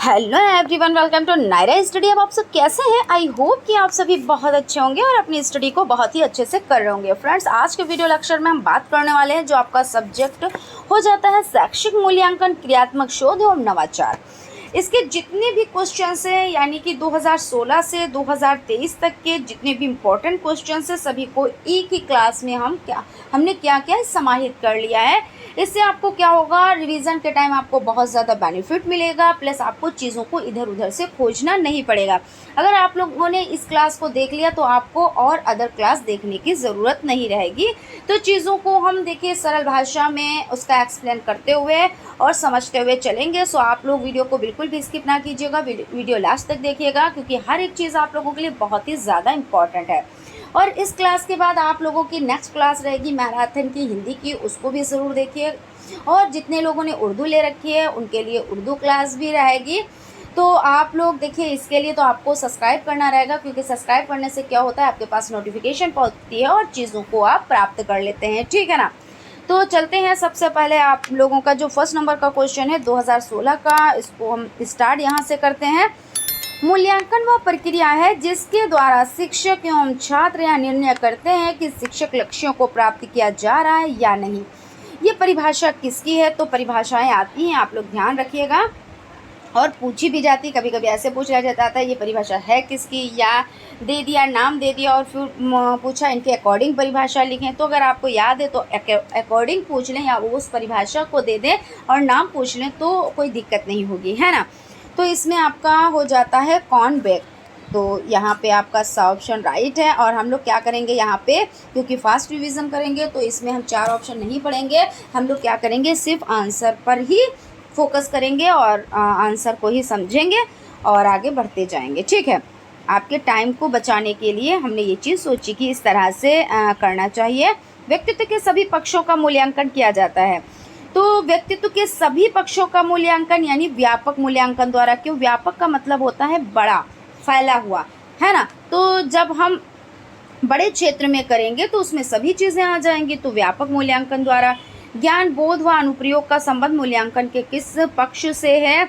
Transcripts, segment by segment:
Hello everyone, welcome to Naira study. अब आप सब कैसे हैं? आई होप कि आप सभी बहुत अच्छे होंगे और अपनी स्टडी को बहुत ही अच्छे से कर रहे होंगे। फ्रेंड्स, आज के वीडियो लेक्चर में हम बात करने वाले हैं जो आपका सब्जेक्ट हो जाता है शैक्षिक मूल्यांकन, क्रियात्मक शोध और नवाचार। इसके जितने भी क्वेश्चंस हैं, यानी कि 2016 से 2023 तक के जितने भी इम्पोर्टेंट क्वेश्चंस हैं, सभी को एक ही क्लास में हमने क्या समाहित कर लिया है। इससे आपको क्या होगा, रिवीजन के टाइम आपको बहुत ज़्यादा बेनिफिट मिलेगा, प्लस आपको चीज़ों को इधर उधर से खोजना नहीं पड़ेगा। अगर आप लोगों ने इस क्लास को देख लिया तो आपको और अदर क्लास देखने की ज़रूरत नहीं रहेगी। तो चीज़ों को हम देखिए सरल भाषा में उसका एक्सप्लेन करते हुए और समझते हुए चलेंगे। सो आप लोग वीडियो को बिल्कुल भी स्किप ना कीजिएगा, वीडियो लास्ट तक देखिएगा, क्योंकि हर एक चीज़ आप लोगों के लिए बहुत ही ज़्यादा इम्पॉर्टेंट है। और इस क्लास के बाद आप लोगों की नेक्स्ट क्लास रहेगी मैराथन की हिंदी की, उसको भी ज़रूर देखिए। और जितने लोगों ने उर्दू ले रखी है उनके लिए उर्दू क्लास भी रहेगी। तो आप लोग देखिए, इसके लिए तो आपको सब्सक्राइब करना रहेगा, क्योंकि सब्सक्राइब करने से क्या होता है, आपके पास नोटिफिकेशन पहुंचती है और चीज़ों को आप प्राप्त कर लेते हैं। ठीक है ना? तो चलते हैं। सबसे पहले आप लोगों का जो फर्स्ट नंबर का क्वेश्चन है 2016 का, इसको हम स्टार्ट यहाँ से करते हैं। मूल्यांकन वह प्रक्रिया है जिसके द्वारा शिक्षक एवं छात्र यह निर्णय करते हैं कि शिक्षक लक्ष्यों को प्राप्त किया जा रहा है या नहीं। ये परिभाषा किसकी है? तो परिभाषाएं आती हैं, आप लोग ध्यान रखिएगा, और पूछी भी जाती। कभी कभी ऐसे पूछ लिया जाता है ये परिभाषा है किसकी, या दे दिया, नाम दे दिया और फिर पूछा इनके अकॉर्डिंग परिभाषा लिखें। तो अगर आपको याद है तो अकॉर्डिंग पूछ लें या उस परिभाषा को दे दें और नाम पूछ लें तो कोई दिक्कत नहीं होगी, है ना? तो इसमें आपका हो जाता है कॉन्वेक्स। तो यहाँ पे आपका सा ऑप्शन राइट है। और हम लोग क्या करेंगे यहाँ पे, क्योंकि फास्ट रिवीजन करेंगे तो इसमें हम 4 ऑप्शन नहीं पढ़ेंगे। हम लोग क्या करेंगे, सिर्फ आंसर पर ही फोकस करेंगे और आंसर को ही समझेंगे और आगे बढ़ते जाएंगे। ठीक है? आपके टाइम को बचाने के लिए हमने ये चीज़ सोची कि इस तरह से करना चाहिए। व्यक्तित्व के सभी पक्षों का मूल्यांकन किया जाता है। तो व्यक्तित्व के सभी पक्षों का मूल्यांकन यानी व्यापक मूल्यांकन द्वारा। क्यों? व्यापक का मतलब होता है बड़ा, फैला हुआ, है ना? तो जब हम बड़े क्षेत्र में करेंगे तो उसमें सभी चीज़ें आ जाएंगी। तो व्यापक मूल्यांकन द्वारा। ज्ञान, बोध व अनुप्रयोग का संबंध मूल्यांकन के किस पक्ष से है?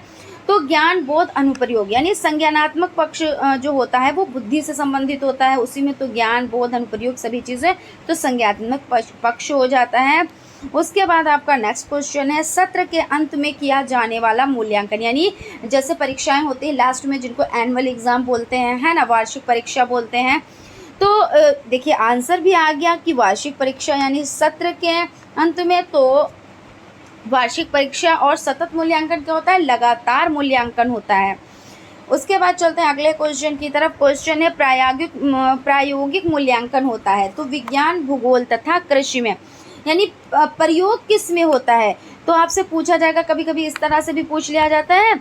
तो ज्ञान, बोध, अनुप्रयोग यानी संज्ञानात्मक पक्ष जो होता है वो बुद्धि से संबंधित होता है, उसी में तो ज्ञान, बोध, अनुप्रयोग सभी चीज़ें तो संज्ञानात्मक पक्ष हो जाता है। उसके बाद आपका नेक्स्ट क्वेश्चन है सत्र के अंत में किया जाने वाला मूल्यांकन, यानी जैसे परीक्षाएं होती हैं लास्ट में, जिनको एनुअल एग्जाम बोलते हैं, है ना, वार्षिक परीक्षा बोलते हैं। तो देखिए आंसर भी आ गया कि वार्षिक परीक्षा यानी सत्र के अंत में। तो वार्षिक परीक्षा और सतत मूल्यांकन क्या होता है? लगातार मूल्यांकन होता है। उसके बाद चलते हैं अगले क्वेश्चन की तरफ। क्वेश्चन है प्रायोगिक मूल्यांकन होता है तो विज्ञान, भूगोल तथा कृषि में, यानी प्रयोग किस में होता है? तो आपसे पूछा जाएगा, कभी कभी इस तरह से भी पूछ लिया जाता है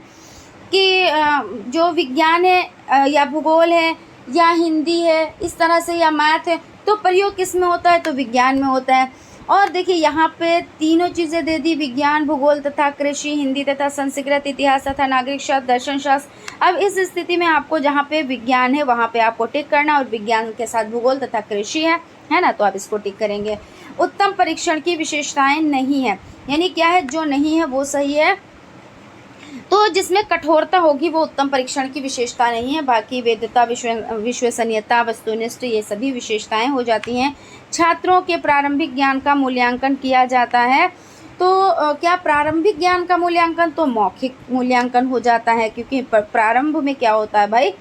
कि जो विज्ञान है या भूगोल है या हिंदी है, इस तरह से, या मैथ है, तो प्रयोग किस में होता है? तो विज्ञान में होता है। और देखिए यहाँ पे तीनों चीज़ें दे दी, विज्ञान, भूगोल तथा कृषि, हिंदी तथा संस्कृत, इतिहास तथा नागरिक शास्त्र, दर्शन शास्त्र। अब इस स्थिति में आपको जहाँ पे विज्ञान है वहाँ पे आपको टिक करना, और विज्ञान के साथ भूगोल तथा कृषि है ना, तो आप इसको टिक करेंगे। उत्तम परीक्षण की विशेषताएं नहीं है, यानी क्या है, जो नहीं है वो सही है। तो जिसमें कठोरता होगी वो उत्तम परीक्षण की विशेषता नहीं है। बाकी वैधता, विश्वसनीयता, वस्तुनिष्ठ, ये सभी विशेषताएं हो जाती हैं। छात्रों के प्रारंभिक ज्ञान का मूल्यांकन किया जाता है। तो क्या प्रारंभिक ज्ञान का मूल्यांकन? तो मौखिक मूल्यांकन हो जाता है, क्योंकि प्रारंभ में क्या होता है भाई,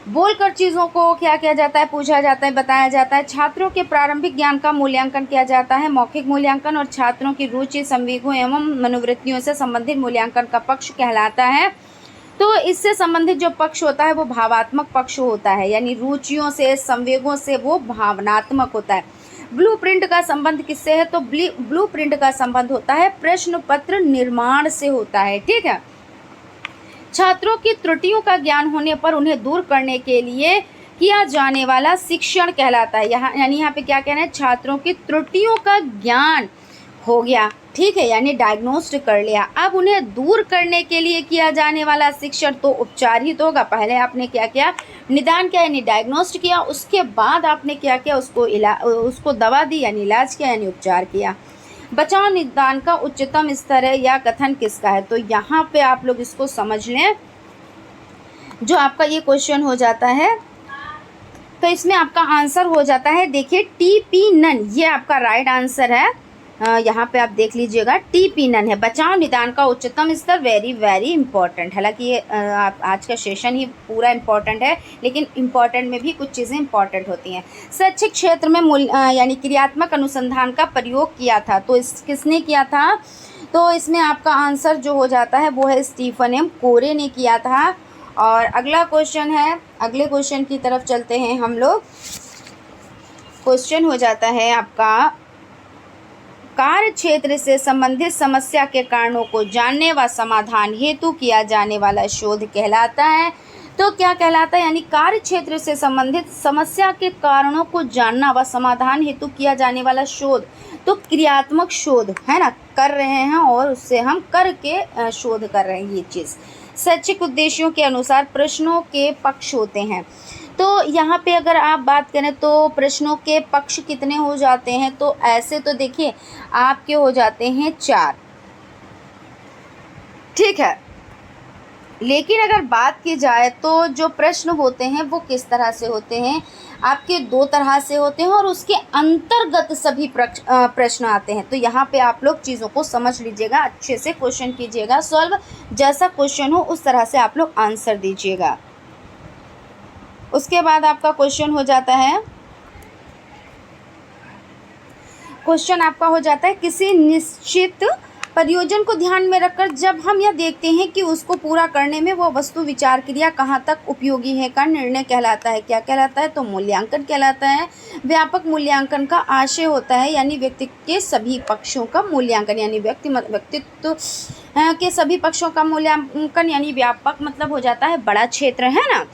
बोलकर चीज़ों को क्या किया जाता है, पूछा जाता है, बताया जाता है। छात्रों के प्रारंभिक ज्ञान का मूल्यांकन किया जाता है मौखिक मूल्यांकन, और छात्रों की रुचि, संवेगों एवं मनोवृत्तियों से संबंधित मूल्यांकन का पक्ष कहलाता है। तो इससे संबंधित जो पक्ष होता है वो भावात्मक पक्ष होता है, यानी रुचियों से, संवेगों से वो भावनात्मक होता है। ब्लूप्रिंट का संबंध किससे है? तो ब्लूप्रिंट का संबंध होता है प्रश्न पत्र निर्माण से होता है। ठीक है? छात्रों की त्रुटियों का ज्ञान होने पर उन्हें दूर करने के लिए किया जाने वाला शिक्षण कहलाता है। यहाँ यानी यहाँ पे क्या कहना है, छात्रों की त्रुटियों का ज्ञान हो गया, ठीक है, यानी डायग्नोस्ट कर लिया। अब उन्हें दूर करने के लिए किया जाने वाला शिक्षण तो उपचार ही तो होगा। पहले आपने क्या किया, निदान किया यानी डायग्नोस्ट किया, उसके बाद आपने क्या किया, उसको दवा दी यानी इलाज किया यानी उपचार किया। बचाव निदान का उच्चतम स्तर है, यह कथन किसका है? तो यहाँ पे आप लोग इसको समझ लें, जो आपका ये क्वेश्चन हो जाता है तो इसमें आपका आंसर हो जाता है, देखिए टी.पी. नन, ये आपका राइट आंसर है। यहाँ पे आप देख लीजिएगा, टी.पी. नन है, बचाव निदान का उच्चतम स्तर। Very very important. हालांकि ये आज का सेशन ही पूरा इंपॉर्टेंट है, लेकिन इंपॉर्टेंट में भी कुछ चीज़ें इंपॉर्टेंट होती हैं। शैक्षिक क्षेत्र में यानी क्रियात्मक अनुसंधान का प्रयोग किया था, तो किसने किया था? तो इसमें आपका आंसर जो हो जाता है वो है स्टीफन एम कोरे ने किया था। और अगला क्वेश्चन है, अगले क्वेश्चन की तरफ चलते हैं हम लोग। क्वेश्चन हो जाता है आपका, कार्य क्षेत्र से संबंधित समस्या के कारणों को जानने व समाधान हेतु किया जाने वाला शोध कहलाता है। तो क्या कहलाता है? यानी कार्य क्षेत्र से संबंधित समस्या के कारणों को जानना व समाधान हेतु किया जाने वाला शोध, तो क्रियात्मक शोध है ना, कर रहे हैं और उससे हम करके शोध कर रहे हैं ये चीज़। शैक्षिक उद्देश्यों के अनुसार प्रश्नों के पक्ष होते हैं। तो यहाँ पे अगर आप बात करें तो प्रश्नों के पक्ष कितने हो जाते हैं? तो ऐसे तो देखिए आपके हो जाते हैं 4, ठीक है। लेकिन अगर बात की जाए तो जो प्रश्न होते हैं वो किस तरह से होते हैं? आपके 2 तरह से होते हैं और उसके अंतर्गत सभी प्रश्न आते हैं। तो यहाँ पे आप लोग चीज़ों को समझ लीजिएगा, अच्छे से क्वेश्चन कीजिएगा सॉल्व, जैसा क्वेश्चन हो उस तरह से आप लोग आंसर दीजिएगा। उसके बाद आपका क्वेश्चन हो जाता है, क्वेश्चन आपका हो जाता है, किसी निश्चित परियोजन को ध्यान में रखकर जब हम यह देखते हैं कि उसको पूरा करने में वह वस्तु विचार क्रिया कहाँ तक उपयोगी है का निर्णय कहलाता है। क्या कहलाता है? तो मूल्यांकन कहलाता है। व्यापक मूल्यांकन का आशय होता है यानी व्यक्ति के सभी पक्षों का मूल्यांकन, यानी व्यक्तित्व के सभी पक्षों का मूल्यांकन, यानी व्यापक मतलब हो जाता है बड़ा क्षेत्र, है ना।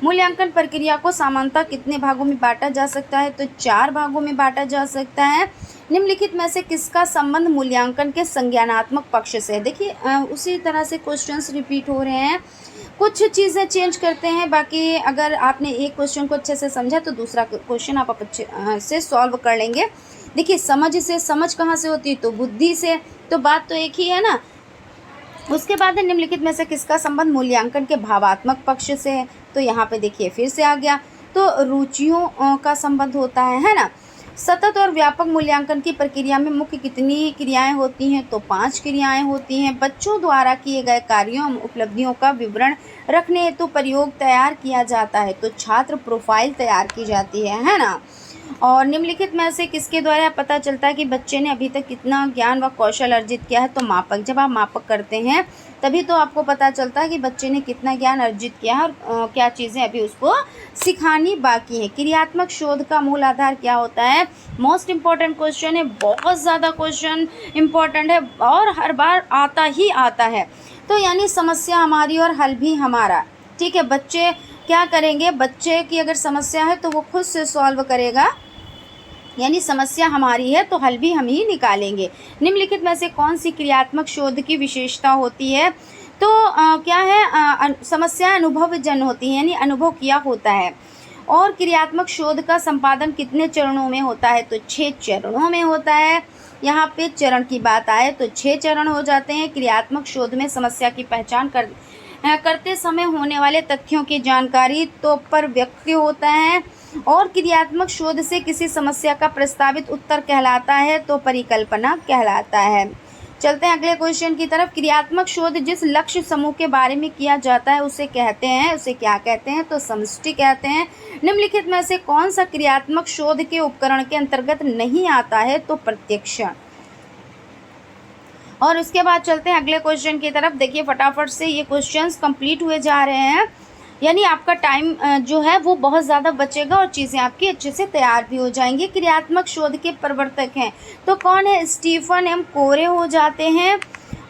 मूल्यांकन प्रक्रिया को सामान्यतः कितने भागों में बांटा जा सकता है? तो 4 भागों में बांटा जा सकता है। निम्नलिखित में से किसका संबंध मूल्यांकन के संज्ञानात्मक पक्ष से? देखिए उसी तरह से क्वेश्चंस रिपीट हो रहे हैं, कुछ चीज़ें चेंज करते हैं। बाकी अगर आपने एक क्वेश्चन को अच्छे से समझा तो दूसरा क्वेश्चन आप अच्छे से सॉल्व कर लेंगे। देखिए समझ से, समझ कहाँ से होती है? तो बुद्धि से, तो बात तो एक ही है ना। उसके बाद निम्नलिखित में से किसका संबंध मूल्यांकन के भावात्मक पक्ष से है? तो यहाँ पे देखिए फिर से आ गया, तो रुचियों का संबंध होता है ना। सतत और व्यापक मूल्यांकन की प्रक्रिया में मुख्य कितनी क्रियाएं होती हैं? तो 5 क्रियाएं होती हैं। बच्चों द्वारा किए गए कार्यों उपलब्धियों का विवरण रखने हेतु प्रयोग तैयार किया जाता है, तो छात्र प्रोफाइल तैयार की जाती है ना। और निम्नलिखित में से किसके द्वारा पता चलता है कि बच्चे ने अभी तक कितना ज्ञान व कौशल अर्जित किया है? तो मापक। जब आप मापक करते हैं तभी तो आपको पता चलता है कि बच्चे ने कितना ज्ञान अर्जित किया है और क्या चीज़ें अभी उसको सिखानी बाकी है। क्रियात्मक शोध का मूल आधार क्या होता है? मोस्ट इम्पॉर्टेंट क्वेश्चन है, बहुत ज़्यादा क्वेश्चन इम्पॉर्टेंट है और हर बार आता ही आता है। तो यानी समस्या हमारी और हल भी हमारा, ठीक है। बच्चे क्या करेंगे? बच्चे की अगर समस्या है तो वो खुद से सॉल्व करेगा, यानी समस्या हमारी है तो हल भी हम ही निकालेंगे। निम्नलिखित में से कौन सी क्रियात्मक शोध की विशेषता होती है? तो क्या है? समस्या अनुभवजन्य होती है, यानी अनुभव किया होता है। और क्रियात्मक शोध का संपादन कितने चरणों में होता है? तो 6 चरणों में होता है। यहाँ पे चरण की बात आए तो 6 चरण हो जाते हैं। क्रियात्मक शोध में समस्या की पहचान करते समय होने वाले तथ्यों की जानकारी तो पर व्यक्ति होता है, और क्रियात्मक शोध से किसी समस्या का प्रस्तावित उत्तर कहलाता है, तो परिकल्पना कहलाता है। चलते हैं अगले क्वेश्चन की तरफ। क्रियात्मक शोध जिस लक्ष्य समूह के बारे में किया जाता है उसे क्या कहते हैं? तो समष्टि कहते हैं। निम्नलिखित में से कौन सा क्रियात्मक शोध के उपकरण के अंतर्गत नहीं आता है? तो प्रत्यक्षण। और उसके बाद चलते हैं अगले क्वेश्चन की तरफ। देखिए फटाफट से ये क्वेश्चंस कंप्लीट हुए जा रहे हैं, यानी आपका टाइम जो है वो बहुत ज़्यादा बचेगा और चीज़ें आपकी अच्छे से तैयार भी हो जाएंगी। क्रियात्मक शोध के प्रवर्तक हैं तो कौन है? स्टीफन एम कोरे हो जाते हैं।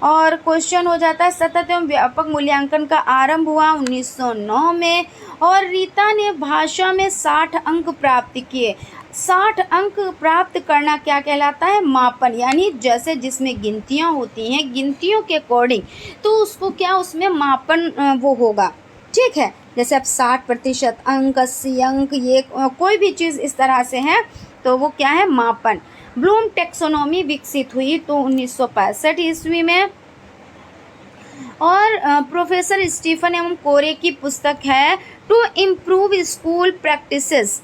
और क्वेश्चन हो जाता है, सतत एवं व्यापक मूल्यांकन का आरंभ हुआ 1909 में, और रीता ने भाषा में 60 अंक प्राप्त किए। 60 अंक प्राप्त करना क्या कहलाता है? मापन, यानी जैसे जिसमें गिनतियाँ होती हैं, गिनतियों के अकॉर्डिंग तो उसको क्या, उसमें मापन वो होगा, ठीक है। जैसे अब 60% अंक, 80 अंक, ये कोई भी चीज़ इस तरह से है तो वो क्या है? मापन। ब्लूम टेक्सोनॉमी विकसित हुई तो 1965 ईस्वी में। और प्रोफेसर स्टीफन एवं कोरे की पुस्तक है टू इम्प्रूव स्कूल प्रैक्टिसेस,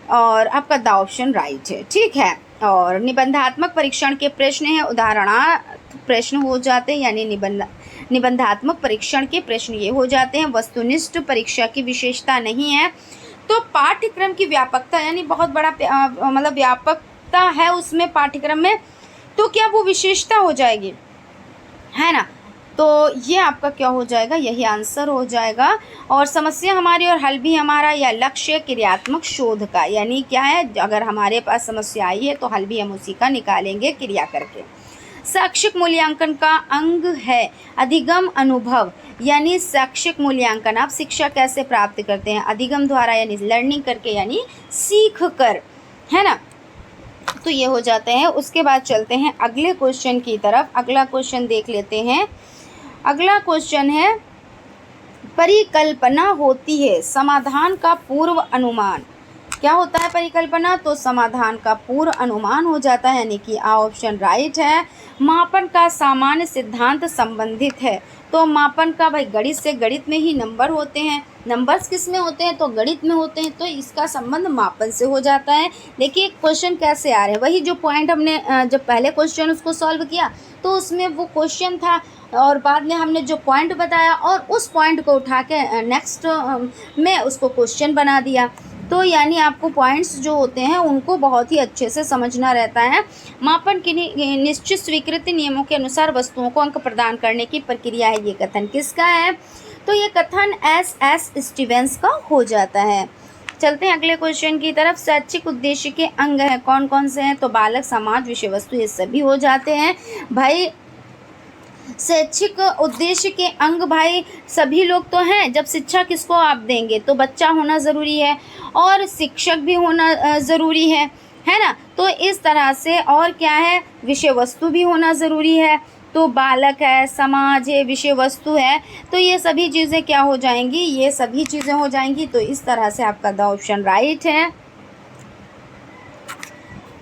और आपका द ऑप्शन राइट है, ठीक है। और निबंधात्मक परीक्षण के प्रश्न है, उदाहरणार्थ प्रश्न हो जाते हैं, यानी निबंधात्मक परीक्षण के प्रश्न ये हो जाते हैं। वस्तुनिष्ठ परीक्षा की विशेषता नहीं है। तो पाठ्यक्रम की व्यापकता, यानी बहुत बड़ा मतलब व्यापकता है उसमें पाठ्यक्रम में, तो क्या वो विशेषता हो जाएगी, है ना। तो ये आपका क्या हो जाएगा, यही आंसर हो जाएगा। और समस्या हमारी और हल भी हमारा, या लक्ष्य क्रियात्मक शोध का, यानी क्या है, अगर हमारे पास समस्या आई है तो हल भी हम उसी का निकालेंगे क्रिया करके। शैक्षिक मूल्यांकन का अंग है अधिगम अनुभव, यानी शैक्षिक मूल्यांकन आप शिक्षा कैसे प्राप्त करते हैं, अधिगम द्वारा, यानी लर्निंग करके, यानी सीख कर, है ना। तो ये हो जाते हैं। उसके बाद चलते हैं अगले क्वेश्चन की तरफ। अगला क्वेश्चन देख लेते हैं। अगला क्वेश्चन है, परिकल्पना होती है समाधान का पूर्व अनुमान। क्या होता है परिकल्पना, तो समाधान का पूर्व अनुमान हो जाता है, यानी कि ऑप्शन राइट है। मापन का सामान्य सिद्धांत संबंधित है, तो मापन का भाई गणित से, गणित में ही नंबर होते हैं, नंबर्स किस में होते हैं, तो गणित में होते हैं, तो इसका संबंध मापन से हो जाता है। देखिए क्वेश्चन कैसे आ रहे हैं, वही जो पॉइंट हमने जब पहले क्वेश्चन उसको सॉल्व किया तो उसमें वो क्वेश्चन था, और बाद में हमने जो पॉइंट बताया और उस पॉइंट को उठा के नेक्स्ट में उसको क्वेश्चन बना दिया। तो यानी आपको पॉइंट्स जो होते हैं उनको बहुत ही अच्छे से समझना रहता है। मापन की निश्चित स्वीकृति नियमों के अनुसार वस्तुओं को अंक प्रदान करने की प्रक्रिया है। ये कथन किसका है, तो ये कथन एस स्टीवेंस का हो जाता है। चलते हैं अगले क्वेश्चन की तरफ। शैक्षिक उद्देश्य के अंग हैं, कौन कौन से हैं, तो बालक, समाज, विषय वस्तु, ये सभी हो जाते हैं भाई। शैक्षिक उद्देश्य के अंग भाई सभी लोग तो हैं। जब शिक्षा किसको आप देंगे, तो बच्चा होना ज़रूरी है और शिक्षक भी होना ज़रूरी है ना। तो इस तरह से, और क्या है, विषय वस्तु भी होना ज़रूरी है। तो बालक है, समाज है, विषय वस्तु है, तो ये सभी चीज़ें क्या हो जाएंगी, ये सभी चीज़ें हो जाएंगी। तो इस तरह से आपका द ऑप्शन राइट है।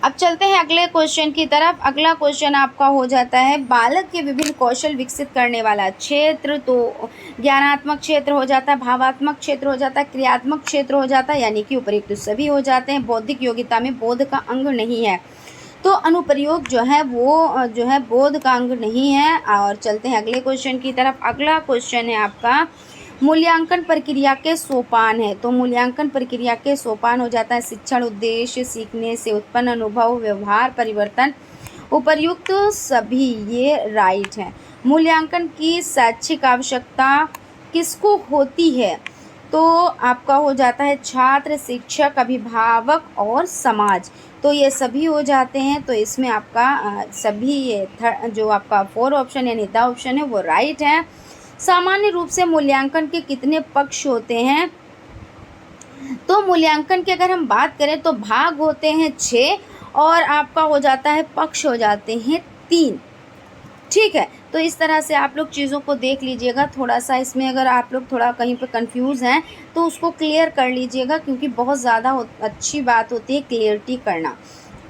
अब चलते हैं अगले क्वेश्चन की तरफ। अगला क्वेश्चन आपका हो जाता है, बालक के विभिन्न कौशल विकसित करने वाला क्षेत्र। तो ज्ञानात्मक क्षेत्र हो जाता है, भावात्मक क्षेत्र हो जाता है, क्रियात्मक क्षेत्र हो जाता है, यानी कि उपयुक्त सभी हो जाते हैं। बौद्धिक योग्यता में बोध का अंग नहीं है, तो अनुप्रयोग जो है वो जो है बोध का अंग नहीं है। और चलते हैं अगले क्वेश्चन की तरफ। अगला क्वेश्चन है आपका, मूल्यांकन प्रक्रिया के सोपान है। तो मूल्यांकन प्रक्रिया के सोपान हो जाता है शिक्षण, उद्देश्य, सीखने से उत्पन्न अनुभव, व्यवहार परिवर्तन, उपर्युक्त सभी, ये राइट है। मूल्यांकन की शैक्षिक आवश्यकता किसको होती है, तो आपका हो जाता है छात्र, शिक्षक, अभिभावक और समाज, तो ये सभी हो जाते हैं। तो इसमें आपका सभी ये जो आपका 4 ऑप्शन यानी द ऑप्शन है वो राइट है। सामान्य रूप से मूल्यांकन के कितने पक्ष होते हैं, तो मूल्यांकन की अगर हम बात करें तो भाग होते हैं 6 और आपका हो जाता है पक्ष हो जाते हैं 3, ठीक है। तो इस तरह से आप लोग चीज़ों को देख लीजिएगा। थोड़ा सा इसमें अगर आप लोग थोड़ा कहीं पे कंफ्यूज हैं तो उसको क्लियर कर लीजिएगा, क्योंकि बहुत ज़्यादा अच्छी बात होती है क्लियरिटी करना,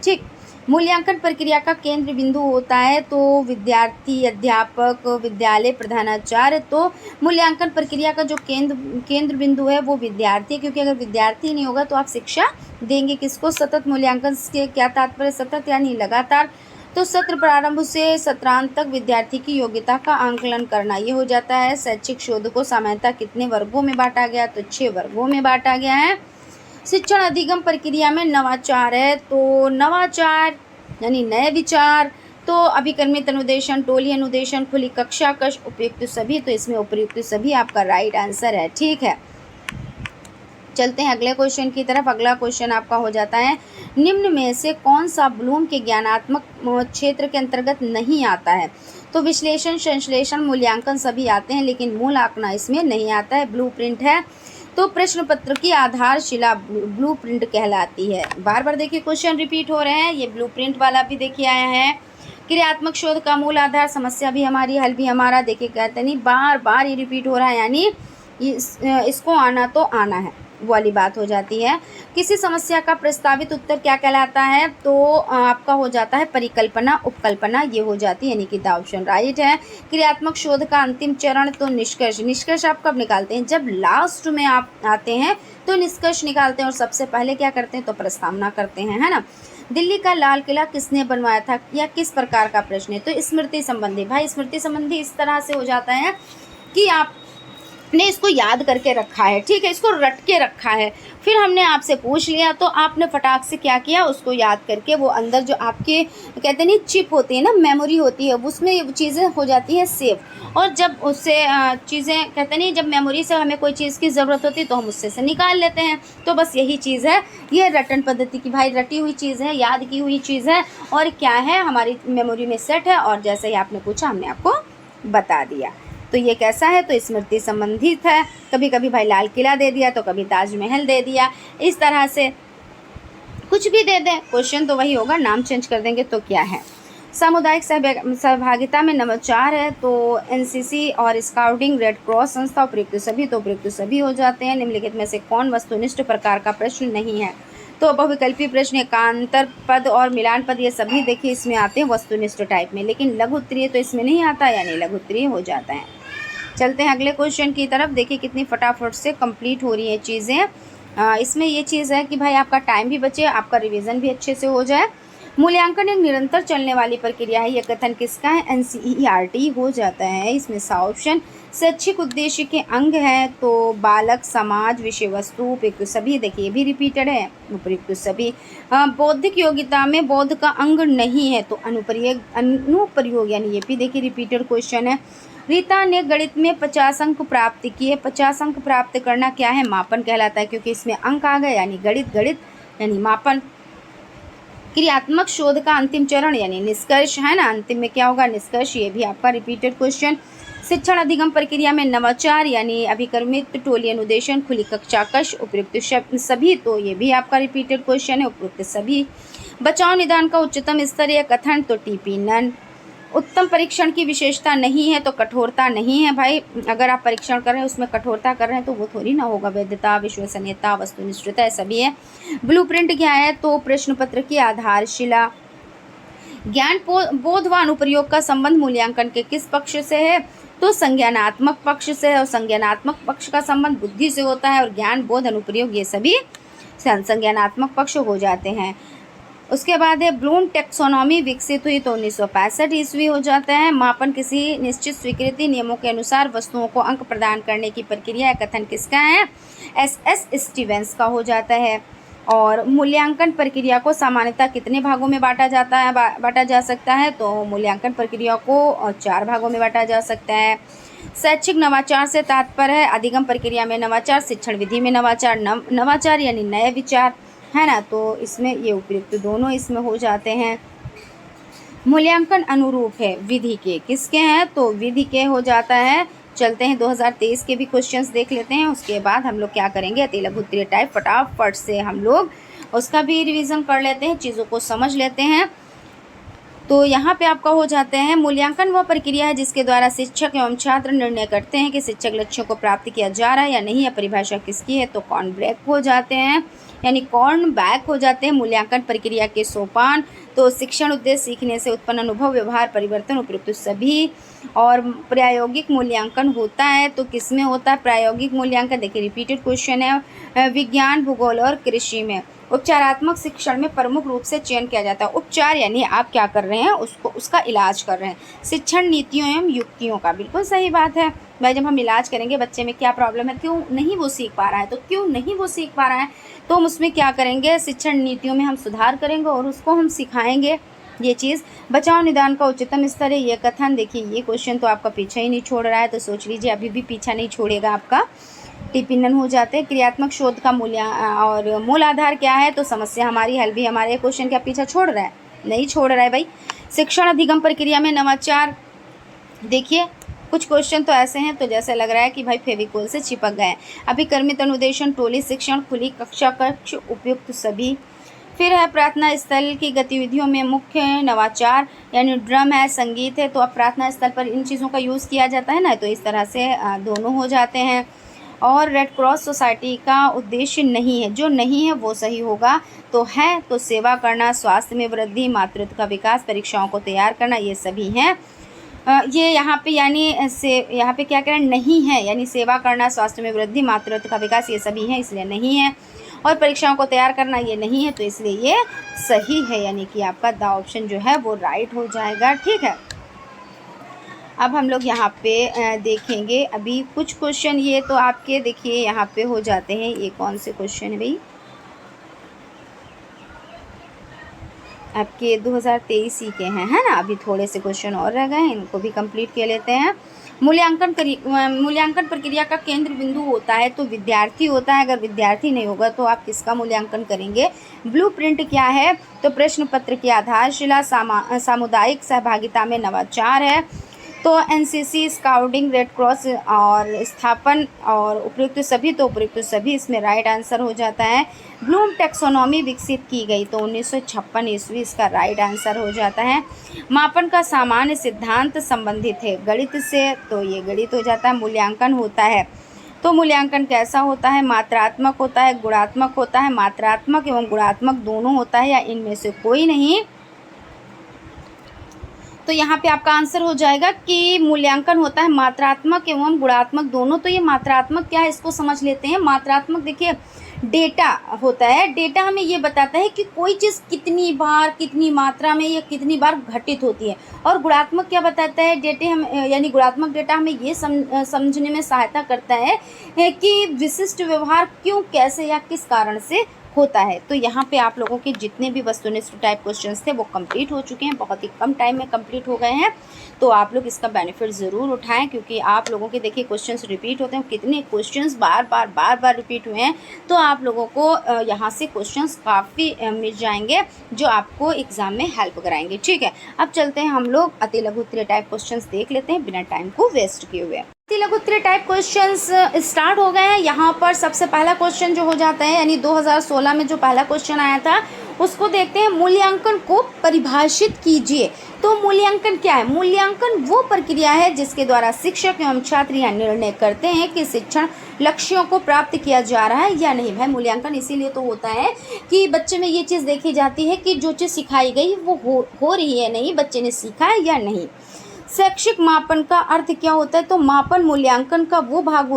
ठीक। मूल्यांकन प्रक्रिया का केंद्र बिंदु होता है तो विद्यार्थी, अध्यापक, विद्यालय प्रधानाचार्य। तो मूल्यांकन प्रक्रिया का जो केंद्र बिंदु है वो विद्यार्थी है, क्योंकि अगर विद्यार्थी नहीं होगा तो आप शिक्षा देंगे किसको। सतत मूल्यांकन से क्या तात्पर्य, सतत यानी लगातार। तो सत्र प्रारंभ से सत्रांत तक विद्यार्थी की योग्यता का आंकलन करना, ये हो जाता है। शैक्षिक शोध को सामान्यतः कितने वर्गों में बांटा गया, तो 6 वर्गों में बांटा गया है। शिक्षण अधिगम प्रक्रिया में नवाचार है, तो नवाचार यानी नए विचार, तो अभिकर्मित अनुदेशन, टोली अनुदेशन, खुली कक्षा, कक्ष, उपयुक्त सभी, तो इसमें उपयुक्त सभी आपका राइट आंसर है, ठीक है। चलते हैं अगले क्वेश्चन की तरफ। अगला क्वेश्चन आपका हो जाता है, निम्न में से कौन सा ब्लूम के ज्ञानात्मक क्षेत्र के अंतर्गत नहीं आता है, तो विश्लेषण, संश्लेषण, मूल्यांकन सभी आते हैं, लेकिन मूल आंकना इसमें नहीं आता है। ब्लूप्रिंट है, तो प्रश्न पत्र की आधारशिला ब्लूप्रिंट कहलाती है। बार बार देखिए क्वेश्चन रिपीट हो रहे हैं, ये ब्लूप्रिंट वाला भी देखिए आया है। क्रियात्मक शोध का मूल आधार, समस्या भी हमारी, हल भी हमारा, देखिए कहते नहीं बार बार ये रिपीट हो रहा है, यानी इसको आना तो आना है, वो वाली बात हो जाती है। किसी समस्या का प्रस्तावित उत्तर क्या कहलाता है, तो आपका हो जाता है परिकल्पना, उपकल्पना, ये हो जाती है, यानी कि द ऑप्शन राइट है। क्रियात्मक शोध का अंतिम चरण तो निष्कर्ष। निष्कर्ष आप कब निकालते हैं, जब लास्ट में आप आते हैं तो निष्कर्ष निकालते हैं, और सबसे पहले क्या करते हैं, तो प्रस्तावना करते हैं, है ना। दिल्ली का लाल किला किसने बनवाया था, या किस प्रकार का प्रश्न है, तो स्मृति संबंधी। भाई स्मृति संबंधी इस तरह से हो जाता है कि आपने इसको याद करके रखा है, ठीक है, इसको रट के रखा है, फिर हमने आपसे पूछ लिया तो आपने फटाक से क्या किया, उसको याद करके वो अंदर जो आपके कहते नहीं चिप होती है ना, मेमोरी होती है, उसमें ये चीज़ें हो जाती हैं सेव। और जब उससे चीज़ें कहते नहीं, जब मेमोरी से हमें कोई चीज़ की ज़रूरत होती है तो हम उससे से निकाल लेते हैं। तो बस यही चीज़ है, ये रटन पद्धति की, भाई रटी हुई चीज़ है, याद की हुई चीज़ है, और क्या है हमारी मेमोरी में सेट है, और जैसे ही आपने पूछा हमने आपको बता दिया। तो ये कैसा है, तो स्मृति संबंधित है। कभी कभी भाई लाल किला दे दिया तो कभी ताजमहल दे दिया, इस तरह से कुछ भी दे दें, क्वेश्चन तो वही होगा, नाम चेंज कर देंगे तो क्या है। सामुदायिक सहभागिता में नवाचार है, तो एनसीसी और स्काउटिंग, रेड क्रॉस संस्था, उपयुक्त सभी, तो उपयुक्त सभी हो जाते हैं। निम्नलिखित में से कौन वस्तुनिष्ठ प्रकार का प्रश्न नहीं है, तो बहुविकल्पी प्रश्न, एकांतर पद और मिलान पद, ये सभी देखिए इसमें आते हैं वस्तुनिष्ठ टाइप में, लेकिन लघु उत्तरीय तो इसमें नहीं आता, यानी लघु उत्तरीय हो जाता है। चलते हैं अगले क्वेश्चन की तरफ। देखिए कितनी फटाफट से कंप्लीट हो रही है चीज़ें। इसमें ये चीज़ है कि भाई आपका टाइम भी बचे, आपका रिवीजन भी अच्छे से हो जाए। मूल्यांकन एक निरंतर चलने वाली प्रक्रिया है, यह कथन किसका है, NCERT हो जाता है इसमें सा ऑप्शन। शैक्षिक उद्देश्य के अंग हैं, तो बालक, समाज, विषय वस्तु, उपयुक्त सभी, देखिए ये भी रिपीटेड है, उपयुक्त सभी। बौद्धिक योग्यता में बौद्ध का अंग नहीं है, तो अनुप्रयोग यानी ये भी देखिए रिपीटेड क्वेश्चन है। रीता ने गणित में 50 अंक प्राप्त किए, 50 अंक प्राप्त करना क्या है, मापन कहलाता है, क्योंकि इसमें अंक आ गए, यानी गणित यानी मापन। क्रियात्मक शोध का अंतिम चरण यानी निष्कर्ष, है ना, अंतिम में क्या होगा, निष्कर्ष, ये भी आपका रिपीटेड क्वेश्चन। शिक्षण अधिगम प्रक्रिया में नवाचार यानी अभिक्रमित टोली अनुदेशन, खुली कक्षा कक्ष, उपयुक्त सभी, तो ये भी आपका रिपीटेड क्वेश्चन है, उपयुक्त सभी। बचाव निदान का उच्चतम स्तरीय कथन, तो टीपी नन। उत्तम परीक्षण की विशेषता नहीं है, तो कठोरता नहीं है। भाई अगर आप परीक्षण कर रहे हैं उसमें कठोरता कर रहे हैं तो वो थोड़ी ना होगा, वैधता, विश्वसनीयता, वस्तुनिष्ठता सभी है। ब्लूप्रिंट क्या है, तो प्रश्न पत्र की आधारशिला। ज्ञान बोध व अनुप्रयोग का संबंध मूल्यांकन के किस पक्ष से है, तो संज्ञानात्मक पक्ष से है, और संज्ञानात्मक पक्ष का संबंध बुद्धि से होता है, और ज्ञान बोध अनुप्रयोग ये सभी संज्ञानात्मक पक्ष हो जाते हैं। उसके बाद है ब्लूम टैक्सोनॉमी विकसित हुई, तो 1965 ईस्वी हो जाता है। मापन किसी निश्चित स्वीकृति नियमों के अनुसार वस्तुओं को अंक प्रदान करने की प्रक्रिया, कथन किसका है, SS स्टीवेंस का हो जाता है। और मूल्यांकन प्रक्रिया को सामान्यतः कितने भागों में बांटा जा सकता है, तो मूल्यांकन प्रक्रिया को 4 भागों में बांटा जा सकता है। शैक्षिक नवाचार से तात्पर्य है अधिगम प्रक्रिया में नवाचार, शिक्षण विधि में नवाचार, नवाचार यानी नए विचार, है ना, तो इसमें ये उपयुक्त दोनों इसमें हो जाते हैं। मूल्यांकन अनुरूप है विधि के, किसके हैं, तो विधि के हो जाता है। चलते हैं 2023 के भी क्वेश्चंस देख लेते हैं, उसके बाद हम लोग क्या करेंगे, अति लघु उत्तरीय टाइप फटाफट से हम लोग उसका भी रिवीजन कर लेते हैं, चीज़ों को समझ लेते हैं। तो यहाँ पे आपका हो जाते हैं, मूल्यांकन वह प्रक्रिया है जिसके द्वारा शिक्षक एवं छात्र निर्णय करते हैं कि शिक्षक लक्ष्यों को प्राप्त किया जा रहा है या नहीं है। परिभाषा किसकी है, तो कौन ब्रेक हो जाते हैं, यानी कौन बैक हो जाते हैं। मूल्यांकन प्रक्रिया के सोपान, तो शिक्षण उद्देश्य, सीखने से उत्पन्न अनुभव, व्यवहार परिवर्तन, उपयुक्त सभी। और प्रायोगिक मूल्यांकन होता है, तो किस में होता है प्रायोगिक मूल्यांकन, देखिए रिपीटेड क्वेश्चन है, विज्ञान, भूगोल और कृषि में। उपचारात्मक शिक्षण में प्रमुख रूप से चयन किया जाता है। उपचार यानी आप क्या कर रहे हैं, उसका इलाज कर रहे हैं। शिक्षण नीतियों एवं युक्तियों का, बिल्कुल सही बात है भाई, जब हम इलाज करेंगे बच्चे में क्या प्रॉब्लम है, क्यों नहीं वो सीख पा रहा है, तो क्यों नहीं वो सीख पा रहा है, तो हम उसमें क्या करेंगे, शिक्षण नीतियों में हम सुधार करेंगे और उसको हम सिखाएंगे ये चीज़। बचाव निदान का उच्चतम स्तर है, ये कथन, देखिए ये क्वेश्चन तो आपका पीछे ही नहीं छोड़ रहा है, तो सोच लीजिए अभी भी पीछा नहीं छोड़ेगा आपका, टिपिनन हो जाते हैं। क्रियात्मक शोध का और मूल आधार क्या है, तो समस्या हमारी, हल भी हमारे। क्वेश्चन क्या पीछा छोड़ रहा है, नहीं छोड़ रहा है भाई। शिक्षण अधिगम प्रक्रिया में नवाचार, देखिए कुछ क्वेश्चन तो ऐसे हैं तो जैसे लग रहा है कि भाई फेविकोल से चिपक गए। अभिक्रमित अनुदेशन, टोली शिक्षण, खुली कक्षा कक्ष, उपयुक्त सभी। फिर है प्रार्थना स्थल की गतिविधियों में मुख्य नवाचार, यानी ड्रम है, संगीत है, तो अब प्रार्थना स्थल पर इन चीज़ों का यूज़ किया जाता है ना, तो इस तरह से दोनों हो जाते हैं। और रेड क्रॉस सोसाइटी का उद्देश्य नहीं है। जो नहीं है वो सही होगा। तो है तो सेवा करना, स्वास्थ्य में वृद्धि, मातृत्व का विकास, परीक्षाओं को तैयार करना, ये सभी हैं। ये यहाँ पे यानी से यहाँ पे क्या कह रहे हैं, नहीं है, यानी सेवा करना, स्वास्थ्य में वृद्धि, मातृत्व का विकास, ये सभी हैं, इसलिए नहीं है। और परीक्षाओं को तैयार करना, ये नहीं है, तो इसलिए ये सही है, यानी कि आपका द ऑप्शन जो है वो राइट हो जाएगा। ठीक है, अब हम लोग यहाँ पे देखेंगे अभी कुछ क्वेश्चन। ये तो आपके देखिए यहाँ पे हो जाते हैं। ये कौन से क्वेश्चन है भाई, आपके 2023 ही के हैं, है ना। अभी थोड़े से क्वेश्चन और रह गए हैं, इनको भी कंप्लीट कर लेते हैं। मूल्यांकन प्रक्रिया का केंद्र बिंदु होता है तो विद्यार्थी होता है। अगर विद्यार्थी नहीं होगा तो आप किसका मूल्यांकन करेंगे। ब्लूप्रिंट क्या है, तो प्रश्न पत्र की आधारशिला, सामुदायिक सहभागिता में नवाचार है। तो एनसीसी, स्काउटिंग, रेड क्रॉस और स्थापन और उपयुक्त सभी, तो उपयुक्त सभी इसमें राइट आंसर हो जाता है। ब्लूम टैक्सोनॉमी विकसित की गई तो 1956 ईस्वी, इसका राइट आंसर हो जाता है। मापन का सामान्य सिद्धांत संबंधित है गणित से, तो ये गणित हो जाता है। मूल्यांकन होता है तो मूल्यांकन कैसा होता है, मात्रात्मक होता है, गुणात्मक होता है, मात्रात्मक एवं गुणात्मक दोनों होता है या इनमें से कोई नहीं। तो यहाँ पे आपका आंसर हो जाएगा कि मूल्यांकन होता है मात्रात्मक एवं गुणात्मक दोनों। तो ये मात्रात्मक क्या है, इसको समझ लेते हैं। मात्रात्मक देखिए डेटा होता है, डेटा हमें ये बताता है कि कोई चीज़ कितनी बार, कितनी मात्रा में या कितनी बार घटित होती है। और गुणात्मक क्या बताता है, डेटा हम यानी गुणात्मक डेटा हमें ये समझने में सहायता करता है कि विशिष्ट व्यवहार क्यों, कैसे या किस कारण से होता है। तो यहाँ पे आप लोगों के जितने भी वस्तुनिष्ठ टाइप क्वेश्चंस थे वो कंप्लीट हो चुके हैं, बहुत ही कम टाइम में कंप्लीट हो गए हैं। तो आप लोग इसका बेनिफिट ज़रूर उठाएं, क्योंकि आप लोगों के देखिए क्वेश्चंस रिपीट होते हैं। कितने क्वेश्चंस बार बार रिपीट हुए हैं, तो आप लोगों को यहाँ से क्वेश्चंस काफ़ी मिल जाएंगे जो आपको एग्ज़ाम में हेल्प कराएंगे। ठीक है, अब चलते हैं हम लोग अति लघु उत्तरीय टाइप क्वेश्चंस देख लेते हैं बिना टाइम को वेस्ट किए हुए। लघु उत्तरीय टाइप क्वेश्चंस स्टार्ट हो गए हैं। यहाँ पर सबसे पहला क्वेश्चन जो हो जाता है, यानी 2016 में जो पहला क्वेश्चन आया था उसको देखते हैं। मूल्यांकन को परिभाषित कीजिए। तो मूल्यांकन क्या है, मूल्यांकन वो प्रक्रिया है जिसके द्वारा शिक्षक एवं छात्र यह निर्णय करते हैं कि शिक्षण लक्ष्यों को प्राप्त किया जा रहा है या नहीं। भाई मूल्यांकन इसीलिए तो होता है कि बच्चे में ये चीज़ देखी जाती है कि जो चीज़ सिखाई गई वो हो रही है नहीं, बच्चे ने सीखा है या नहीं। शैक्षिक मापन का अर्थ क्या होता है, तो मापन मूल्यांकन का वो भाग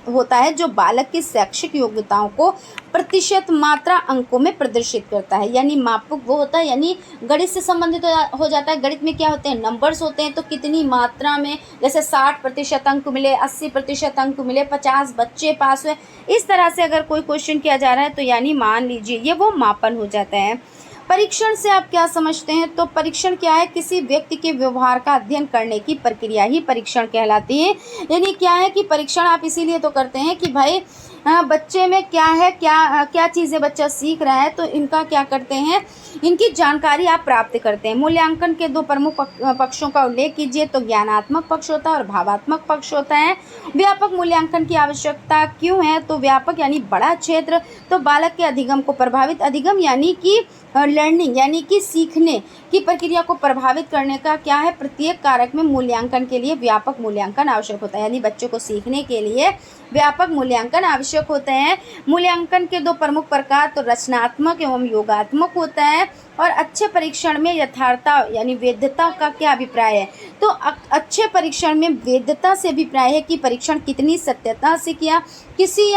होता है जो बालक की शैक्षिक योग्यताओं को प्रतिशत मात्रा अंकों में प्रदर्शित करता है। यानी मापक वो होता है, यानी गणित से संबंधित हो जाता है। गणित में क्या होते हैं, नंबर्स होते हैं। तो कितनी मात्रा में, जैसे 60% अंक मिले, 80% अंक मिले, 50 बच्चे पास हुए, इस तरह से अगर कोई क्वेश्चन किया जा रहा है तो यानी मान लीजिए ये वो मापन हो जाता है। परीक्षण से आप क्या समझते हैं, तो परीक्षण क्या है, किसी व्यक्ति के व्यवहार का अध्ययन करने की प्रक्रिया ही परीक्षण कहलाती है। यानी क्या है कि परीक्षण आप इसीलिए तो करते हैं कि भाई बच्चे में क्या है, क्या चीज़ें बच्चा सीख रहा है, तो इनका क्या करते हैं, इनकी जानकारी आप प्राप्त करते हैं। मूल्यांकन के दो प्रमुख पक्षों का उल्लेख कीजिए। तो ज्ञानात्मक पक्ष होता है और भावात्मक पक्ष होता है। व्यापक मूल्यांकन की आवश्यकता क्यों है, तो व्यापक यानी बड़ा क्षेत्र, तो बालक के अधिगम को प्रभावित, अधिगम यानी कि लर्निंग यानी कि सीखने की प्रक्रिया को प्रभावित करने का क्या है, प्रत्येक कारक में मूल्यांकन के लिए व्यापक मूल्यांकन आवश्यक होता है। यानी बच्चों को सीखने के लिए व्यापक मूल्यांकन आवश्यक होते हैं। मूल्यांकन के दो प्रमुख प्रकार, तो रचनात्मक एवं योगात्मक होता है। और अच्छे परीक्षण में यथार्थता यानी वैधता का क्या अभिप्राय है, तो अच्छे परीक्षण में वैधता से अभिप्राय है कि परीक्षण कितनी सत्यता से किया, किसी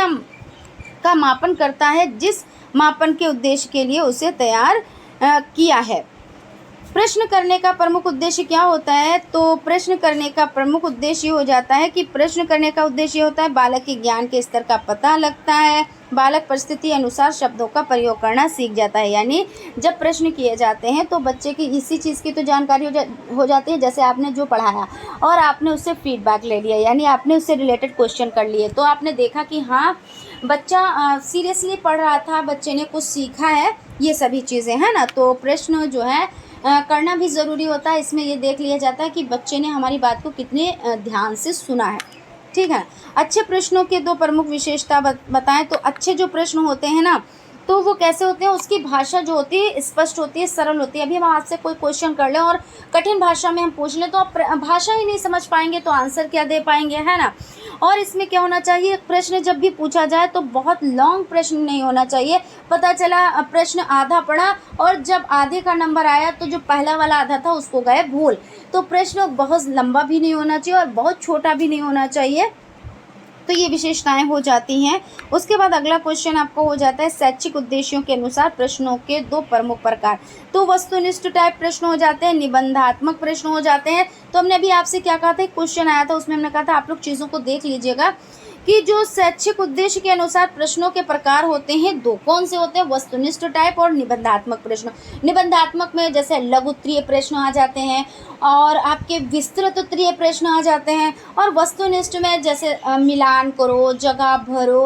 का मापन करता है जिस मापन के उद्देश्य के लिए उसे तैयार किया है। प्रश्न करने का प्रमुख उद्देश्य क्या होता है, तो प्रश्न करने का प्रमुख उद्देश्य हो जाता है कि प्रश्न करने का उद्देश्य होता है बालक के ज्ञान के स्तर का पता लगता है। बालक परिस्थिति अनुसार शब्दों का प्रयोग करना सीख जाता है। यानी जब प्रश्न किए जाते हैं तो बच्चे की इसी चीज़ की तो जानकारी हो जाती है, जैसे आपने जो पढ़ाया और आपने उससे फीडबैक ले लिया, यानी आपने उससे रिलेटेड क्वेश्चन कर लिए, तो आपने देखा कि हाँ बच्चा सीरियसली पढ़ रहा था, बच्चे ने कुछ सीखा है, ये सभी चीज़ें हैं ना। तो प्रश्न जो है करना भी ज़रूरी होता है। इसमें ये देख लिया जाता है कि बच्चे ने हमारी बात को कितने ध्यान से सुना है। ठीक है, अच्छे प्रश्नों के दो प्रमुख विशेषता बताएं। तो अच्छे जो प्रश्न होते हैं ना, तो वो कैसे होते हैं, उसकी भाषा जो होती है स्पष्ट होती है, सरल होती है। अभी हम आपसे कोई क्वेश्चन कर लें और कठिन भाषा में हम पूछ लें तो आप भाषा ही नहीं समझ पाएंगे तो आंसर क्या दे पाएंगे, है ना। और इसमें क्या होना चाहिए, प्रश्न जब भी पूछा जाए तो बहुत लॉन्ग प्रश्न नहीं होना चाहिए। पता चला प्रश्न आधा पढ़ा और जब आधे का नंबर आया तो जो पहला वाला आधा था उसको गए भूल। तो प्रश्न बहुत लंबा भी नहीं होना चाहिए और बहुत छोटा भी नहीं होना चाहिए। तो ये विशेषताएं हो जाती हैं। उसके बाद अगला क्वेश्चन आपको हो जाता है शैक्षिक उद्देश्यों के अनुसार प्रश्नों के 2 प्रमुख प्रकार। तो वस्तुनिष्ठ टाइप प्रश्न हो जाते हैं, निबंधात्मक प्रश्न हो जाते हैं। तो हमने अभी आपसे क्या कहा था, क्वेश्चन आया था उसमें हमने कहा था आप लोग चीज़ों को देख लीजिएगा कि जो शैक्षिक उद्देश्य के अनुसार प्रश्नों के प्रकार होते हैं 2, कौन से होते हैं, वस्तुनिष्ठ टाइप और निबंधात्मक प्रश्न। निबंधात्मक में जैसे लघु उत्तरीय प्रश्न आ जाते हैं और आपके विस्तृत उत्तरीय प्रश्न आ जाते हैं। और वस्तुनिष्ठ में जैसे मिलान करो, जगह भरो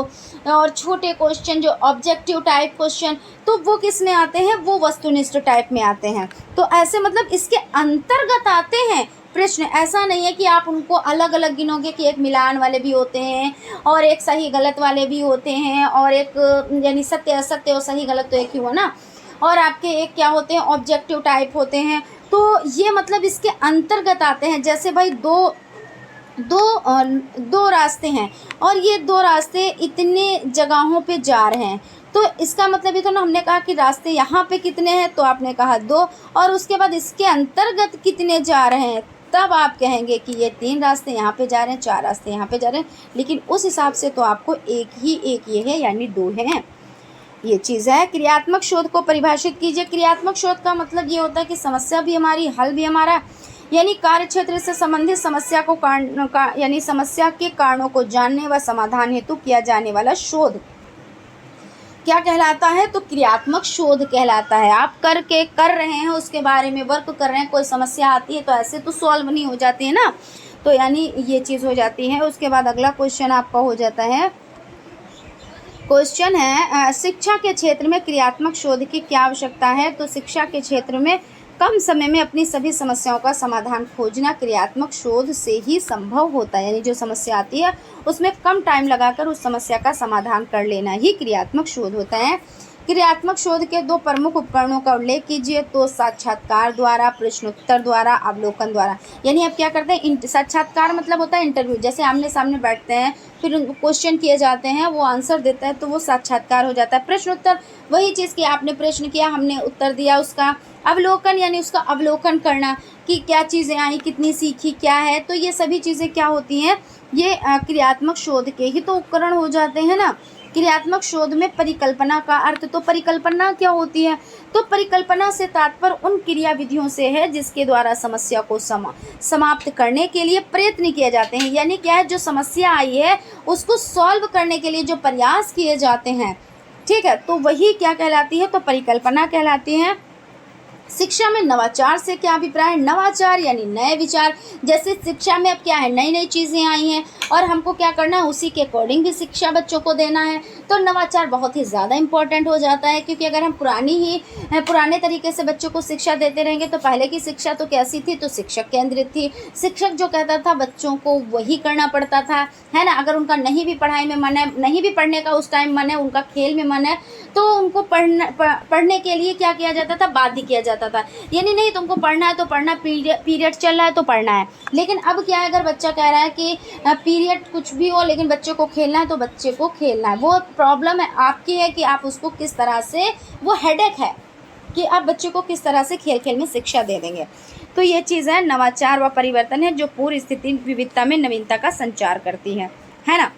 और छोटे क्वेश्चन जो ऑब्जेक्टिव टाइप क्वेश्चन, तो वो किस में आते हैं, वो वस्तुनिष्ठ टाइप में आते हैं। तो ऐसे मतलब इसके अंतर्गत आते हैं प्रश्न। ऐसा नहीं है कि आप उनको अलग अलग गिनोगे कि एक मिलान वाले भी होते हैं और एक सही गलत वाले भी होते हैं और एक यानी सत्य असत्य और सही गलत तो एक ही हुआ ना, और आपके एक क्या होते हैं, ऑब्जेक्टिव टाइप होते हैं। तो ये मतलब इसके अंतर्गत आते हैं। जैसे भाई दो रास्ते हैं और ये 2 रास्ते इतने जगहों पे जा रहे हैं, तो इसका मतलब ये तो ना, हमने कहा कि रास्ते यहाँ पे कितने हैं तो आपने कहा 2, और उसके बाद इसके अंतर्गत कितने जा रहे हैं तब आप कहेंगे कि ये 3 रास्ते यहाँ पे जा रहे हैं, 4 रास्ते यहाँ पे जा रहे हैं। लेकिन उस हिसाब से तो आपको एक ये है यानी 2 हैं। ये चीज़ है। क्रियात्मक शोध को परिभाषित कीजिए। क्रियात्मक शोध का मतलब ये होता है कि समस्या भी हमारी, हल भी हमारा, यानी कार्य क्षेत्र से संबंधित समस्या को यानी समस्या के कारणों को जानने व समाधान हेतु किया जाने वाला शोध क्या कहलाता है, तो क्रियात्मक शोध कहलाता है। आप कर रहे हैं, उसके बारे में वर्क कर रहे हैं, कोई समस्या आती है तो ऐसे तो सॉल्व नहीं हो जाती है ना, तो यानी ये चीज़ हो जाती है। उसके बाद अगला क्वेश्चन आपका हो जाता है, क्वेश्चन है शिक्षा के क्षेत्र में क्रियात्मक शोध की क्या आवश्यकता है। तो शिक्षा के क्षेत्र में कम समय में अपनी सभी समस्याओं का समाधान खोजना क्रियात्मक शोध से ही संभव होता है। यानी जो समस्या आती है उसमें कम टाइम लगाकर उस समस्या का समाधान कर लेना ही क्रियात्मक शोध होता है। क्रियात्मक शोध के 2 प्रमुख उपकरणों का उल्लेख कीजिए। तो साक्षात्कार द्वारा, प्रश्नोत्तर द्वारा, अवलोकन द्वारा। यानी आप क्या करते हैं, साक्षात्कार मतलब होता है इंटरव्यू, जैसे आमने सामने बैठते हैं फिर क्वेश्चन किए जाते हैं, वो आंसर देता है तो वो साक्षात्कार हो जाता है। प्रश्नोत्तर वही चीज़ कि आपने प्रश्न किया, हमने उत्तर दिया उसका। अवलोकन यानी उसका अवलोकन करना कि क्या चीज़ें आई, कितनी सीखी, क्या है। तो ये सभी चीज़ें क्या होती हैं, ये क्रियात्मक शोध के ही तो उपकरण हो जाते हैं ना। क्रियात्मक शोध में परिकल्पना का अर्थ, तो परिकल्पना क्या होती है, तो परिकल्पना से तात्पर्य उन क्रिया विधियों से है जिसके द्वारा समस्या को समाप्त करने के लिए प्रयत्न किए जाते हैं। यानी क्या है, जो समस्या आई है उसको सॉल्व करने के लिए जो प्रयास किए जाते हैं, ठीक है, तो वही क्या कहलाती है, तो परिकल्पना कहलाती है। शिक्षा में नवाचार से क्या अभिप्राय है, नवाचार यानी नए विचार। जैसे शिक्षा में अब क्या है, नई नई चीज़ें आई हैं और हमको क्या करना है, उसी के अकॉर्डिंग भी शिक्षा बच्चों को देना है। तो नवाचार बहुत ही ज़्यादा इम्पोर्टेंट हो जाता है, क्योंकि अगर हम पुराने तरीके से बच्चों को शिक्षा देते रहेंगे तो पहले की शिक्षा तो कैसी थी, तो शिक्षक केंद्रित थी। शिक्षक जो कहता था बच्चों को वही करना पड़ता था, है ना। अगर उनका नहीं भी पढ़ाई में मन है, नहीं भी पढ़ने का उस टाइम मन है, उनका खेल में मन है, तो उनको पढ़ने के लिए क्या किया जाता था, बाध्य किया जाता था। यानी नहीं तुमको पढ़ना है तो पढ़ना, पीरियड चल रहा है तो पढ़ना है। लेकिन अब क्या है, अगर बच्चा कह रहा है कि पीरियड कुछ भी हो लेकिन बच्चे को खेलना है तो बच्चे को खेलना है। वो प्रॉब्लम है आपकी है कि आप उसको किस तरह से, वो हेडेक है कि आप बच्चे को किस तरह से खेल खेल में शिक्षा दे देंगे। तो ये चीज़ है, नवाचार व परिवर्तन है जो पूरी स्थिति विविधता में नवीनता का संचार करती है ना।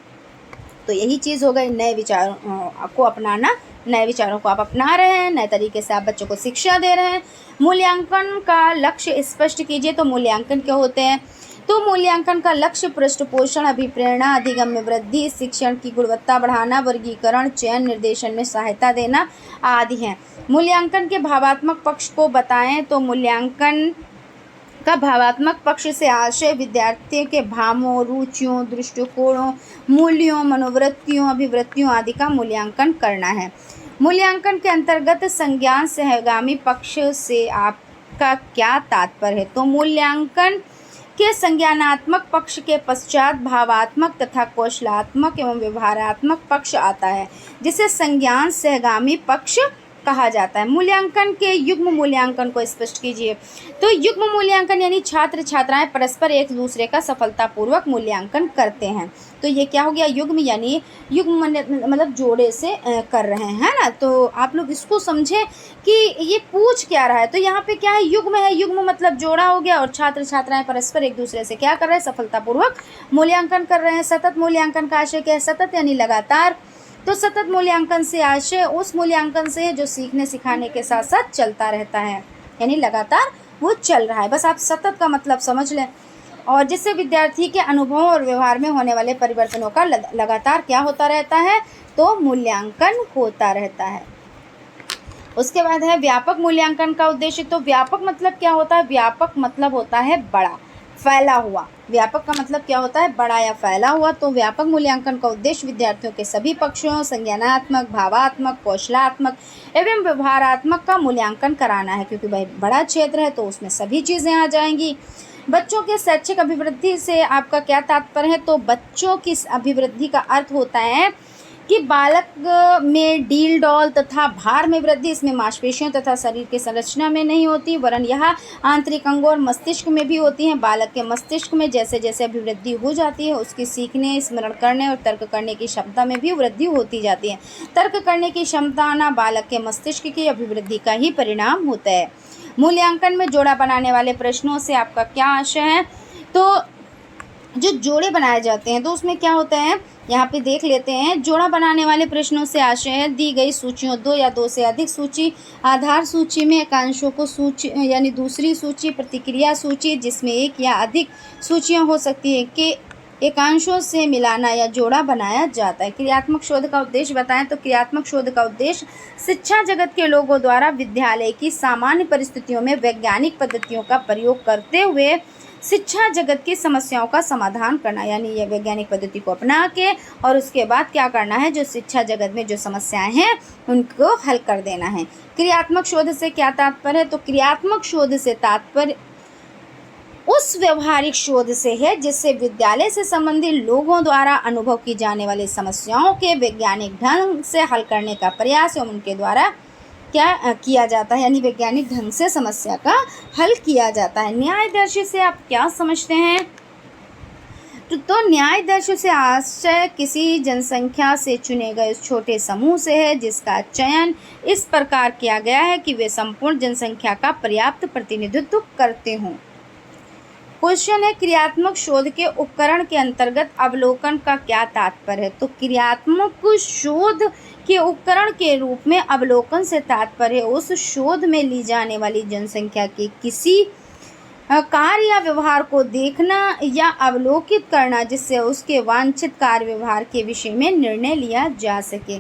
तो यही चीज़ हो गई, नए विचारों को अपनाना, नए विचारों को आप अपना रहे हैं, नए तरीके से आप बच्चों को शिक्षा दे रहे हैं। मूल्यांकन का लक्ष्य स्पष्ट कीजिए। तो मूल्यांकन क्या होते हैं, तो मूल्यांकन का लक्ष्य पृष्ठपोषण, अभिप्रेरणा, अधिगम में वृद्धि, शिक्षण की गुणवत्ता बढ़ाना, वर्गीकरण, चयन, निर्देशन में सहायता देना आदि हैं। मूल्यांकन के भावात्मक पक्ष को बताएं। तो मूल्यांकन का भावात्मक पक्ष से आशय विद्यार्थियों के भावों, रुचियों, दृष्टिकोणों, मूल्यों, मनोवृत्तियों, अभिवृत्तियों आदि का मूल्यांकन करना है। मूल्यांकन के अंतर्गत संज्ञान सहगामी पक्ष से आपका क्या तात्पर्य है। तो मूल्यांकन के संज्ञानात्मक पक्ष के पश्चात भावात्मक तथा कौशलात्मक एवं व्यवहारात्मक पक्ष आता है, जिसे संज्ञान सहगामी पक्ष कहा जाता है। मूल्यांकन के युग्म मूल्यांकन को स्पष्ट कीजिए। तो युग्म मूल्यांकन यानी छात्र छात्राएं परस्पर एक दूसरे का सफलतापूर्वक मूल्यांकन करते हैं। तो ये क्या हो गया, युग्म यानी युग्म मतलब जोड़े से कर रहे हैं, है ना। तो आप लोग इसको समझे कि ये पूछ क्या रहा है। तो यहाँ पे क्या है, युग्म है, युग्म मतलब जोड़ा हो गया, और छात्र छात्राएं परस्पर एक दूसरे से क्या कर रहे हैं, सफलतापूर्वक मूल्यांकन कर रहे हैं। सतत मूल्यांकन का आशय क्या है, सतत यानी लगातार। तो सतत मूल्यांकन से आशय उस मूल्यांकन से जो सीखने सिखाने के साथ साथ चलता रहता है, यानी लगातार वो चल रहा है। बस आप सतत का मतलब समझ लें। और जिससे विद्यार्थी के अनुभवों और व्यवहार में होने वाले परिवर्तनों का लगातार क्या होता रहता है, तो मूल्यांकन होता रहता है। उसके बाद है व्यापक मूल्यांकन का उद्देश्य। तो व्यापक मतलब क्या होता है, व्यापक मतलब होता है बड़ा, फैला हुआ। व्यापक का मतलब क्या होता है, बड़ा या फैला हुआ। तो व्यापक मूल्यांकन का उद्देश्य विद्यार्थियों के सभी पक्षों, संज्ञानात्मक, भावात्मक, कौशलात्मक एवं व्यवहारात्मक का मूल्यांकन कराना है, क्योंकि भाई बड़ा क्षेत्र है तो उसमें सभी चीज़ें आ जाएंगी। बच्चों के शैक्षिक अभिवृद्धि से आपका क्या तात्पर्य है, तो बच्चों की अभिवृद्धि का अर्थ होता है कि बालक में डील डौल तथा भार में वृद्धि इसमें मांसपेशियों तथा शरीर की संरचना में नहीं होती, वरन यह आंतरिक अंगों और मस्तिष्क में भी होती है। बालक के मस्तिष्क में जैसे जैसे अभिवृद्धि हो जाती है, उसकी सीखने, स्मरण करने और तर्क करने की क्षमता में भी वृद्धि होती जाती है। तर्क करने की क्षमता ना बालक के मस्तिष्क की अभिवृद्धि का ही परिणाम होता है। मूल्यांकन में जोड़ा बनाने वाले प्रश्नों से आपका क्या आशय है, तो जो जोड़े बनाए जाते हैं तो उसमें क्या होता है, यहाँ पे देख लेते हैं। जोड़ा बनाने वाले प्रश्नों से आशय है दी गई सूचियों, दो या दो से अधिक सूची, आधार सूची में एकांशों को सूची यानी दूसरी सूची, प्रतिक्रिया सूची जिसमें एक या अधिक सूचियाँ हो सकती है के एकांशों से मिलाना या जोड़ा बनाया जाता है। क्रियात्मक शोध का उद्देश्य बताएं। तो क्रियात्मक शोध का उद्देश्य शिक्षा जगत के लोगों द्वारा विद्यालय की सामान्य परिस्थितियों में वैज्ञानिक पद्धतियों का प्रयोग करते हुए शिक्षा जगत की समस्याओं का समाधान करना, यानी ये वैज्ञानिक पद्धति को अपना के और उसके बाद क्या करना है, जो शिक्षा जगत में जो समस्याएं हैं उनको हल कर देना है। क्रियात्मक शोध से क्या तात्पर्य है, तो क्रियात्मक शोध से तात्पर्य उस व्यवहारिक शोध से है जिससे विद्यालय से संबंधित लोगों द्वारा अनुभव की जाने वाली समस्याओं के वैज्ञानिक ढंग से हल करने का प्रयास एवं उनके द्वारा क्या किया जाता है, यानी वैज्ञानिक ढंग से समस्या का हल किया जाता है। न्यायदर्शी से आप क्या समझते हैं, तो न्यायदर्शी से आशय किसी जनसंख्या से चुने गए उस छोटे समूह से है जिसका चयन इस प्रकार किया गया है कि वे संपूर्ण जनसंख्या का पर्याप्त प्रतिनिधित्व करते हों। क्वेश्चन है क्रियात्मक शोध के उपकरण के अंतर्गत अवलोकन का क्या तात्पर्य है, तो क्रियात्मक शोध के उपकरण के रूप में अवलोकन से तात्पर्य उस शोध में ली जाने वाली जनसंख्या के किसी कार्य या व्यवहार को देखना या अवलोकित करना जिससे उसके वांछित कार्य व्यवहार के विषय में निर्णय लिया जा सके।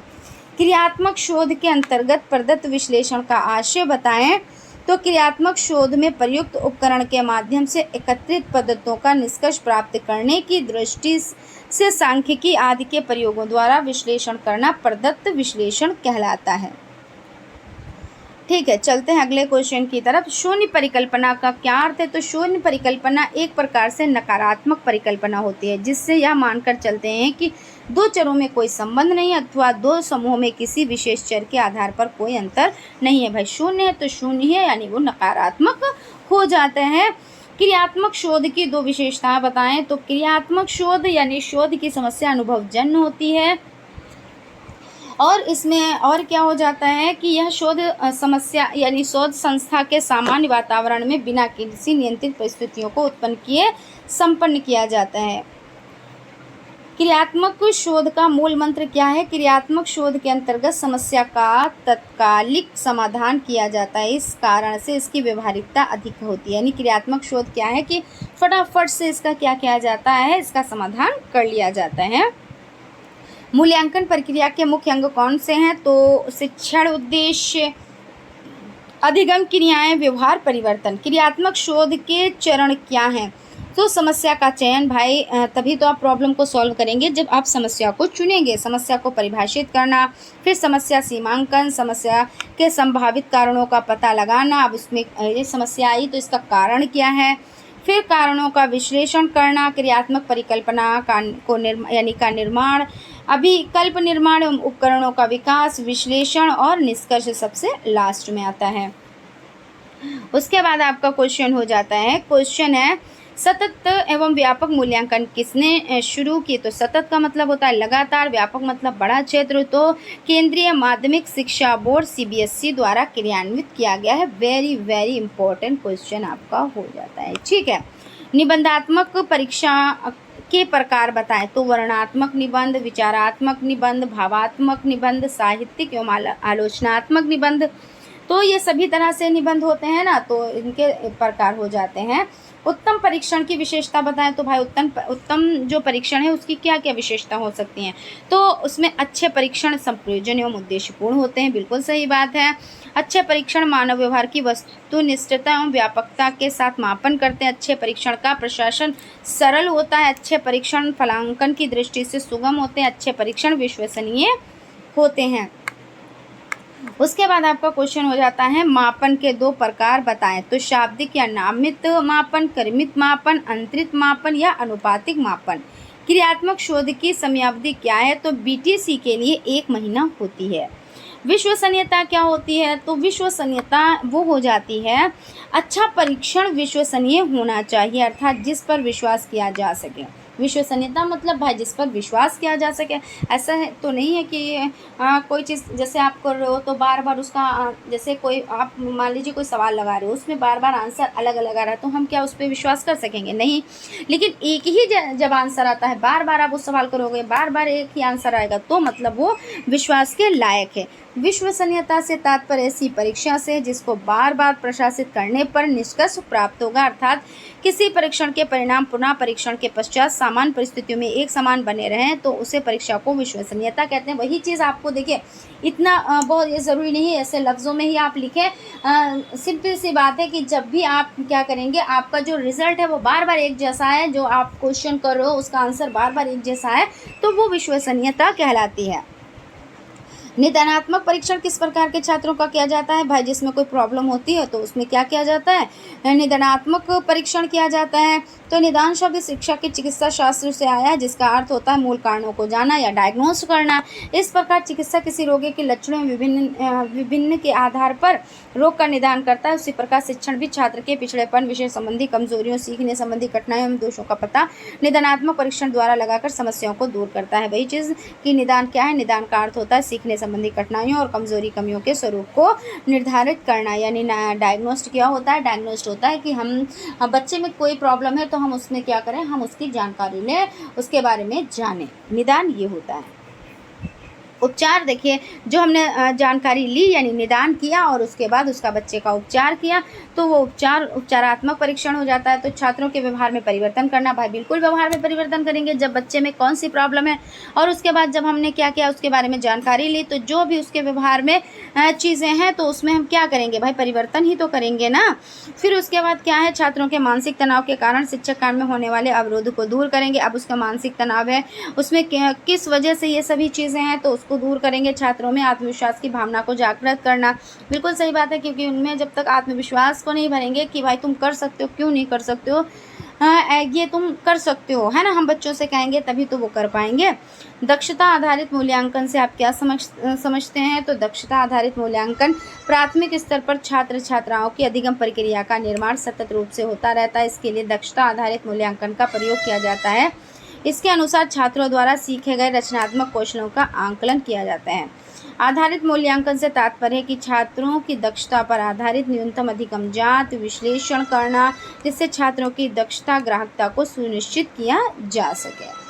क्रियात्मक शोध के अंतर्गत प्रदत्त विश्लेषण का आशय बताएं। तो क्रियात्मक शोध में प्रयुक्त उपकरण के माध्यम से एकत्रित पद्धतियों का निष्कर्ष प्राप्त करने की दृष्टि से सांख्यिकी आदि के प्रयोगों द्वारा विश्लेषण करना प्रदत्त विश्लेषण कहलाता है। ठीक है, चलते हैं अगले क्वेश्चन की तरफ। शून्य परिकल्पना का क्या अर्थ है, तो शून्य परिकल्पना एक प्रकार से नकारात्मक परिकल्पना होती है जिससे यह मानकर चलते हैं कि दो चरों में कोई संबंध नहीं अथवा दो समूहों में किसी विशेष चर के आधार पर कोई अंतर नहीं है। भाई शून्य है तो शून्य है, यानी वो नकारात्मक हो जाते हैं। क्रियात्मक शोध की दो विशेषताएं बताएं। तो क्रियात्मक शोध यानी शोध की समस्या अनुभवजन्य होती है और इसमें और क्या हो जाता है कि यह शोध समस्या यानी शोध संस्था के सामान्य वातावरण में बिना किसी नियंत्रित परिस्थितियों को उत्पन्न किए संपन्न किया जाता है। क्रियात्मक शोध का मूल मंत्र क्या है, क्रियात्मक शोध के अंतर्गत समस्या का तत्कालिक समाधान किया जाता है, इस कारण से इसकी व्यवहारिकता अधिक होती है। यानी क्रियात्मक शोध क्या है कि फटाफट से इसका क्या किया जाता है, इसका समाधान कर लिया जाता है। मूल्यांकन प्रक्रिया के मुख्य अंग कौन से हैं, तो शिक्षण उद्देश्य, अधिगम क्रियाएं, व्यवहार परिवर्तन। क्रियात्मक शोध के चरण क्या हैं, तो समस्या का चयन। भाई तभी तो आप प्रॉब्लम को सॉल्व करेंगे जब आप समस्या को चुनेंगे। समस्या को परिभाषित करना, फिर समस्या सीमांकन, समस्या के संभावित कारणों का पता लगाना। अब उसमें ये समस्या आई तो इसका कारण क्या है, फिर कारणों का विश्लेषण करना, क्रियात्मक परिकल्पना का निर्माण, अभिकल्प निर्माण एवं उपकरणों का विकास, विश्लेषण और निष्कर्ष सबसे लास्ट में आता है। उसके बाद आपका क्वेश्चन हो जाता है, क्वेश्चन है सतत एवं व्यापक मूल्यांकन किसने शुरू की? तो सतत का मतलब होता है लगातार, व्यापक मतलब बड़ा क्षेत्र, तो केंद्रीय माध्यमिक शिक्षा बोर्ड CBSE द्वारा क्रियान्वित किया गया है। वेरी वेरी इंपॉर्टेंट क्वेश्चन आपका हो जाता है। ठीक है, निबंधात्मक परीक्षा के प्रकार बताएं। तो वर्णनात्मक निबंध, विचारात्मक निबंध, भावात्मक निबंध, साहित्यिक एवं आलोचनात्मक निबंध, तो ये सभी तरह से निबंध होते हैं ना, तो इनके प्रकार हो जाते हैं। उत्तम परीक्षण की विशेषता बताएं। तो भाई उत्तम जो परीक्षण है उसकी क्या क्या विशेषता हो सकती हैं? तो उसमें अच्छे परीक्षण संप्रयोजन एवं उद्देश्यपूर्ण होते हैं, बिल्कुल सही बात है। अच्छे परीक्षण मानव व्यवहार की वस्तुनिष्ठता एवं व्यापकता के साथ मापन करते हैं। अच्छे परीक्षण का प्रशासन सरल होता है। अच्छे परीक्षण फलांकन की दृष्टि से सुगम होते हैं। अच्छे परीक्षण विश्वसनीय होते हैं। उसके बाद आपका क्वेश्चन हो जाता है, मापन के 2 प्रकार बताएं। तो शाब्दिक या नामित मापन, क्रमित मापन, अंतरित मापन या अनुपातिक मापन। क्रियात्मक शोध की समयावधि क्या है? तो BTC के लिए 1 महीना होती है। विश्वसनीयता क्या होती है? तो विश्वसनीयता वो हो जाती है, अच्छा परीक्षण विश्वसनीय होना चाहिए, अर्थात जिस पर विश्वास किया जा सके। विश्वसनीयता मतलब भाई जिस पर विश्वास किया जा सके। ऐसा है तो नहीं है कि कोई चीज़ जैसे आप कर रहे हो तो बार बार उसका जैसे कोई आप मान लीजिए कोई सवाल लगा रहे हो, उसमें बार बार आंसर अलग अलग आ रहा है, तो हम क्या उस पर विश्वास कर सकेंगे? नहीं। लेकिन एक ही जब आंसर आता है, बार बार आप उस सवाल करोगे, बार बार एक ही आंसर आएगा, तो मतलब वो विश्वास के लायक है। विश्वसनीयता से तात्पर्य ऐसी परीक्षा से जिसको बार बार प्रशासित करने पर निष्कर्ष प्राप्त होगा, अर्थात किसी परीक्षण के परिणाम पुनः परीक्षण के पश्चात सामान्य परिस्थितियों में एक समान बने रहें, तो उसे परीक्षा को विश्वसनीयता कहते हैं। वही चीज़ आपको देखिए, इतना बहुत ये ज़रूरी नहीं है ऐसे लफ्ज़ों में ही आप लिखें। सिंपल सी बात है कि जब भी आप क्या करेंगे, आपका जो रिज़ल्ट है वो बार बार एक जैसा है, जो आप क्वेश्चन कर रहे हो उसका आंसर बार बार एक जैसा है, तो वो विश्वसनीयता कहलाती है। निदानात्मक परीक्षण किस प्रकार के छात्रों का किया जाता है? भाई जिसमें कोई प्रॉब्लम होती है तो उसमें क्या किया जाता है? निदानात्मक परीक्षण किया जाता है। तो निदान शब्द शिक्षा के चिकित्सा शास्त्र से आया है, जिसका अर्थ होता है मूल कारणों को जाना या डायग्नोस करना। इस प्रकार चिकित्सा किसी रोगी के लक्षणों विभिन्न के आधार पर रोग का निदान करता है। उसी प्रकार शिक्षण भी छात्र के पिछड़ेपन, विषय संबंधी कमजोरियों, सीखने संबंधी कठिनाइयों एवं दोषों का पता निदानात्मक परीक्षण द्वारा लगाकर समस्याओं को दूर करता है। वही चीज़ कि निदान क्या है? निदान का अर्थ होता है सीखने संबंधी कठिनाइयों और कमजोरी कमियों के स्वरूप को निर्धारित करना, यानी डायग्नोस्ट क्या होता है? डायग्नोस्ट होता है कि हम बच्चे में कोई प्रॉब्लम है तो हम उसमें क्या करें, हम उसकी जानकारी लें, उसके बारे में जानें। निदान ये होता है। उपचार देखिए, जो हमने जानकारी ली यानी निदान किया और उसके बाद उसका बच्चे का उपचार किया, तो वो उपचारात्मक परीक्षण हो जाता है। तो छात्रों के व्यवहार में परिवर्तन करना, भाई बिल्कुल व्यवहार में परिवर्तन करेंगे जब बच्चे में कौन सी प्रॉब्लम है, और उसके बाद जब हमने क्या किया उसके बारे में जानकारी ली, तो जो भी उसके व्यवहार में चीज़ें हैं तो उसमें हम क्या करेंगे भाई, परिवर्तन ही तो करेंगे ना। फिर उसके बाद क्या है, छात्रों के मानसिक तनाव के कारण शिक्षक कार्य में होने वाले अवरोध को दूर करेंगे। अब उसका मानसिक तनाव है, उसमें किस वजह से ये सभी चीज़ें हैं, तो उसको दूर करेंगे। छात्रों में आत्मविश्वास की भावना को जागृत करना, बिल्कुल सही बात है, क्योंकि उनमें जब तक आत्मविश्वास को नहीं भरेंगे कि भाई तुम कर सकते हो, क्यों नहीं कर सकते हो, ये तुम कर सकते हो, है ना, हम बच्चों से कहेंगे तभी तो वो कर पाएंगे। दक्षता आधारित मूल्यांकन से आप क्या समझते हैं? तो दक्षता आधारित मूल्यांकन प्राथमिक स्तर पर छात्र छात्राओं की अधिगम प्रक्रिया का निर्माण सतत रूप से होता रहता है। इसके लिए दक्षता आधारित मूल्यांकन का प्रयोग किया जाता है। इसके अनुसार छात्रों द्वारा सीखे गए रचनात्मक कौशलों का आंकलन किया जाता है। आधारित मूल्यांकन से तात्पर्य है कि छात्रों की दक्षता पर आधारित न्यूनतम अधिगम जांच विश्लेषण करना, जिससे छात्रों की दक्षता ग्राहकता को सुनिश्चित किया जा सके।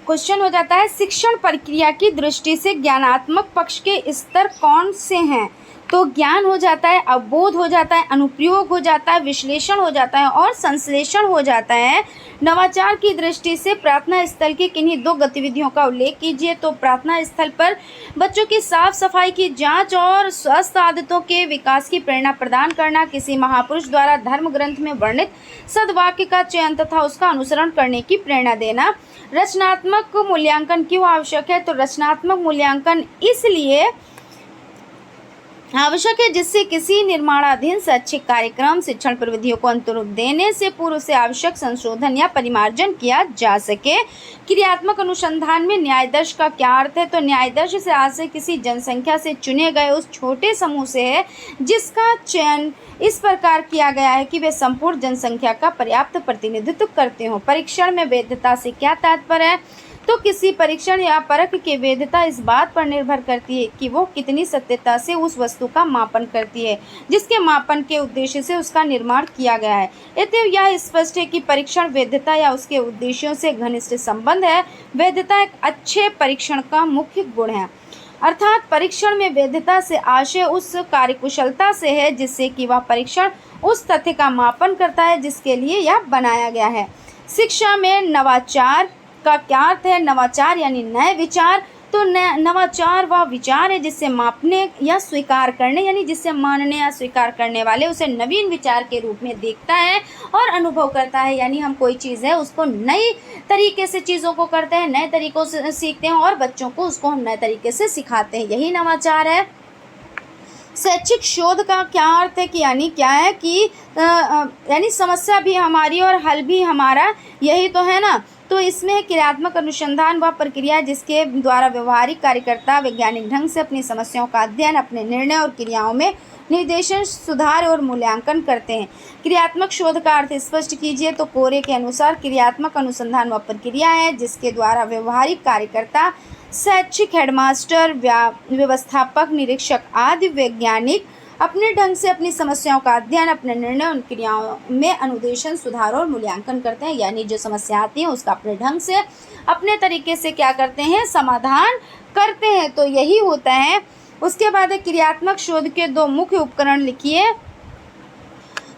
क्वेश्चन हो जाता है, शिक्षण प्रक्रिया की दृष्टि से ज्ञानात्मक पक्ष के स्तर कौन से हैं? तो ज्ञान हो जाता है, अवबोध हो जाता है, अनुप्रयोग हो जाता है, विश्लेषण हो जाता है और संश्लेषण हो जाता है। नवाचार की दृष्टि से प्रार्थना स्थल की किन्हीं 2 गतिविधियों का उल्लेख कीजिए। तो प्रार्थना स्थल पर बच्चों की साफ सफाई की जांच और स्वस्थ आदतों के विकास की प्रेरणा प्रदान करना, किसी महापुरुष द्वारा धर्म ग्रंथ में वर्णित सद्वाक्य का चयन तथा उसका अनुसरण करने की प्रेरणा देना। रचनात्मक मूल्यांकन क्यों आवश्यक है? तो रचनात्मक मूल्यांकन इसलिए आवश्यक है, जिससे किसी निर्माणाधीन शैक्षिक कार्यक्रम शिक्षण प्रविधियों को अंतरूप देने से पूर्व से आवश्यक संशोधन या परिमार्जन किया जा सके। क्रियात्मक अनुसंधान में न्यायदर्श का क्या अर्थ है? तो न्यायदर्श से आशय किसी जनसंख्या से चुने गए उस छोटे समूह से है जिसका चयन इस प्रकार किया गया है कि वे संपूर्ण जनसंख्या का पर्याप्त प्रतिनिधित्व करते हों। परीक्षण में वैधता से क्या तात्पर्य है? तो किसी परीक्षण या परख की वैधता इस बात पर निर्भर करती है कि वो कितनी सत्यता से उस वस्तु का मापन करती है जिसके मापन के उद्देश्य से उसका निर्माण किया गया है। अतएव यह स्पष्ट है कि परीक्षण वैधता या उसके उद्देश्यों से घनिष्ठ संबंध है। वैधता एक अच्छे परीक्षण का मुख्य गुण है, अर्थात परीक्षण में वैधता से आशय उस कार्यकुशलता से है जिससे कि वह परीक्षण उस तथ्य का मापन करता है जिसके लिए यह बनाया गया है। शिक्षा में नवाचार का क्या अर्थ है? नवाचार यानी नए विचार। तो नवाचार वह विचार है जिससे मापने या स्वीकार करने यानी जिससे मानने या स्वीकार करने वाले उसे नवीन विचार के रूप में देखता है और अनुभव करता है। यानी हम कोई चीज़ है उसको नई तरीके से चीज़ों को करते हैं, नए तरीक़ों से सीखते हैं और बच्चों को उसको हम नए तरीके से सिखाते हैं, यही नवाचार है। शैक्षिक शोध का क्या अर्थ है कि यानी क्या है कि यानी समस्या भी हमारी और हल भी हमारा, यही तो है ना। तो इसमें क्रियात्मक अनुसंधान वह प्रक्रिया जिसके द्वारा व्यवहारिक कार्यकर्ता वैज्ञानिक ढंग से अपनी समस्याओं का अध्ययन, अपने निर्णय और क्रियाओं में निर्देशन, सुधार और मूल्यांकन करते हैं। क्रियात्मक शोध का अर्थ स्पष्ट कीजिए। तो कोरे के अनुसार क्रियात्मक अनुसंधान वह प्रक्रिया है जिसके द्वारा व्यवहारिक कार्यकर्ता, शैक्षिक हेडमास्टर, व्यवस्थापक, निरीक्षक आदि वैज्ञानिक अपने ढंग से अपनी समस्याओं का अध्ययन, अपने निर्णय उन क्रियाओं में अनुदेशन, सुधार और मूल्यांकन करते हैं। यानी जो समस्या आती है उसका अपने ढंग से, अपने तरीके से क्या करते हैं? समाधान करते हैं। तो यही होता है। उसके बाद क्रियात्मक शोध के दो मुख्य उपकरण लिखिए।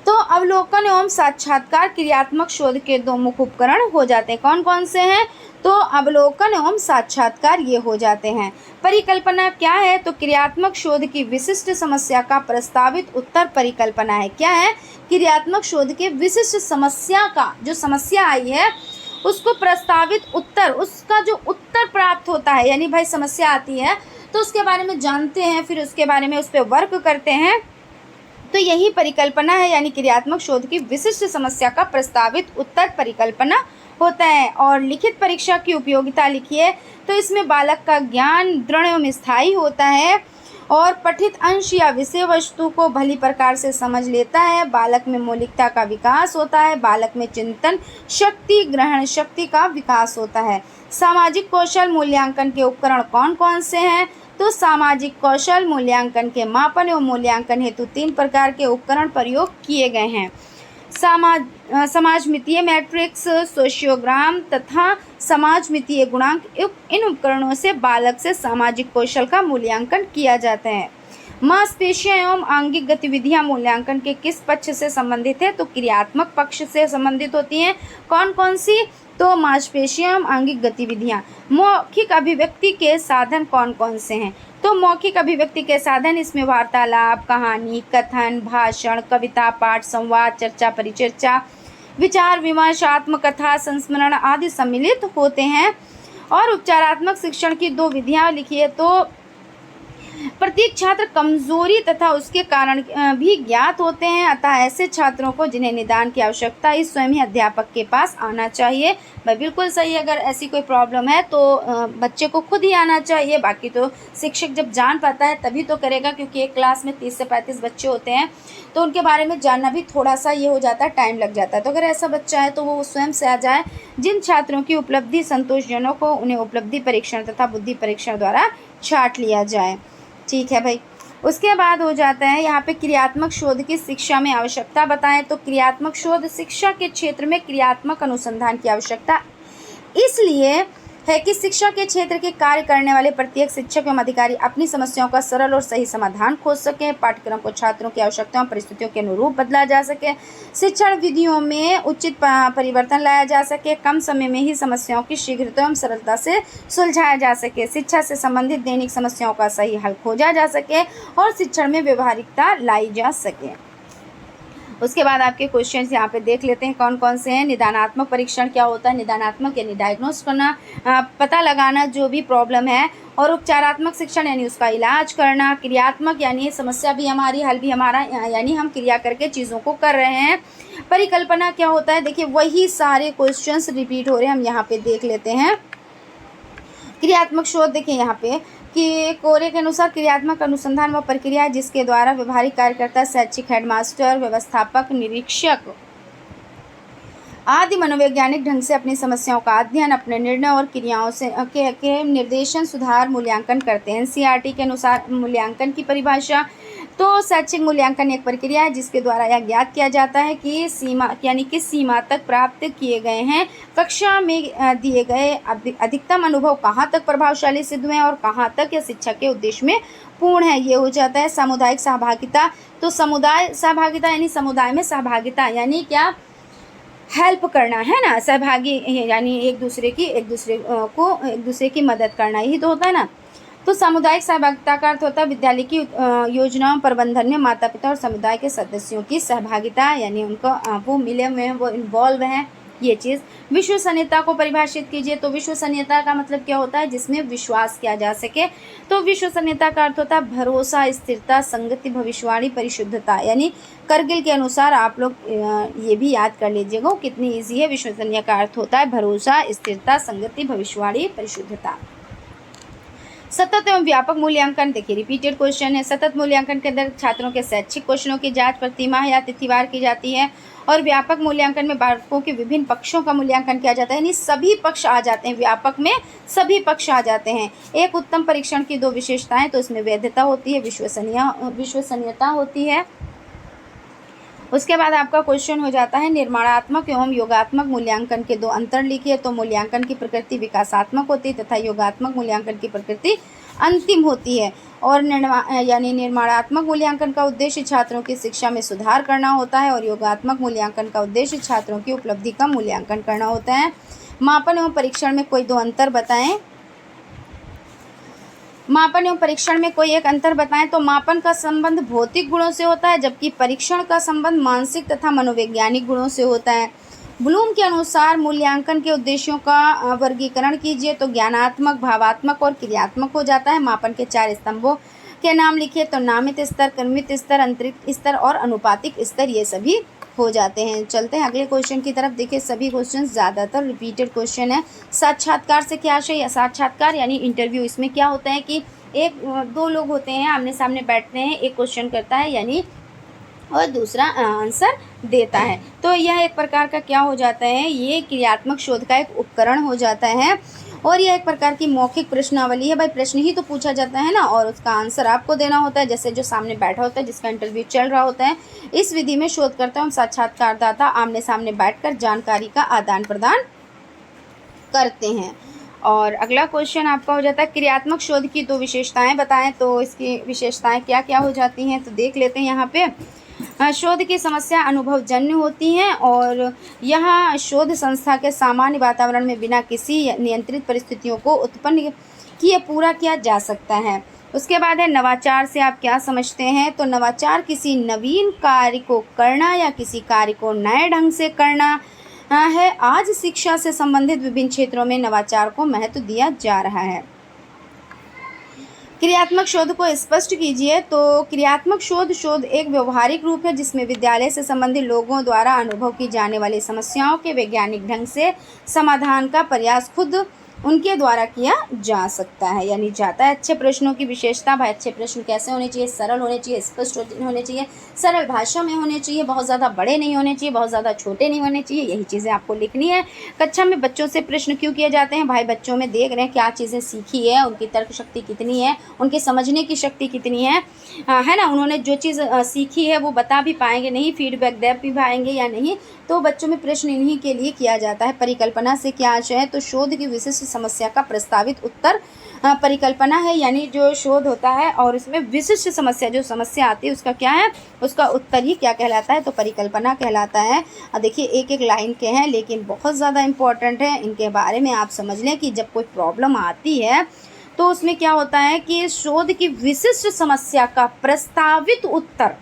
तो अवलोकन एवं साक्षात्कार क्रियात्मक शोध के दो मुख्य उपकरण हो जाते हैं। कौन कौन से हैं? तो अवलोकन एवं साक्षात्कार ये हो जाते हैं। परिकल्पना क्या है? तो क्रियात्मक शोध की विशिष्ट समस्या का प्रस्तावित उत्तर परिकल्पना है। क्या है? क्रियात्मक शोध के विशिष्ट समस्या का, जो समस्या आई है उसको प्रस्तावित उत्तर, उसका जो उत्तर प्राप्त होता है, यानी भाई समस्या आती है तो उसके बारे में जानते हैं, फिर उसके बारे में उस पर वर्क करते हैं, तो यही परिकल्पना है। यानी क्रियात्मक शोध की विशिष्ट समस्या का प्रस्तावित उत्तर परिकल्पना होता है। और लिखित परीक्षा की उपयोगिता लिखिए। तो इसमें बालक का ज्ञान दृढ़ एवं स्थायी होता है और पठित अंश या विषय वस्तु को भली प्रकार से समझ लेता है। बालक में मौलिकता का विकास होता है। बालक में चिंतन शक्ति, ग्रहण शक्ति का विकास होता है। सामाजिक कौशल मूल्यांकन के उपकरण कौन कौन से हैं? तो सामाजिक कौशल मूल्यांकन के मापन एवं मूल्यांकन हेतु 3 प्रकार के उपकरण प्रयोग किए गए हैं। समाजमितीय मैट्रिक्स, सोशियोग्राम तथा समाजमितीय गुणांक। इन उपकरणों से बालक से सामाजिक कौशल का मूल्यांकन किया जाता है। मांसपेशियां एवं आंगिक गतिविधियां मूल्यांकन के किस पक्ष से संबंधित है? तो क्रियात्मक पक्ष से संबंधित होती हैं। कौन कौन सी? तो मांसपेशियां एवं आंगिक गतिविधियां। मौखिक अभिव्यक्ति के साधन कौन कौन से हैं? तो मौखिक अभिव्यक्ति के साधन इसमें वार्तालाप, कहानी, कथन, भाषण, कविता, पाठ, संवाद, चर्चा, परिचर्चा, विचार विमर्श, आत्मकथा, संस्मरण आदि सम्मिलित होते हैं। और उपचारात्मक शिक्षण की 2 विधियां लिखिए। तो प्रत्येक छात्र कमजोरी तथा उसके कारण भी ज्ञात होते हैं, अतः ऐसे छात्रों को जिन्हें निदान की आवश्यकता है स्वयं ही अध्यापक के पास आना चाहिए। भाई बिल्कुल सही, अगर ऐसी कोई प्रॉब्लम है तो बच्चे को खुद ही आना चाहिए। बाकी तो शिक्षक जब जान पाता है तभी तो करेगा, क्योंकि एक क्लास में 30 से 35 बच्चे होते हैं तो उनके बारे में जानना भी थोड़ा सा ये हो जाता है, टाइम लग जाता है। तो अगर ऐसा बच्चा है तो वो स्वयं से आ जाए। जिन छात्रों की उपलब्धि संतोषजनक हो उन्हें उपलब्धि परीक्षण तथा बुद्धि परीक्षण द्वारा छांट लिया जाए। ठीक है भाई। उसके बाद हो जाता है यहाँ पे क्रियात्मक शोध की शिक्षा में आवश्यकता बताएं। तो क्रियात्मक शोध शिक्षा के क्षेत्र में क्रियात्मक अनुसंधान की आवश्यकता इसलिए है कि शिक्षा के क्षेत्र के कार्य करने वाले प्रत्येक शिक्षक एवं अधिकारी अपनी समस्याओं का सरल और सही समाधान खोज सकें। पाठ्यक्रम को छात्रों की आवश्यकताओं और परिस्थितियों के अनुरूप बदला जा सके। शिक्षण विधियों में उचित परिवर्तन लाया जा सके। कम समय में ही समस्याओं की शीघ्रता एवं सरलता से सुलझाया जा सके। शिक्षा से संबंधित दैनिक समस्याओं का सही हल खोजा जा सके और शिक्षण में व्यवहारिकता लाई जा सके। उसके बाद आपके क्वेश्चन यहाँ पे देख लेते हैं कौन कौन से हैं। निदानात्मक परीक्षण क्या होता है? निदानात्मक यानी डायग्नोस करना, पता लगाना जो भी प्रॉब्लम है। और उपचारात्मक शिक्षण यानी उसका इलाज करना। क्रियात्मक यानी समस्या भी हमारी, हल भी हमारा, यानी हम क्रिया करके चीज़ों को कर रहे हैं। परिकल्पना क्या होता है? देखिए वही सारे क्वेश्चंस रिपीट हो रहे हैं, हम यहाँ पे देख लेते हैं। क्रियात्मक शोध देखिए यहाँ पे कि कोरे के अनुसार क्रियात्मक अनुसंधान व प्रक्रिया है जिसके द्वारा व्यवहारिक कार्यकर्ता, शैक्षिक हेडमास्टर, व्यवस्थापक, निरीक्षक आदि मनोवैज्ञानिक ढंग से अपनी समस्याओं का अध्ययन, अपने निर्णय और क्रियाओं से के निर्देशन, सुधार, मूल्यांकन करते हैं। एनसीईआरटी के अनुसार मूल्यांकन की परिभाषा, तो शैक्षिक मूल्यांकन एक प्रक्रिया है जिसके द्वारा यह ज्ञात किया जाता है कि सीमा यानी किस सीमा तक प्राप्त किए गए हैं कक्षा में दिए गए अधिकतम अनुभव कहाँ तक प्रभावशाली सिद्ध हुए हैं और कहाँ तक यह शिक्षा के उद्देश्य में पूर्ण है। ये हो जाता है सामुदायिक सहभागिता। तो समुदाय सहभागिता यानी समुदाय में सहभागिता यानी क्या? हेल्प करना, है ना, सहभागी यानी एक दूसरे की मदद करना, यही तो होता है ना। तो सामुदायिक सहभागिता का अर्थ होता है विद्यालय की योजनाओं प्रबंधन में माता पिता और समुदाय के सदस्यों की सहभागिता, यानी उनको वो मिले हुए हैं, वो इन्वॉल्व हैं, ये चीज़। विश्वसनीयता को परिभाषित कीजिए। तो विश्वसनीयता का मतलब क्या होता है? जिसमें विश्वास किया जा सके। तो विश्वसनीयता का अर्थ होता है भरोसा, स्थिरता, संगति, भविष्यवाणी, परिशुद्धता। यानी करगिल के अनुसार आप लोग ये भी याद कर लीजिएगा, कितनी ईजी है। विश्वसनीय का अर्थ होता है भरोसा, स्थिरता, संगति, भविष्यवाणी, परिशुद्धता। सतत एवं व्यापक मूल्यांकन देखिए रिपीटेड क्वेश्चन है। सतत मूल्यांकन के अंदर छात्रों के शैक्षिक क्वेश्चनों की जांच प्रतिमाह या तिथिवार की जाती है और व्यापक मूल्यांकन में बालकों के विभिन्न पक्षों का मूल्यांकन किया जाता है, यानी सभी पक्ष आ जाते हैं। व्यापक में सभी पक्ष आ जाते हैं। एक उत्तम परीक्षण की दो विशेषताएं, तो इसमें वैधता होती है, विश्वसनीयता होती है। उसके बाद आपका क्वेश्चन हो जाता है निर्माणात्मक एवं योगात्मक मूल्यांकन के दो अंतर लिखिए। तो मूल्यांकन की प्रकृति विकासात्मक होती है तथा योगात्मक मूल्यांकन की प्रकृति अंतिम होती है। और निर्माणात्मक मूल्यांकन का उद्देश्य छात्रों की शिक्षा में सुधार करना होता है और योगात्मक मूल्यांकन का उद्देश्य छात्रों की उपलब्धि का मूल्यांकन करना होता है। मापन एवं परीक्षण में कोई दो अंतर बताएं। मापन एवं परीक्षण में कोई एक अंतर बताएं। तो मापन का संबंध भौतिक गुणों से होता है जबकि परीक्षण का संबंध मानसिक तथा मनोवैज्ञानिक गुणों से होता है। ब्लूम के अनुसार मूल्यांकन के उद्देश्यों का वर्गीकरण कीजिए। तो ज्ञानात्मक, भावात्मक और क्रियात्मक हो जाता है। मापन के 4 स्तंभों के नाम लिखिए। तो नामित स्तर, क्रमित स्तर, अंतरिक्ष स्तर और अनुपातिक स्तर, ये सभी हो जाते हैं। चलते हैं अगले क्वेश्चन की तरफ। देखिए सभी क्वेश्चन ज़्यादातर रिपीटेड क्वेश्चन है। साक्षात्कार से क्या आशय? या साक्षात्कार यानी इंटरव्यू। इसमें क्या होता है कि दो लोग होते हैं, आमने सामने बैठते हैं, एक क्वेश्चन करता है यानी और दूसरा आंसर देता है। तो यह एक प्रकार का क्या हो जाता है? ये क्रियात्मक शोध का एक उपकरण हो जाता है और यह एक प्रकार की मौखिक प्रश्नावली है। भाई प्रश्न ही तो पूछा जाता है ना और उसका आंसर आपको देना होता है, जैसे जो सामने बैठा होता है जिसका इंटरव्यू चल रहा होता है। इस विधि में शोधकर्ता एवं साक्षात्कारदाता आमने सामने बैठकर जानकारी का आदान प्रदान करते हैं। और अगला क्वेश्चन आपका हो जाता है क्रियात्मक शोध की दो विशेषताएं बताएं। तो इसकी विशेषताएं क्या क्या हो जाती हैं? तो देख लेते हैं यहाँ पे। शोध की समस्या अनुभवजन्य होती हैं और यह शोध संस्था के सामान्य वातावरण में बिना किसी नियंत्रित परिस्थितियों को उत्पन्न किए पूरा किया जा सकता है। उसके बाद है नवाचार से आप क्या समझते हैं? तो नवाचार किसी नवीन कार्य को करना या किसी कार्य को नए ढंग से करना है। आज शिक्षा से संबंधित विभिन्न क्षेत्रों में नवाचार को महत्व दिया जा रहा है। क्रियात्मक शोध को स्पष्ट कीजिए। तो क्रियात्मक शोध एक व्यवहारिक रूप है जिसमें विद्यालय से संबंधित लोगों द्वारा अनुभव की जाने वाली समस्याओं के वैज्ञानिक ढंग से समाधान का प्रयास खुद उनके द्वारा किया जा सकता है, यानी जाता है। अच्छे प्रश्नों की विशेषता, भाई अच्छे प्रश्न कैसे होने चाहिए? सरल होने चाहिए, स्पष्ट होने चाहिए, सरल भाषा में होने चाहिए, बहुत ज़्यादा बड़े नहीं होने चाहिए, बहुत ज़्यादा छोटे नहीं होने चाहिए। यही चीज़ें आपको लिखनी है। कक्षा में बच्चों से प्रश्न क्यों किए जाते हैं? भाई बच्चों में देख रहे हैं क्या चीज़ें सीखी है, उनकी तर्क शक्ति कितनी है, उनकी समझने की शक्ति कितनी है ना, उन्होंने जो चीज़ सीखी है वो बता भी पाएंगे नहीं, फीडबैक दे भी पाएंगे या नहीं। तो बच्चों में प्रश्न इन्हीं के लिए किया जाता है। परिकल्पना से क्या आशय है? तो शोध की विशिष्ट समस्या का प्रस्तावित उत्तर परिकल्पना है, यानी जो शोध होता है और इसमें विशिष्ट समस्या, जो समस्या आती है उसका क्या है, उसका उत्तर ही क्या कहलाता है? तो परिकल्पना कहलाता है। देखिए एक एक लाइन के हैं लेकिन बहुत ज़्यादा इम्पोर्टेंट है, इनके बारे में आप समझ लें कि जब कोई प्रॉब्लम आती है तो उसमें क्या होता है कि शोध की विशिष्ट समस्या का प्रस्तावित उत्तर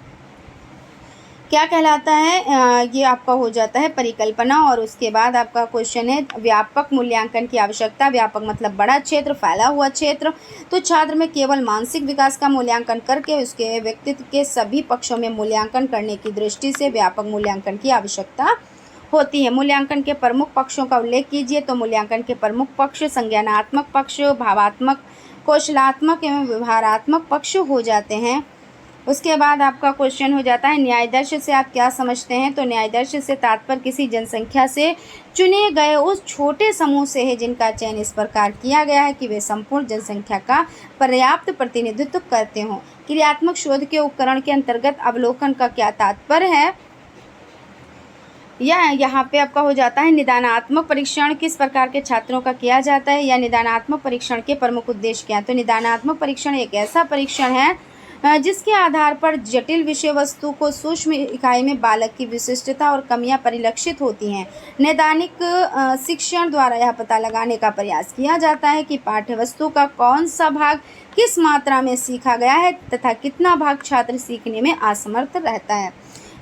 क्या कहलाता है, ये आपका हो जाता है परिकल्पना। और उसके बाद आपका क्वेश्चन है व्यापक मूल्यांकन की आवश्यकता। व्यापक मतलब बड़ा क्षेत्र, फैला हुआ क्षेत्र। तो छात्र में केवल मानसिक विकास का मूल्यांकन करके उसके व्यक्तित्व के सभी पक्षों में मूल्यांकन करने की दृष्टि से व्यापक मूल्यांकन की आवश्यकता होती है। मूल्यांकन के प्रमुख पक्षों का उल्लेख कीजिए। तो मूल्यांकन के प्रमुख पक्ष संज्ञानात्मक पक्ष, भावात्मक, कौशलात्मक एवं व्यवहारात्मक पक्ष हो जाते हैं। उसके बाद आपका क्वेश्चन हो जाता है न्यायदर्श से आप क्या समझते हैं। तो न्यायदर्श से तात्पर्य किसी जनसंख्या से चुने गए उस छोटे समूह से है जिनका चयन इस प्रकार किया गया है कि वे संपूर्ण जनसंख्या का पर्याप्त प्रतिनिधित्व करते हों। क्रियात्मक शोध के उपकरण के अंतर्गत अवलोकन का क्या तात्पर्य है, या यहाँ पे आपका हो जाता है निदानात्मक परीक्षण किस प्रकार के छात्रों का किया जाता है, या निदानात्मक परीक्षण के प्रमुख उद्देश्य क्या है। तो निदानात्मक परीक्षण एक ऐसा परीक्षण है जिसके आधार पर जटिल विषय वस्तु को सूक्ष्म इकाई में बालक की विशिष्टता और कमियां परिलक्षित होती हैं। नैदानिक शिक्षण द्वारा यह पता लगाने का प्रयास किया जाता है कि पाठ्य वस्तु का कौन सा भाग किस मात्रा में सीखा गया है तथा कितना भाग छात्र सीखने में असमर्थ रहता है।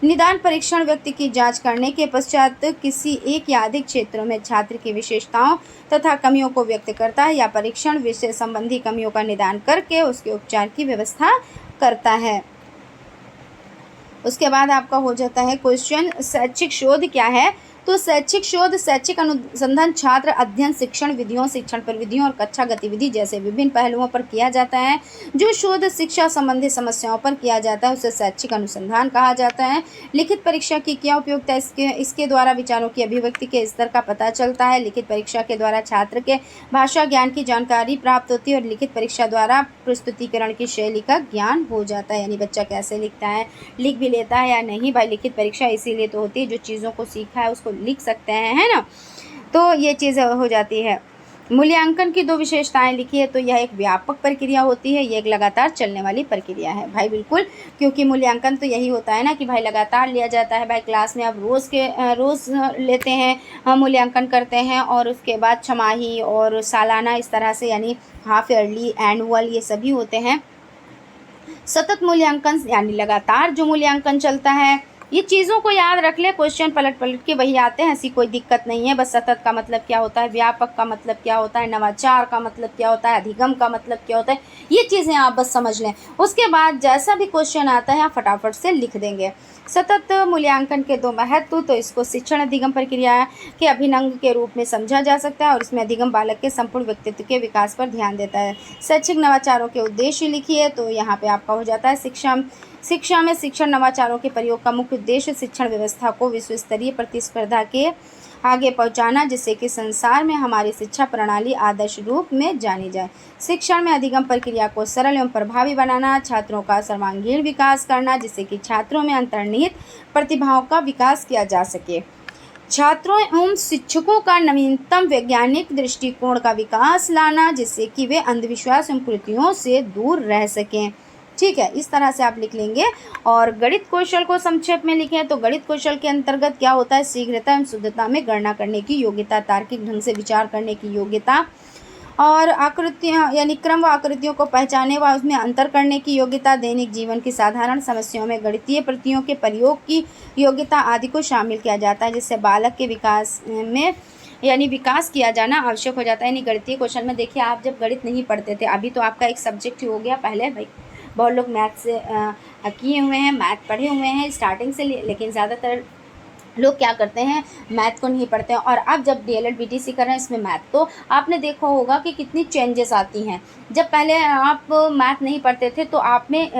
निदान परीक्षण व्यक्ति की जांच करने के पश्चात किसी एक या अधिक क्षेत्रों में छात्र की विशेषताओं तथा कमियों को व्यक्त करता है, या परीक्षण विषय संबंधी कमियों का निदान करके उसके उपचार की व्यवस्था करता है। उसके बाद आपका हो जाता है क्वेश्चन शैक्षिक शोध क्या है। तो शैक्षिक शोध शैक्षिक अनुसंधान छात्र अध्ययन, शिक्षण विधियों, शिक्षण प्रविधियों और कक्षा गतिविधि जैसे विभिन्न पहलुओं पर किया जाता है। जो शोध शिक्षा संबंधी समस्याओं पर किया जाता है उसे शैक्षिक अनुसंधान कहा जाता है। लिखित परीक्षा की क्या उपयोगिता, इसके द्वारा विचारों की अभिव्यक्ति के स्तर का पता चलता है। लिखित परीक्षा के द्वारा छात्र के भाषा ज्ञान की जानकारी प्राप्त होती है और लिखित परीक्षा द्वारा प्रस्तुतिकरण की शैली का ज्ञान हो जाता है, यानी बच्चा कैसे लिखता है, लिख भी लेता है या नहीं। भाई लिखित परीक्षा इसीलिए तो होती है जो चीज़ों को सीखा है उसको लिख सकते हैं, है ना। तो ये चीज़ हो जाती है। मूल्यांकन की दो विशेषताएं लिखी है। तो यह एक व्यापक प्रक्रिया होती है, ये एक लगातार चलने वाली प्रक्रिया है भाई, बिल्कुल। क्योंकि मूल्यांकन तो यही होता है ना कि भाई लगातार लिया जाता है। भाई क्लास में आप रोज़ लेते हैं, मूल्यांकन करते हैं, और उसके बाद छमाही और सालाना इस तरह से, यानी हाफ ईयरली, एनुअल, ये सभी होते हैं। सतत मूल्यांकन यानी लगातार जो मूल्यांकन चलता है। ये चीज़ों को याद रख ले, क्वेश्चन पलट के वही आते हैं, ऐसी कोई दिक्कत नहीं है। बस सतत का मतलब क्या होता है, व्यापक का मतलब क्या होता है, नवाचार का मतलब क्या होता है, अधिगम का मतलब क्या होता है, ये चीज़ें आप बस समझ लें। उसके बाद जैसा भी क्वेश्चन आता है आप फटाफट से लिख देंगे। सतत मूल्यांकन के दो महत्व, तो इसको शिक्षण अधिगम प्रक्रिया के अभिनंग के रूप में समझा जा सकता है और इसमें अधिगम बालक के संपूर्ण व्यक्तित्व के विकास पर ध्यान देता है। शैक्षिक नवाचारों के उद्देश्य लिखिए। तो यहाँ पे आपका हो जाता है शिक्षा में शिक्षण नवाचारों के प्रयोग का मुख्य उद्देश्य शिक्षण व्यवस्था को विश्व स्तरीय प्रतिस्पर्धा के आगे पहुंचाना, जिससे कि संसार में हमारी शिक्षा प्रणाली आदर्श रूप में जानी जाए। शिक्षण में अधिगम प्रक्रिया को सरल एवं प्रभावी बनाना, छात्रों का सर्वांगीण विकास करना, जिससे कि छात्रों में अंतर्निहित प्रतिभाओं का विकास किया जा सके। छात्रों एवं शिक्षकों का नवीनतम वैज्ञानिक दृष्टिकोण का विकास लाना, जिससे कि वे अंधविश्वास एवं कुरीतियों से दूर रह सकें। ठीक है, इस तरह से आप लिख लेंगे। और गणित कौशल को संक्षेप में लिखें। तो गणित कौशल के अंतर्गत क्या होता है, शीघ्रता एवं शुद्धता में गणना करने की योग्यता, तार्किक ढंग से विचार करने की योग्यता, और आकृतियाँ यानी क्रम व आकृतियों को पहचाने व उसमें अंतर करने की योग्यता, दैनिक जीवन की साधारण समस्याओं में गणितीय प्रतियों के प्रयोग की योग्यता आदि को शामिल किया जाता है, जिससे बालक के विकास में यानी विकास किया जाना आवश्यक हो जाता है। यानी गणितीय कौशल में देखिए, आप जब गणित नहीं पढ़ते थे, अभी तो आपका एक सब्जेक्ट हो गया, पहले भाई बहुत लोग मैथ से किए हुए हैं, मैथ पढ़े हुए हैं स्टार्टिंग से, लेकिन ज़्यादातर लोग क्या करते हैं, मैथ को नहीं पढ़ते हैं। और अब जब डीएलएड बीटीसी कर रहे हैं इसमें मैथ, तो आपने देखा होगा कि कितनी चेंजेस आती हैं। जब पहले आप मैथ नहीं पढ़ते थे तो आप में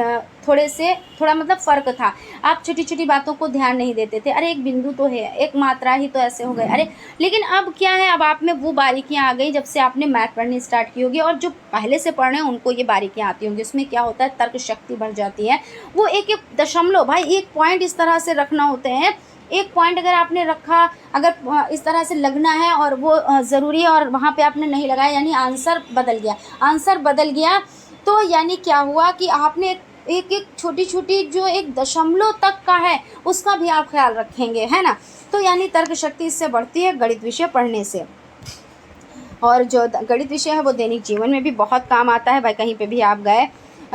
थोड़ा मतलब फ़र्क था, आप छोटी छोटी बातों को ध्यान नहीं देते थे, अरे एक बिंदु तो है, एक मात्रा ही तो ऐसे हो गए, अरे। लेकिन अब क्या है, अब आप में वो बारीकियाँ आ गई जब से आपने मैथ पढ़नी स्टार्ट की होगी, और जो पहले से पढ़ रहे हैं उनको ये बारीकियाँ आती होंगी। उसमें क्या होता है, तर्क शक्ति बढ़ जाती है। वो एक एक दशमलव, भाई एक पॉइंट इस तरह से रखना होते हैं, एक पॉइंट अगर आपने रखा, अगर इस तरह से लगना है और वो ज़रूरी है और वहाँ पे आपने नहीं लगाया, यानी आंसर बदल गया। तो यानी क्या हुआ कि आपने एक छोटी छोटी जो एक दशमलव तक का है उसका भी आप ख्याल रखेंगे, है ना। तो यानी तर्क शक्ति इससे बढ़ती है गणित विषय पढ़ने से। और जो गणित विषय है वो दैनिक जीवन में भी बहुत काम आता है। भाई कहीं पे भी आप गए,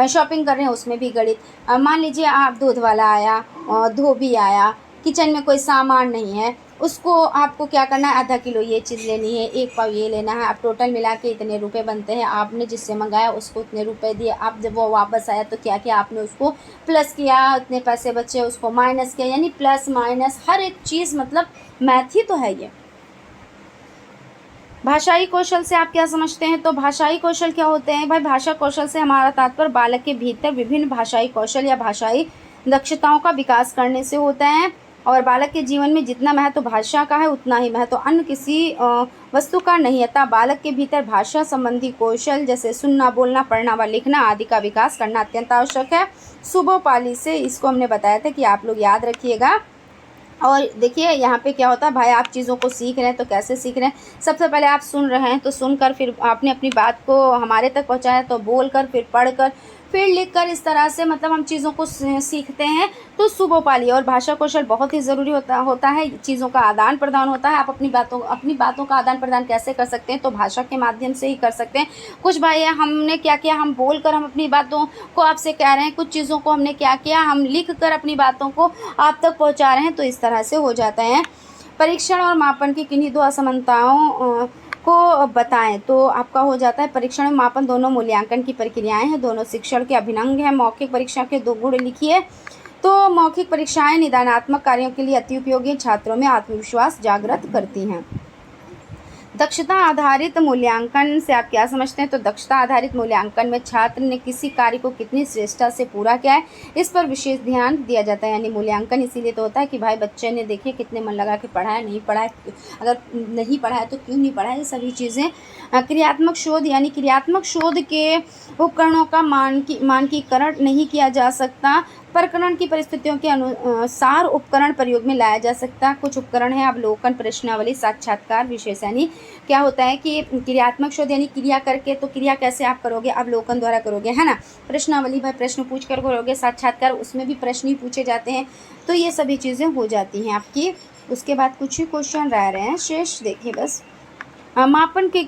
शॉपिंग कर रहे हैं, उसमें भी गणित, मान लीजिए आप दूध वाला आया धोबी आया, किचन में कोई सामान नहीं है, उसको आपको क्या करना है, आधा किलो ये चीज़ लेनी है, 1 पाव ये लेना है। आप टोटल मिला के इतने रुपए बनते हैं, आपने जिससे मंगाया उसको इतने रुपए दिए। आप जब वो वापस आया तो क्या किया आपने, उसको प्लस किया, इतने पैसे बचे उसको माइनस किया, यानी प्लस माइनस हर एक चीज़, मतलब मैथ ही तो है ये। भाषाई कौशल से आप क्या समझते हैं? तो भाषाई कौशल क्या होते हैं भाई? भाषा कौशल से हमारा तात्पर्य बालक के भीतर विभिन्न भाषाई कौशल या भाषाई दक्षताओं का विकास करने से होता है। और बालक के जीवन में जितना महत्व भाषा का है उतना ही महत्व अन्य किसी वस्तु का नहीं है। बालक के भीतर भाषा संबंधी कौशल जैसे सुनना, बोलना, पढ़ना व लिखना आदि का विकास करना अत्यंत आवश्यक है। सुबोपाली से इसको हमने बताया था कि आप लोग याद रखिएगा। और देखिए यहाँ पे क्या होता है भाई, आप चीज़ों को सीख रहे हैं तो कैसे सीख रहे हैं? सबसे पहले आप सुन रहे हैं तो सुनकर, फिर आपने अपनी बात को हमारे तक पहुँचाया तो बोलकर, फिर पढ़कर, फिर लिखकर, इस तरह से मतलब हम चीज़ों को सीखते हैं। तो सुबोपाली और भाषा कौशल बहुत ही ज़रूरी होता है। चीज़ों का आदान प्रदान होता है। आप अपनी बातों का आदान प्रदान कैसे कर सकते हैं? तो भाषा के माध्यम से ही कर सकते हैं। कुछ भाई हमने क्या किया, हम बोलकर हम अपनी बातों को आपसे कह रहे हैं, कुछ चीज़ों को हमने क्या किया, हम लिख कर अपनी बातों को आप तक पहुँचा रहे हैं। तो इस तरह से हो जाता है। परीक्षण और मापन की किन्हीं दो असमानताओं को बताएं। तो आपका हो जाता है परीक्षण और मापन दोनों मूल्यांकन की प्रक्रियाएं हैं, दोनों शिक्षण के अभिन्न हैं। मौखिक परीक्षा के 2 गुण लिखिए। तो मौखिक परीक्षाएं निदानात्मक कार्यों के लिए अति उपयोगी, छात्रों में आत्मविश्वास जागृत करती हैं। दक्षता आधारित मूल्यांकन से आप क्या समझते हैं? तो दक्षता आधारित मूल्यांकन में छात्र ने किसी कार्य को कितनी श्रेष्ठता से पूरा किया है, इस पर विशेष ध्यान दिया जाता है। यानी मूल्यांकन इसीलिए तो होता है कि भाई बच्चे ने देखिए कितने मन लगा के पढ़ा है, नहीं पढ़ा है, अगर नहीं पढ़ा है तो क्यों नहीं पढ़ा है, ये सभी चीज़ें। क्रियात्मक शोध, यानी क्रियात्मक शोध के उपकरणों का मानकीकरण नहीं किया जा सकता। प्रकरण की परिस्थितियों के अनुसार उपकरण प्रयोग में लाया जा सकता है। कुछ उपकरण है अवलोकन, प्रश्नावली, साक्षात्कार, विशेष। यानी क्या होता है कि क्रियात्मक शोध यानी क्रिया करके, तो क्रिया कैसे आप करोगे? अवलोकन द्वारा करोगे, है ना। प्रश्नावली भाई प्रश्न पूछ कर करोगे, साक्षात्कार उसमें भी प्रश्न ही पूछे जाते हैं। तो ये सभी चीज़ें हो जाती हैं आपकी। उसके बाद कुछ ही क्वेश्चन रह रहे हैं शेष, देखिए बस। मापन के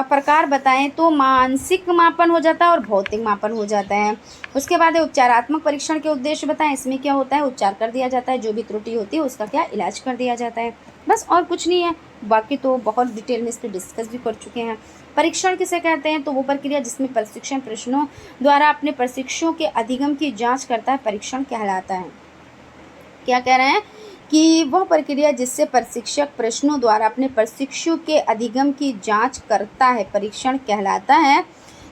प्रकार बताएं। तो मानसिक मापन हो जाता है और भौतिक मापन हो जाता है। उसके बाद उपचारात्मक परीक्षण के उद्देश्य बताएं। इसमें क्या होता है, उपचार कर दिया जाता है, जो भी त्रुटि होती है उसका क्या इलाज कर दिया जाता है, बस और कुछ नहीं है। बाकी तो बहुत डिटेल में इस पर डिस्कस भी कर चुके हैं। परीक्षण किसे कहते हैं? तो वो प्रक्रिया जिसमें प्रशिक्षण प्रश्नों द्वारा अपने प्रशिक्षुओं के अधिगम की जाँच करता है, परीक्षण कहलाता है। क्या कह रहे हैं कि वह प्रक्रिया जिससे प्रशिक्षक प्रश्नों द्वारा अपने प्रशिक्षु के अधिगम की जांच करता है, परीक्षण कहलाता है।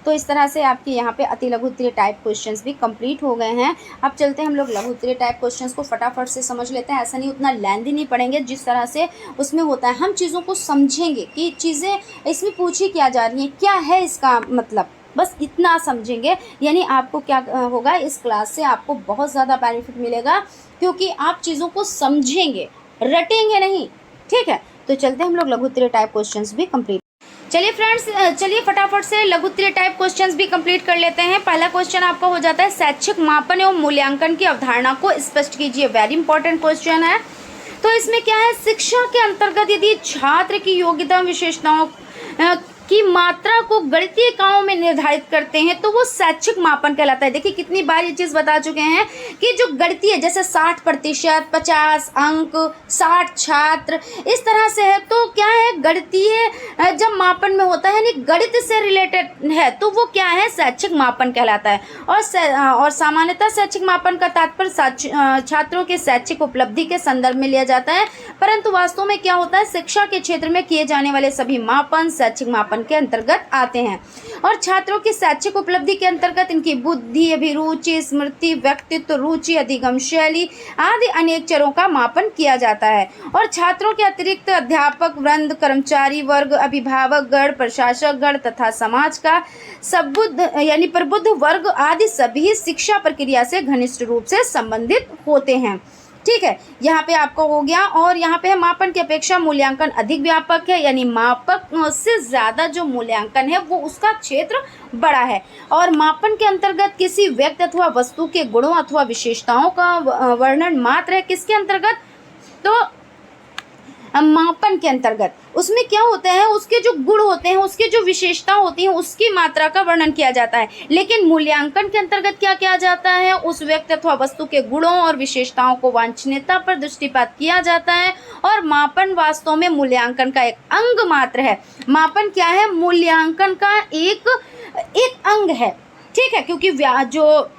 तो इस तरह से आपके यहाँ पे अति लघु उत्तरीय टाइप क्वेश्चंस भी कंप्लीट हो गए हैं। अब चलते हैं हम लोग लघु उत्तरीय टाइप क्वेश्चंस को फटाफट से समझ लेते हैं। ऐसा नहीं उतना लेंथी नहीं पढ़ेंगे जिस तरह से उसमें होता है, हम चीज़ों को समझेंगे कि चीज़ें इसमें पूछी क्या जा रही हैं, क्या है इसका मतलब, बस इतना समझेंगे। यानी आपको क्या होगा, इस क्लास से आपको बहुत ज़्यादा बेनिफिट मिलेगा क्योंकि आप चीज़ों को समझेंगे, रटेंगे नहीं। ठीक है, तो चलते हैं हम लोग लघु उत्तरीय टाइप क्वेश्चंस भी कंप्लीट। चलिए फ्रेंड्स, चलिए फटाफट से लघु उत्तरीय टाइप क्वेश्चंस भी कंप्लीट कर लेते हैं। पहला क्वेश्चन आपका हो जाता है शैक्षिक मापन एवं मूल्यांकन की अवधारणा को स्पष्ट कीजिए। वेरी इंपॉर्टेंट क्वेश्चन है। तो इसमें क्या है, शिक्षा के अंतर्गत यदि छात्र की योग्यता विशेषताओं की मात्रा को गणितीय इकाइयों में निर्धारित करते हैं तो वो शैक्षिक मापन कहलाता है। देखिए कितनी बार ये चीज़ बता चुके हैं कि जो गणितीय जैसे 60%, 50 अंक, 60 छात्र, इस तरह से है। तो क्या है, गणितीय जब मापन में होता है यानी गणित से रिलेटेड है तो वो क्या है, शैक्षिक मापन कहलाता है। और सामान्यतः शैक्षिक मापन का तात्पर्य छात्रों के शैक्षिक उपलब्धि के संदर्भ में लिया जाता है, परंतु वास्तव में क्या होता है, शिक्षा के क्षेत्र में किए जाने वाले सभी मापन शैक्षिक मापन के अंतर्गत आते हैं। और छात्रों की शैक्षिक उपलब्धि के अंतर्गत इनकी बुद्धि, अभिरुचि, स्मृति, व्यक्तित्व, रुचि, अधिगम शैली आदि अनेक चरों का मापन किया जाता है। और छात्रों के अतिरिक्त अध्यापक वृंद, कर्मचारी वर्ग, अभिभावक गण, प्रशासक गण तथा समाज का सबुद्ध यानी प्रबुद्ध वर्ग आदि सभी शिक्षा प्रक्रिया से घनिष्ठ रूप से संबंधित होते हैं। ठीक है, यहाँ पे आपका हो गया। और यहाँ पे है मापन की अपेक्षा मूल्यांकन अधिक व्यापक है, यानी मापक से ज़्यादा जो मूल्यांकन है वो उसका क्षेत्र बड़ा है। और मापन के अंतर्गत किसी व्यक्ति अथवा वस्तु के गुणों अथवा विशेषताओं का वर्णन मात्र है। किसके अंतर्गत, तो मापन के अंतर्गत उसमें क्या होता है, उसके जो गुण होते हैं, उसकी जो विशेषता होती है, उसकी मात्रा का वर्णन किया जाता है। लेकिन मूल्यांकन के अंतर्गत क्या किया जाता है, उस व्यक्ति अथवा वस्तु के गुणों और विशेषताओं को वांछनीयता पर दृष्टिपात किया जाता है। और मापन वास्तव में मूल्यांकन का एक अंग मात्र है। मापन क्या है, मूल्यांकन का एक अंग है, ठीक है, क्योंकि जो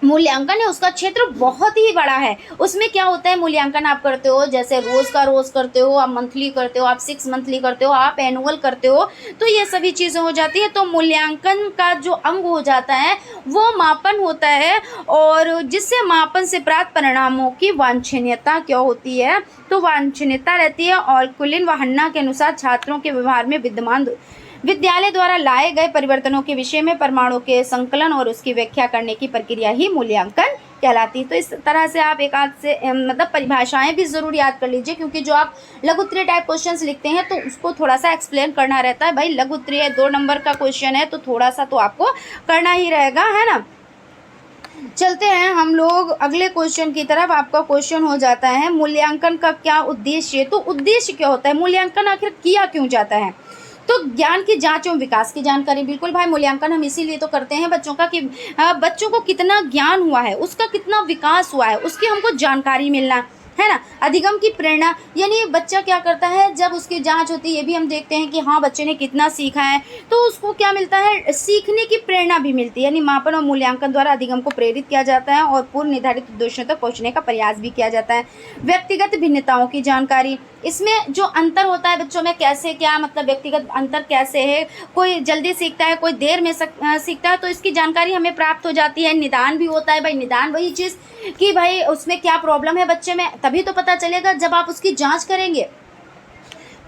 मूल्यांकन है उसका क्षेत्र बहुत ही बड़ा है। उसमें क्या होता है, मूल्यांकन आप करते हो, जैसे रोज का रोज करते हो, आप मंथली करते हो, आप 6 मंथली करते हो, आप एनुअल करते हो, तो ये सभी चीज़ें हो जाती है। तो मूल्यांकन का जो अंग हो जाता है वो मापन होता है, और जिससे मापन से प्राप्त परिणामों की वांछनीयता क्या होती है, तो वांछनीयता रहती है। और कुलिन व हन्ना के अनुसार छात्रों के व्यवहार में विद्यमान विद्यालय द्वारा लाए गए परिवर्तनों के विषय में परमाणु के संकलन और उसकी व्याख्या करने की प्रक्रिया ही मूल्यांकन कहलाती है। तो इस तरह से आप एक आध से मतलब परिभाषाएं भी ज़रूर याद कर लीजिए, क्योंकि जो आप लघु उत्तरीय टाइप क्वेश्चंस लिखते हैं तो उसको थोड़ा सा एक्सप्लेन करना रहता है। भाई लघु उत्तरीय 2 नंबर का क्वेश्चन है तो थोड़ा सा तो आपको करना ही रहेगा, है ना। चलते हैं हम लोग अगले क्वेश्चन की तरफ। आपका क्वेश्चन हो जाता है मूल्यांकन का क्या उद्देश्य। तो उद्देश्य क्या होता है, मूल्यांकन आखिर किया क्यों जाता है। तो ज्ञान की जांच एवं विकास की जानकारी, बिल्कुल भाई मूल्यांकन हम इसीलिए तो करते हैं बच्चों का कि बच्चों को कितना ज्ञान हुआ है, उसका कितना विकास हुआ है, उसकी हमको जानकारी मिलना है ना। अधिगम की प्रेरणा, यानी बच्चा क्या करता है जब उसकी जांच होती है, ये भी हम देखते हैं कि हाँ बच्चे ने कितना सीखा है, तो उसको क्या मिलता है, सीखने की प्रेरणा भी मिलती है। यानी मापन और मूल्यांकन द्वारा अधिगम को प्रेरित किया जाता है और पूर्व निर्धारित उद्देश्यों तक पहुँचने का प्रयास भी किया जाता है। व्यक्तिगत भिन्नताओं की जानकारी, इसमें जो अंतर होता है बच्चों में, कैसे क्या मतलब व्यक्तिगत अंतर कैसे है, कोई जल्दी सीखता है, कोई देर में सीखता है, तो इसकी जानकारी हमें प्राप्त हो जाती है। निदान भी होता है भाई, निदान वही चीज़ कि भाई उसमें क्या प्रॉब्लम है बच्चे में, तभी तो पता चलेगा जब आप उसकी जांच करेंगे।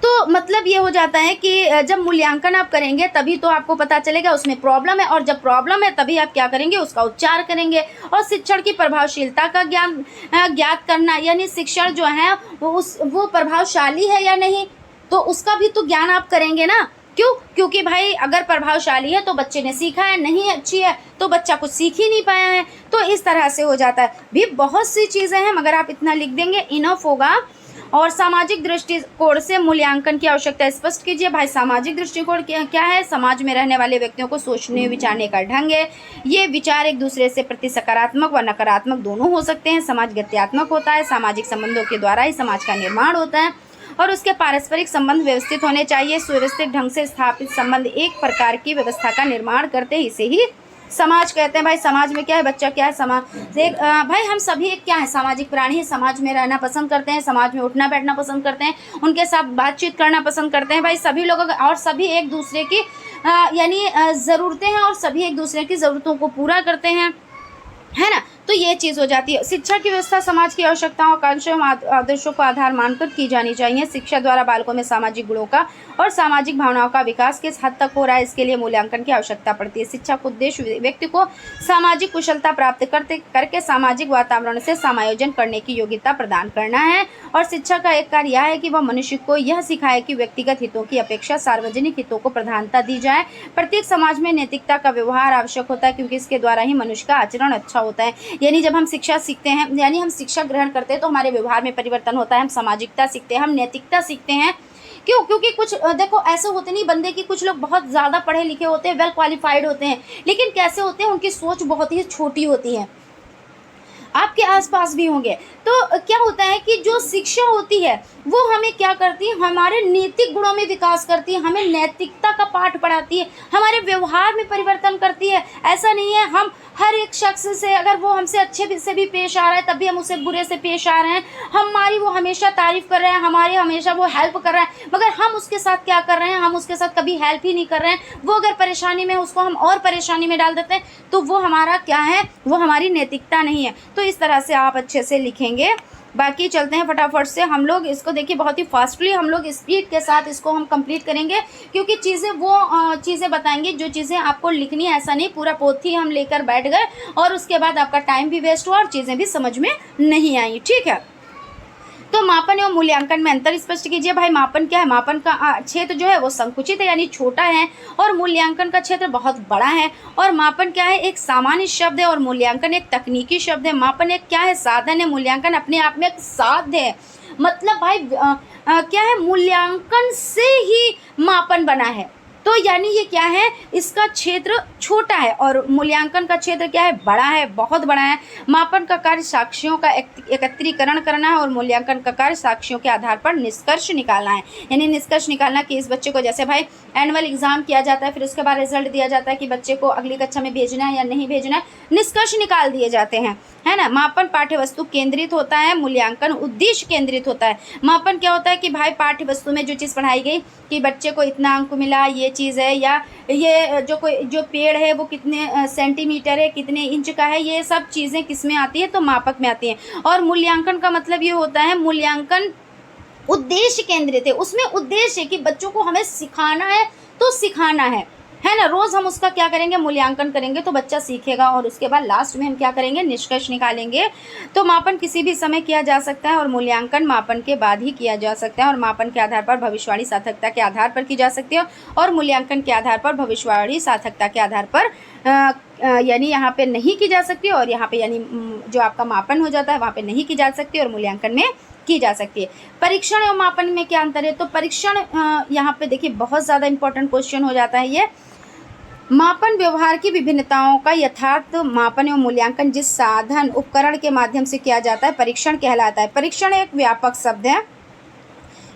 तो मतलब ये हो जाता है कि जब मूल्यांकन आप करेंगे तभी तो आपको पता चलेगा उसमें प्रॉब्लम है, और जब प्रॉब्लम है तभी आप क्या करेंगे, उसका उपचार करेंगे। और शिक्षण की प्रभावशीलता का ज्ञान ज्ञात करना, यानी शिक्षण जो है वो प्रभावशाली है या नहीं, तो उसका भी तो ज्ञान आप करेंगे ना। क्यों, क्योंकि भाई अगर प्रभावशाली है तो बच्चे ने सीखा है, नहीं अच्छी है तो बच्चा कुछ सीख ही नहीं पाया है। तो इस तरह से हो जाता है। भी बहुत सी चीज़ें हैं, मगर आप इतना लिख देंगे इनफ होगा। और सामाजिक दृष्टिकोण से मूल्यांकन की आवश्यकता स्पष्ट कीजिए। भाई सामाजिक दृष्टिकोण क्या है, समाज में रहने वाले व्यक्तियों को सोचने विचारने का ढंग है। ये विचार एक दूसरे से प्रति सकारात्मक व नकारात्मक दोनों हो सकते हैं। समाज गत्यात्मक होता है, सामाजिक संबंधों के द्वारा ही समाज का निर्माण होता है और उसके पारस्परिक संबंध व्यवस्थित होने चाहिए। सुव्यवस्थित ढंग से स्थापित संबंध एक प्रकार की व्यवस्था का निर्माण करते हैं, इसे ही समाज कहते हैं। भाई समाज में क्या है, बच्चा क्या है, समाज एक भाई हम सभी एक क्या है, सामाजिक प्राणी है। समाज में रहना पसंद करते हैं, समाज में उठना बैठना पसंद करते हैं, उनके साथ बातचीत करना पसंद करते हैं। भाई सभी लोग और सभी एक दूसरे की यानी ज़रूरतें हैं और सभी एक दूसरे की ज़रूरतों को पूरा करते हैं, है ना। तो ये चीज़ हो जाती है। शिक्षा की व्यवस्था समाज की आवश्यकताओं, आकांक्षाओं, आदर्शों को आधार मानकर की जानी चाहिए। शिक्षा द्वारा बालकों में सामाजिक गुणों का और सामाजिक भावनाओं का विकास किस हद तक हो रहा है, इसके लिए मूल्यांकन की आवश्यकता पड़ती है। शिक्षा का उद्देश्य व्यक्ति को सामाजिक कुशलता प्राप्त करके सामाजिक वातावरण से समायोजन करने की योग्यता प्रदान करना है। और शिक्षा का एक कार्य यह है कि वह मनुष्य को यह सिखाए कि व्यक्तिगत हितों की अपेक्षा सार्वजनिक हितों को प्रधानता दी जाए। प्रत्येक समाज में नैतिकता का व्यवहार आवश्यक होता है, क्योंकि इसके द्वारा ही मनुष्य का आचरण अच्छा होता है। यानी जब हम शिक्षा सीखते हैं, यानी हम शिक्षा ग्रहण करते हैं, तो हमारे व्यवहार में परिवर्तन होता है। हम सामाजिकता सीखते हैं, हम नैतिकता सीखते हैं। क्यों, क्योंकि कुछ देखो ऐसे होते नहीं बंदे की, कुछ लोग बहुत ज़्यादा पढ़े लिखे होते हैं, वेल क्वालिफाइड होते हैं, लेकिन कैसे होते हैं, उनकी सोच बहुत ही छोटी होती है। आपके आसपास भी होंगे। तो क्या होता है कि जो शिक्षा होती है वो हमें क्या करती है, हमारे नैतिक गुणों में विकास करती है, हमें नैतिकता का पाठ पढ़ाती है, हमारे व्यवहार में परिवर्तन करती है। ऐसा नहीं है हम हर एक शख्स से अगर वो हमसे अच्छे से भी पेश आ रहा है तब भी हम उससे बुरे से पेश आ रहे हैं, हमारी वो हमेशा तारीफ़ कर रहे हैं, हमारे हमेशा वो हेल्प कर रहे हैं, मगर हम उसके साथ क्या कर रहे हैं, हम उसके साथ कभी हेल्प ही नहीं कर रहे हैं। वो अगर परेशानी में, उसको हम और परेशानी में डाल देते हैं, तो वो हमारा क्या है, वो हमारी नैतिकता नहीं है। तो इस तरह से आप अच्छे से लिखेंगे। बाकी चलते हैं फटाफट से हम लोग इसको, देखिए बहुत ही फास्टली हम लोग स्पीड के साथ इसको हम कंप्लीट करेंगे, क्योंकि चीज़ें वो चीज़ें बताएंगे जो चीज़ें आपको लिखनी है। ऐसा नहीं पूरा पोथी हम लेकर बैठ गए और उसके बाद आपका टाइम भी वेस्ट हुआ और चीज़ें भी समझ में नहीं आई, ठीक है। तो मापन एवं मूल्यांकन में अंतर स्पष्ट कीजिए। भाई मापन क्या है, मापन का क्षेत्र जो है वो संकुचित है यानी छोटा है, और मूल्यांकन का क्षेत्र बहुत बड़ा है। और मापन क्या है, एक सामान्य शब्द है, और मूल्यांकन एक तकनीकी शब्द है। मापन एक क्या है, साधन है, मूल्यांकन अपने आप में एक साध्य है। मतलब भाई क्या है, मूल्यांकन से ही मापन बना है। तो यानी ये क्या है, इसका क्षेत्र छोटा है और मूल्यांकन का क्षेत्र क्या है, बड़ा है, बहुत बड़ा है। मापन का कार्य साक्ष्यों का एकत्रीकरण करना है और मूल्यांकन का कार्य साक्ष्यों के आधार पर निष्कर्ष निकालना है। यानी निष्कर्ष निकालना कि इस बच्चे को, जैसे भाई एनुअल एग्जाम किया जाता है, फिर उसके बाद रिजल्ट दिया जाता है कि बच्चे को अगली कक्षा में भेजना है या नहीं भेजना है, निष्कर्ष निकाल दिए जाते हैं, है ना। मापन पाठ्य वस्तु केंद्रित होता है, मूल्यांकन उद्देश्य केंद्रित होता है। मापन क्या होता है कि भाई पाठ्य वस्तु में जो चीज़ पढ़ाई गई कि बच्चे को इतना अंक मिला, ये चीज़ है, या ये जो पेड़ है वो कितने सेंटीमीटर है, कितने इंच का है, ये सब चीज़ें किस में आती है, तो मापक में आती हैं। और मूल्यांकन का मतलब ये होता है, मूल्यांकन उद्देश्य केंद्रित है, उसमें उद्देश्य है कि बच्चों को हमें सिखाना है तो सिखाना है ना। रोज़ हम उसका क्या करेंगे, मूल्यांकन करेंगे तो बच्चा सीखेगा और उसके बाद लास्ट में हम क्या करेंगे, निष्कर्ष निकालेंगे। तो मापन किसी भी समय किया जा सकता है और मूल्यांकन मापन के बाद ही किया जा सकता है। और मापन के आधार पर भविष्यवाणी सार्थकता के आधार पर की जा सकती है और मूल्यांकन के आधार पर भविष्यवाणी सार्थकता के आधार पर यानी यहाँ पे नहीं की जा सकती और यहाँ पे यानी जो आपका मापन हो जाता है वहाँ पे नहीं की जा सकती और मूल्यांकन में की जा सकती है। परीक्षण और मापन में क्या अंतर है, तो परीक्षण यहाँ पे देखिए बहुत ज़्यादा इंपॉर्टेंट क्वेश्चन हो जाता है ये। मापन व्यवहार की विभिन्नताओं का यथार्थ मापन एवं मूल्यांकन जिस साधन उपकरण के माध्यम से किया जाता है परीक्षण कहलाता है। परीक्षण एक व्यापक शब्द है,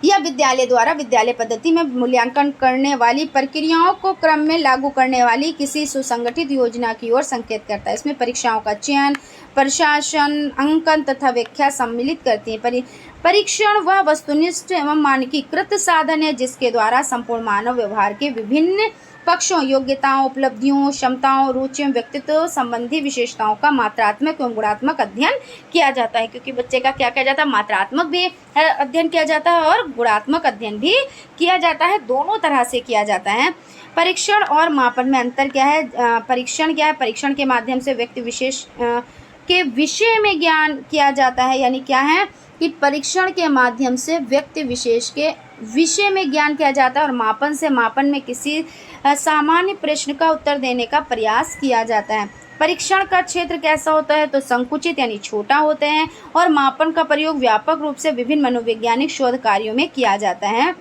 यह विद्यालय द्वारा विद्यालय पद्धति में मूल्यांकन करने वाली प्रक्रियाओं को क्रम में लागू करने वाली किसी सुसंगठित योजना की ओर संकेत करता है। इसमें परीक्षाओं का चयन, प्रशासन, अंकन तथा व्याख्या सम्मिलित करती है। परीक्षण वह वस्तुनिष्ठ एवं मानकीकृत साधन है जिसके द्वारा संपूर्ण मानव व्यवहार के विभिन्न पक्षों, योग्यताओं, उपलब्धियों, क्षमताओं, रुचियों, व्यक्तित्व संबंधी विशेषताओं का मात्रात्मक एवं गुणात्मक अध्ययन किया जाता है। क्योंकि बच्चे का क्या किया जाता है, मात्रात्मक भी अध्ययन किया जाता है और गुणात्मक अध्ययन भी किया जाता है, दोनों तरह से किया जाता है। परीक्षण और मापन में अंतर क्या है, परीक्षण क्या है, परीक्षण के माध्यम से व्यक्ति विशेष के विषय में ज्ञान किया जाता है। यानी क्या है कि परीक्षण के माध्यम से व्यक्ति विशेष के विषय में ज्ञान किया जाता है और मापन से मापन में किसी सामान्य प्रश्न का उत्तर देने का प्रयास किया जाता है। परीक्षण का क्षेत्र कैसा होता है, तो संकुचित यानी छोटा होते हैं और मापन का प्रयोग व्यापक रूप से विभिन्न मनोवैज्ञानिक शोध कार्यों में किया जाता है।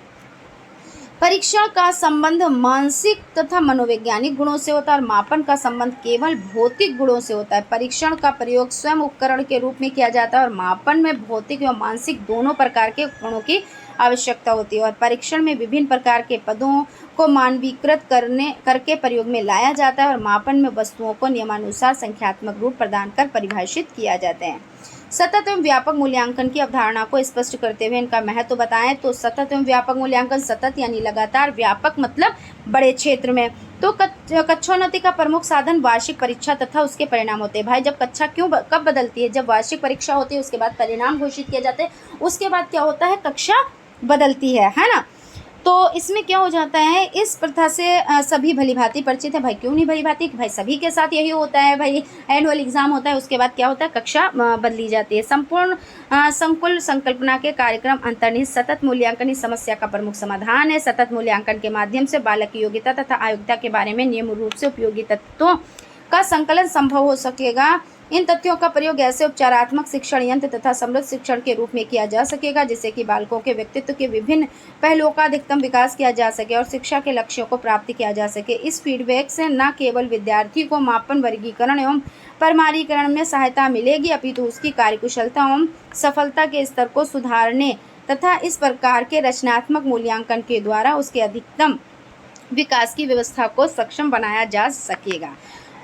परीक्षण का संबंध मानसिक तथा मनोवैज्ञानिक गुणों से होता है और मापन का संबंध केवल भौतिक गुणों से होता है। परीक्षण का प्रयोग स्वयं उपकरण के रूप में किया जाता है और मापन में भौतिक एवं मानसिक दोनों प्रकार के गुणों की आवश्यकता होती है। और परीक्षण में विभिन्न प्रकार के पदों को मानवीकृत करके प्रयोग में लाया जाता है और मापन में वस्तुओं को नियमानुसार संख्यात्मक रूप प्रदान कर परिभाषित किया जाता है। सतत एवं व्यापक मूल्यांकन की अवधारणा को स्पष्ट करते हुए इनका महत्व बताएं तो सतत एवं व्यापक मूल्यांकन, सतत यानी लगातार, व्यापक मतलब बड़े क्षेत्र में। तो कक्षोन्नति का प्रमुख साधन वार्षिक परीक्षा तथा उसके परिणाम होते हैं। भाई जब कक्षा कब बदलती है, जब वार्षिक परीक्षा होती है, उसके बाद परिणाम घोषित किए जाते हैं, उसके बाद क्या होता है, कक्षा बदलती है ना। तो इसमें क्या हो जाता है, इस प्रथा से सभी भली भांति परिचित है। भाई क्यों नहीं भली भांति, भाई सभी के साथ यही होता है। भाई एनुअल एग्जाम होता है, उसके बाद क्या होता है, कक्षा बदली जाती है। संपूर्ण संकुल संकल्पना के कार्यक्रम अंतर्निहित सतत मूल्यांकन इस समस्या का प्रमुख समाधान है। सतत मूल्यांकन के माध्यम से बालक की योग्यता तथा अयोग्यता के बारे में नियम रूप से उपयोगी तत्वों का संकलन संभव हो सकेगा। इन तथ्यों का प्रयोग ऐसे उपचारात्मक शिक्षण यंत्र तथा समृद्ध शिक्षण के रूप में किया जा सकेगा जिससे कि बालकों के व्यक्तित्व के विभिन्न पहलुओं का अधिकतम विकास किया जा सके और शिक्षा के लक्ष्यों को प्राप्त किया जा सके। इस फीडबैक से न केवल विद्यार्थी को मापन, वर्गीकरण एवं परमाणीकरण में सहायता मिलेगी अपितु उसकी कार्यकुशलता एवं सफलता के स्तर को सुधारने तथा इस प्रकार के रचनात्मक मूल्यांकन के द्वारा उसके अधिकतम विकास की व्यवस्था को सक्षम बनाया जा सकेगा।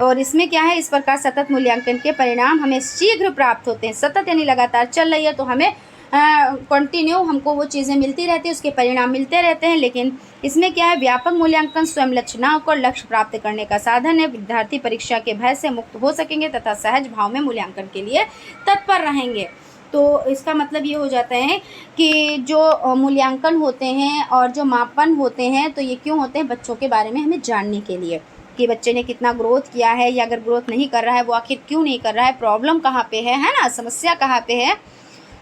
और इसमें क्या है, इस प्रकार सतत मूल्यांकन के परिणाम हमें शीघ्र प्राप्त होते हैं। सतत यानी लगातार चल रही है तो हमें कंटिन्यू हमको वो चीज़ें मिलती रहती है, उसके परिणाम मिलते रहते हैं। लेकिन इसमें क्या है, व्यापक मूल्यांकन स्वयं लक्ष्य न होकर लक्ष्य प्राप्त करने का साधन है। विद्यार्थी परीक्षा के भय से मुक्त हो सकेंगे तथा सहज भाव में मूल्यांकन के लिए तत्पर रहेंगे। तो इसका मतलब ये हो जाता है कि जो मूल्यांकन होते हैं और जो मापन होते हैं तो ये क्यों होते हैं, बच्चों के बारे में हमें जानने के लिए कि बच्चे ने कितना ग्रोथ किया है या अगर ग्रोथ नहीं कर रहा है वो आखिर क्यों नहीं कर रहा है, प्रॉब्लम कहाँ पे है ना, समस्या कहाँ पे है।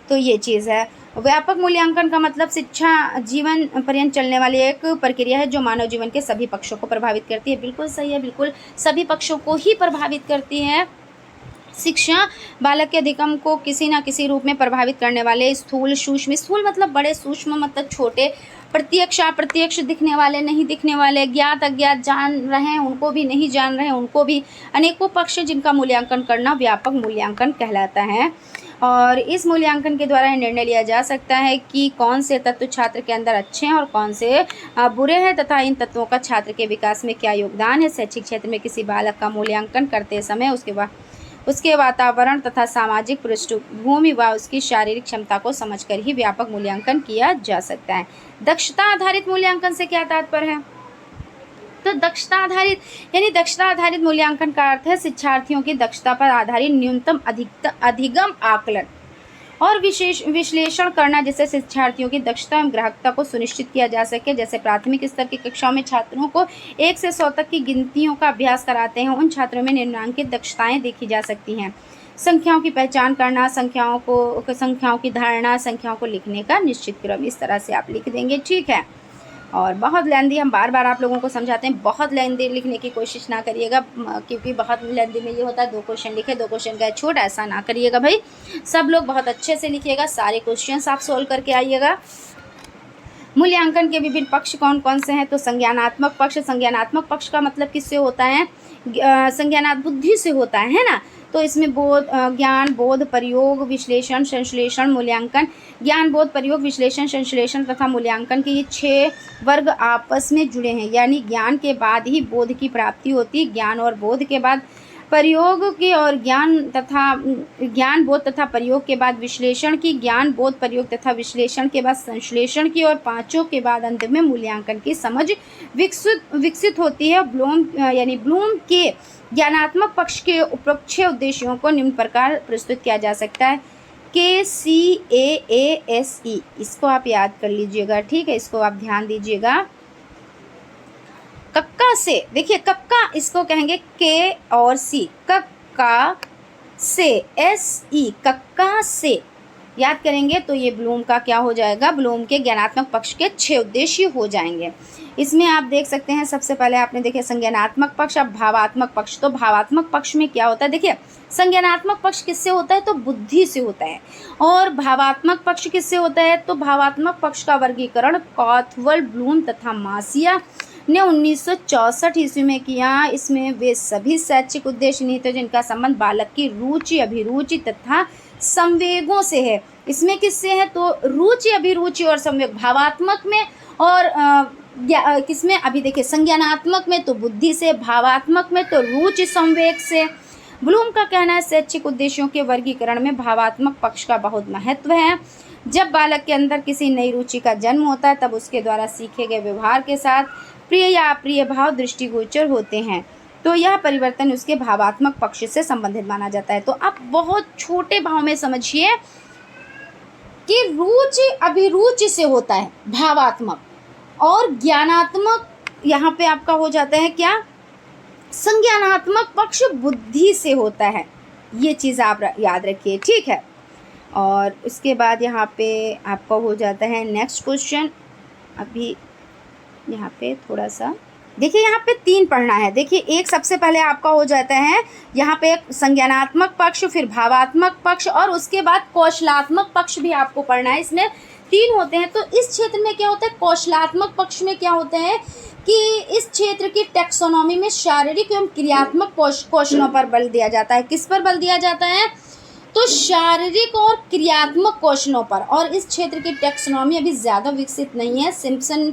तो ये चीज़ है। व्यापक मूल्यांकन का मतलब शिक्षा जीवन पर्यंत चलने वाली एक प्रक्रिया है जो मानव जीवन के सभी पक्षों को प्रभावित करती है। बिल्कुल सही है, बिल्कुल सभी पक्षों को ही प्रभावित करती है। शिक्षा बालक के अधिगम को किसी न किसी रूप में प्रभावित करने वाले स्थूल सूक्ष्म, स्थूल मतलब बड़े, सूक्ष्म मतलब छोटे, प्रत्यक्ष अप्रत्यक्ष, दिखने वाले नहीं दिखने वाले, ज्ञात अज्ञात, जान रहे हैं उनको भी, नहीं जान रहे हैं उनको भी, अनेकों पक्ष जिनका मूल्यांकन करना व्यापक मूल्यांकन कहलाता है। और इस मूल्यांकन के द्वारा निर्णय लिया जा सकता है कि कौन से तत्व छात्र के अंदर अच्छे हैं और कौन से बुरे हैं, तथा इन तत्वों का छात्र के विकास में क्या योगदान है। शैक्षिक क्षेत्र में किसी बालक का मूल्यांकन करते समय उसके वातावरण तथा सामाजिक पृष्ठभूमि व उसकी शारीरिक क्षमता को समझकर ही व्यापक मूल्यांकन किया जा सकता है। दक्षता आधारित मूल्यांकन से क्या तात्पर्य है? तो दक्षता आधारित मूल्यांकन का अर्थ है शिक्षार्थियों की दक्षता पर आधारित न्यूनतम अधिगम आकलन और विशेष विश्लेषण करना, जिससे शिक्षार्थियों की दक्षता एवं ग्राहकता को सुनिश्चित किया जा सके। जैसे प्राथमिक स्तर की कक्षाओं में छात्रों को 1 से 100 तक की गिनतियों का अभ्यास कराते हैं, उन छात्रों में निम्नांकित दक्षताएं देखी जा सकती हैं। संख्याओं की पहचान करना, संख्याओं की धारणा, संख्याओं को लिखने का निश्चित क्रम, इस तरह से आप लिख देंगे, ठीक है। और बहुत लेंदी, हम बार बार आप लोगों को समझाते हैं, बहुत लेंदी लिखने की कोशिश ना करिएगा, क्योंकि बहुत लेंदी में ये होता है 2 क्वेश्चन लिखे 2 क्वेश्चन का छूट, ऐसा ना करिएगा भाई। सब लोग बहुत अच्छे से लिखिएगा, सारे क्वेश्चंस आप सोल्व करके आइएगा। मूल्यांकन के विभिन्न पक्ष कौन कौन से हैं? तो संज्ञानात्मक पक्ष, संज्ञानात्मक पक्ष का मतलब किससे होता है? संज्ञानात्मक बुद्धि से होता है ना। तो इसमें ज्ञान, बोध, प्रयोग, विश्लेषण, संश्लेषण, मूल्यांकन, ज्ञान, बोध, प्रयोग, विश्लेषण, संश्लेषण तथा मूल्यांकन के ये 6 वर्ग आपस में जुड़े हैं। यानी ज्ञान के बाद ही बोध की प्राप्ति होती है, ज्ञान और बोध के बाद प्रयोग की, और ज्ञान बोध तथा प्रयोग के बाद विश्लेषण की, ज्ञान बोध प्रयोग तथा विश्लेषण के बाद संश्लेषण की, और 5 के बाद अंत में मूल्यांकन की समझ विकसित होती है। ब्लूम के ज्ञानात्मक पक्ष के उपरोक्त 6 उद्देश्यों को निम्न प्रकार प्रस्तुत किया जा सकता है। KCAASE, इसको आप याद कर लीजिएगा, ठीक है, इसको आप ध्यान दीजिएगा। कक्का से, देखिए कक्का इसको कहेंगे के और सी, कक्का से, SE, कक्का से याद करेंगे तो ये ब्लूम का क्या हो जाएगा? ब्लूम के ज्ञानात्मक पक्ष के 6 उद्देश्य हो जाएंगे। इसमें आप देख सकते हैं, सबसे पहले आपने देखे संज्ञानात्मक पक्ष, अब भावात्मक पक्ष। तो भावात्मक पक्ष में क्या होता है? देखिए संज्ञानात्मक पक्ष किससे होता है? तो बुद्धि से होता है। और भावात्मक पक्ष किससे होता है? तो भावात्मक पक्ष का वर्गीकरण कॉथवल, ब्लूम तथा मासिया ने 1964 ईस्वी में किया। इसमें वे सभी शैक्षिक उद्देश्य निहित हैं जिनका संबंध बालक की रुचि, अभिरुचि तथा संवेगों से है। इसमें किससे है? तो रुचि, अभिरुचि और संवेग भावात्मक में, और किसमें? अभी देखिए संज्ञानात्मक में तो बुद्धि से, भावात्मक में तो रुचि संवेग से। ब्लूम का कहना है शैक्षिक उद्देश्यों के वर्गीकरण में भावात्मक पक्ष का बहुत महत्व है। जब बालक के अंदर किसी नई रुचि का जन्म होता है तब उसके द्वारा सीखे गए व्यवहार के साथ प्रिय या अप्रिय भाव दृष्टिगोचर होते हैं, तो यह परिवर्तन उसके भावात्मक पक्ष से संबंधित माना जाता है। तो आप बहुत छोटे भाव में समझिए कि रुचि अभिरुचि से होता है भावात्मक, और ज्ञानात्मक यहाँ पे आपका हो जाता है क्या? संज्ञानात्मक पक्ष बुद्धि से होता है। ये चीज़ आप याद रखिए, ठीक है। और उसके बाद यहाँ पे आपका हो जाता है नेक्स्ट क्वेश्चन। अभी यहाँ पे थोड़ा सा देखिए, यहाँ पे 3 पढ़ना है। देखिए एक सबसे पहले आपका हो जाता है यहाँ पे एक संज्ञानात्मक पक्ष, फिर भावात्मक पक्ष, और उसके बाद कौशलात्मक पक्ष भी आपको पढ़ना है। इसमें 3 होते हैं। तो इस क्षेत्र में क्या होता है? कौशलात्मक पक्ष में क्या होता है कि इस क्षेत्र की टैक्सोनॉमी में शारीरिक एवं क्रियात्मक कौशलों पर बल दिया जाता है। किस पर बल दिया जाता है? तो शारीरिक और क्रियात्मक कौशलों पर। और इस क्षेत्र की टैक्सोनॉमी अभी ज़्यादा विकसित नहीं है। सिम्पसन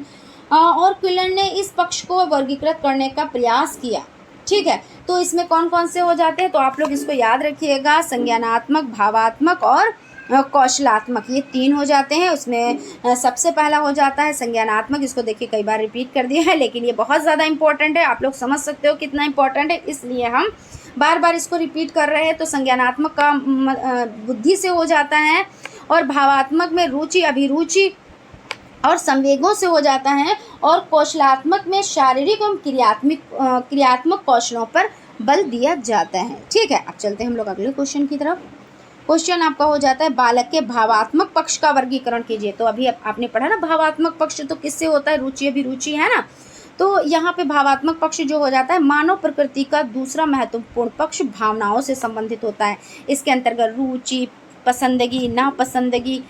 और क्विलन ने इस पक्ष को वर्गीकृत करने का प्रयास किया, ठीक है। तो इसमें कौन कौन से हो जाते हैं? तो आप लोग इसको याद रखिएगा, संज्ञानात्मक, भावात्मक और कौशलात्मक, ये 3 हो जाते हैं। उसमें सबसे पहला हो जाता है संज्ञानात्मक। इसको देखिए कई बार रिपीट कर दिया है, लेकिन ये बहुत ज़्यादा इंपॉर्टेंट है। आप लोग समझ सकते हो कितना इंपॉर्टेंट है, इसलिए हम बार बार इसको रिपीट कर रहे हैं। तो संज्ञानात्मक का बुद्धि से हो जाता है, और भावात्मक में रुचि, अभिरुचि और संवेगों से हो जाता है, और कौशलात्मक में शारीरिक एवं क्रियात्मक कौशलों पर बल दिया जाता है, ठीक है। अब चलते हैं हम लोग अगले क्वेश्चन की तरफ। क्वेश्चन आपका हो जाता है बालक के भावात्मक पक्ष का वर्गीकरण कीजिए। तो अभी आपने पढ़ा ना भावात्मक पक्ष तो किससे होता है? रुचि, अभिरुचि, है ना। तो यहाँ पे भावात्मक पक्ष जो हो जाता है मानव प्रकृति का दूसरा महत्वपूर्ण पक्ष भावनाओं से संबंधित होता है। इसके अंतर्गत रुचि, पसंदगी, नापसंदगी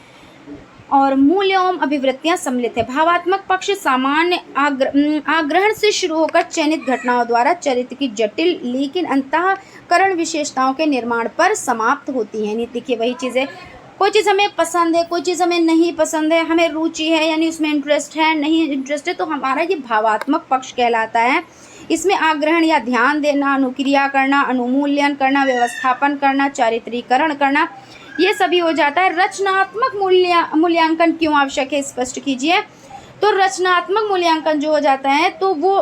और मूल्य एवं अभिवृत्तियां सम्मिलित है। भावात्मक पक्ष सामान्य आग्रहण से शुरू होकर चयनित घटनाओं द्वारा चरित्र की जटिल लेकिन अंतःकरण विशेषताओं के निर्माण पर समाप्त होती है। देखिए वही चीज़ें, कोई चीज़ हमें पसंद है, कोई चीज़ हमें नहीं पसंद है, हमें रुचि है यानी उसमें इंटरेस्ट है, नहीं इंटरेस्ट है, तो हमारा ये भावात्मक पक्ष कहलाता है। इसमें आग्रहण या ध्यान देना, अनुक्रिया करना, अनुमूल्यन करना, व्यवस्थापन करना, चारित्रीकरण करना, ये सभी हो जाता है। रचनात्मक मूल्यांकन क्यों आवश्यक है, स्पष्ट कीजिए। तो रचनात्मक मूल्यांकन जो हो जाता है तो वो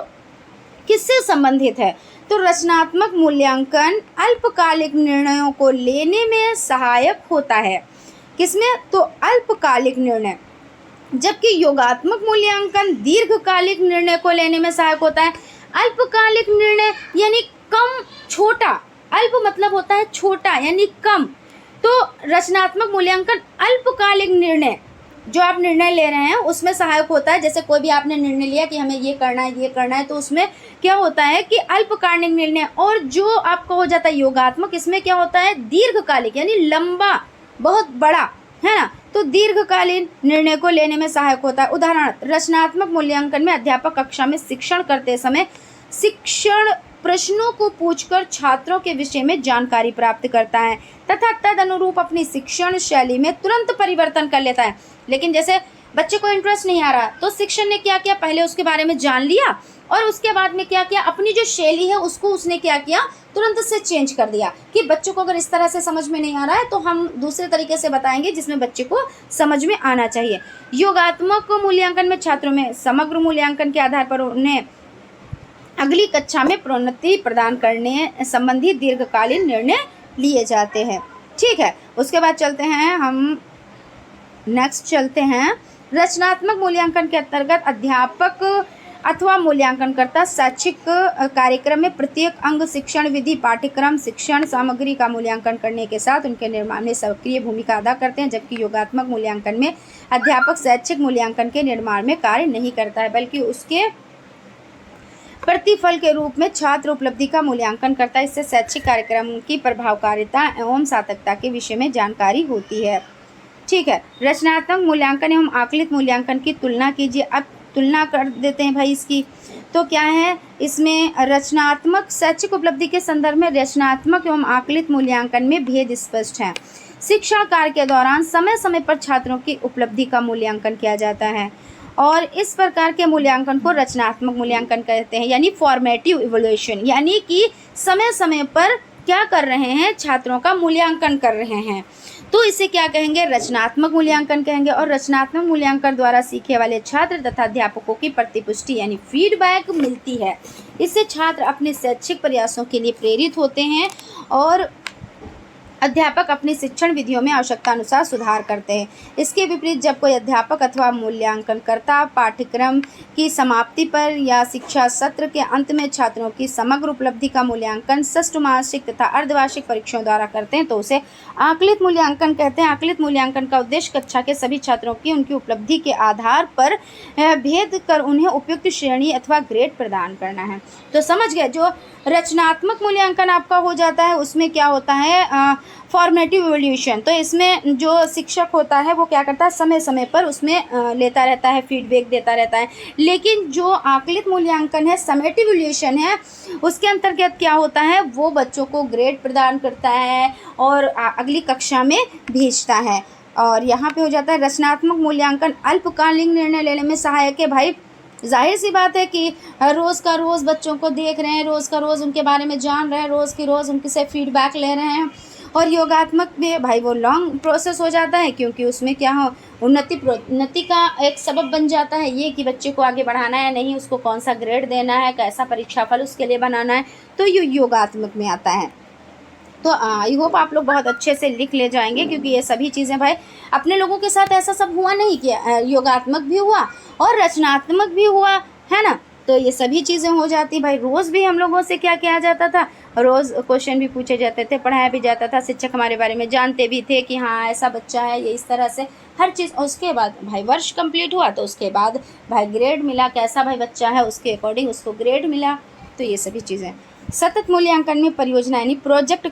किससे संबंधित है? तो रचनात्मक मूल्यांकन अल्पकालिक निर्णयों को लेने में सहायक होता है। किसमें? तो अल्पकालिक निर्णय, जबकि योगात्मक मूल्यांकन दीर्घकालिक निर्णय को लेने में सहायक होता है। अल्पकालिक निर्णय यानी कम, छोटा, अल्प मतलब होता है छोटा यानी कम, तो रचनात्मक मूल्यांकन अल्पकालिक निर्णय जो आप निर्णय ले रहे हैं उसमें सहायक होता है। जैसे कोई भी आपने निर्णय लिया कि हमें ये करना है, तो उसमें क्या होता है कि अल्पकालिक निर्णय, और जो आपका हो जाता है योगात्मक, इसमें क्या होता है दीर्घकालिक यानी लंबा, बहुत बड़ा, है ना, तो दीर्घकालीन निर्णय को लेने में सहायक होता है। उदाहरण, रचनात्मक मूल्यांकन में अध्यापक कक्षा में शिक्षण करते समय शिक्षण प्रश्नों को पूछकर छात्रों के विषय में जानकारी प्राप्त करता है तथा तद अनुरूप अपनी शिक्षण शैली में तुरंत परिवर्तन कर लेता है। लेकिन जैसे बच्चे को इंटरेस्ट नहीं आ रहा, तो शिक्षण ने क्या किया, पहले उसके बारे में जान लिया और उसके बाद में क्या किया, अपनी जो शैली है उसको उसने क्या किया, तुरंत से चेंज कर दिया कि बच्चों को अगर इस तरह से समझ में नहीं आ रहा है तो हम दूसरे तरीके से बताएंगे जिसमें बच्चे को समझ में आना चाहिए। योगात्मक मूल्यांकन में छात्रों में समग्र मूल्यांकन के आधार पर उन्हें अगली कक्षा में प्रोन्नति प्रदान करने संबंधी दीर्घकालीन निर्णय लिए जाते हैं। ठीक है, उसके बाद चलते हैं हम नेक्स्ट चलते हैं। रचनात्मक मूल्यांकन के अंतर्गत अध्यापक अथवा मूल्यांकनकर्ता शैक्षिक कार्यक्रम में प्रत्येक अंग, शिक्षण विधि, पाठ्यक्रम, शिक्षण सामग्री का मूल्यांकन करने के साथ उनके निर्माण में सक्रिय भूमिका अदा करते हैं, जबकि योगात्मक मूल्यांकन में अध्यापक शैक्षिक मूल्यांकन के निर्माण में कार्य नहीं करता है, बल्कि उसके प्रतिफल के रूप में छात्र उपलब्धि का मूल्यांकन करता है। इससे शैक्षिक कार्यक्रम की प्रभावकारिता एवं सार्थकता के विषय में जानकारी होती है। ठीक है, रचनात्मक मूल्यांकन एवं आकलित मूल्यांकन की तुलना कीजिए। अब तुलना कर देते हैं भाई इसकी। तो क्या है इसमें, रचनात्मक शैक्षिक उपलब्धि के संदर्भ में रचनात्मक एवं आकलित मूल्यांकन में भेद स्पष्ट है। शिक्षण कार्य के दौरान समय समय पर छात्रों की उपलब्धि का मूल्यांकन किया जाता है और इस प्रकार के मूल्यांकन को रचनात्मक मूल्यांकन कहते हैं, यानी फॉर्मेटिव इवैल्यूएशन, यानी कि समय समय पर क्या कर रहे हैं, छात्रों का मूल्यांकन कर रहे हैं, तो इसे क्या कहेंगे, रचनात्मक मूल्यांकन कहेंगे। और रचनात्मक मूल्यांकन द्वारा सीखे वाले छात्र तथा अध्यापकों की प्रतिपुष्टि यानी फीडबैक मिलती है। इससे छात्र अपने शैक्षिक प्रयासों के लिए प्रेरित होते हैं और अध्यापक अपनी शिक्षण विधियों में आवश्यकता अनुसार सुधार करते हैं। इसके विपरीत जब कोई अध्यापक अथवा मूल्यांकनकर्ता पाठ्यक्रम की समाप्ति पर या शिक्षा सत्र के अंत में छात्रों की समग्र उपलब्धि का मूल्यांकन षष्ठमासिक तथा अर्धवार्षिक परीक्षाओं द्वारा करते हैं, तो उसे आकलित मूल्यांकन कहते हैं। आकलित मूल्यांकन का उद्देश्य कक्षा के सभी छात्रों की उनकी उपलब्धि के आधार पर भेद कर उन्हें उपयुक्त श्रेणी अथवा ग्रेड प्रदान करना है। तो समझ गए, जो रचनात्मक मूल्यांकन आपका हो जाता है उसमें क्या होता है, फॉर्मेटिव इवैल्यूएशन। तो इसमें जो शिक्षक होता है वो क्या करता है, समय समय पर उसमें लेता रहता है, फीडबैक देता रहता है। लेकिन जो आकलित मूल्यांकन है, समेटिव इवैल्यूएशन है, उसके अंतर्गत क्या होता है, वो बच्चों को ग्रेड प्रदान करता है और अगली कक्षा में भेजता है। और यहाँ पे हो जाता है रचनात्मक मूल्यांकन अल्पकालीन निर्णय लेने में सहायक है। भाई जाहिर सी बात है कि रोज़ का रोज़ बच्चों को देख रहे हैं, रोज़ का रोज़ उनके बारे में जान रहे हैं, रोज़ की रोज़ उनके से फीडबैक ले रहे हैं। और योगात्मक में भाई वो लॉन्ग प्रोसेस हो जाता है, क्योंकि उसमें क्या हो, उन्नति का एक सबब बन जाता है ये कि बच्चे को आगे बढ़ाना है, नहीं उसको कौन सा ग्रेड देना है, कैसा परीक्षा फल उसके लिए बनाना है, तो ये योगात्मक में आता है। तो आई होप आप लोग बहुत अच्छे से लिख ले जाएंगे, क्योंकि ये सभी चीज़ें भाई अपने लोगों के साथ ऐसा सब हुआ नहीं कि योगात्मक भी हुआ और रचनात्मक भी हुआ, है ना। तो ये सभी चीज़ें हो जाती भाई। रोज़ भी हम लोगों से क्या किया जाता था, रोज़ क्वेश्चन भी पूछे जाते थे, पढ़ाया भी जाता था, शिक्षक हमारे बारे में जानते भी थे कि हाँ ऐसा बच्चा है, ये इस तरह से हर चीज़। उसके बाद भाई वर्ष कंप्लीट हुआ तो उसके बाद भाई ग्रेड मिला, कैसा भाई बच्चा है उसके अकॉर्डिंग उसको ग्रेड मिला। तो ये सभी चीज़ें। सतत मूल्यांकन में परियोजना यानी प्रोजेक्ट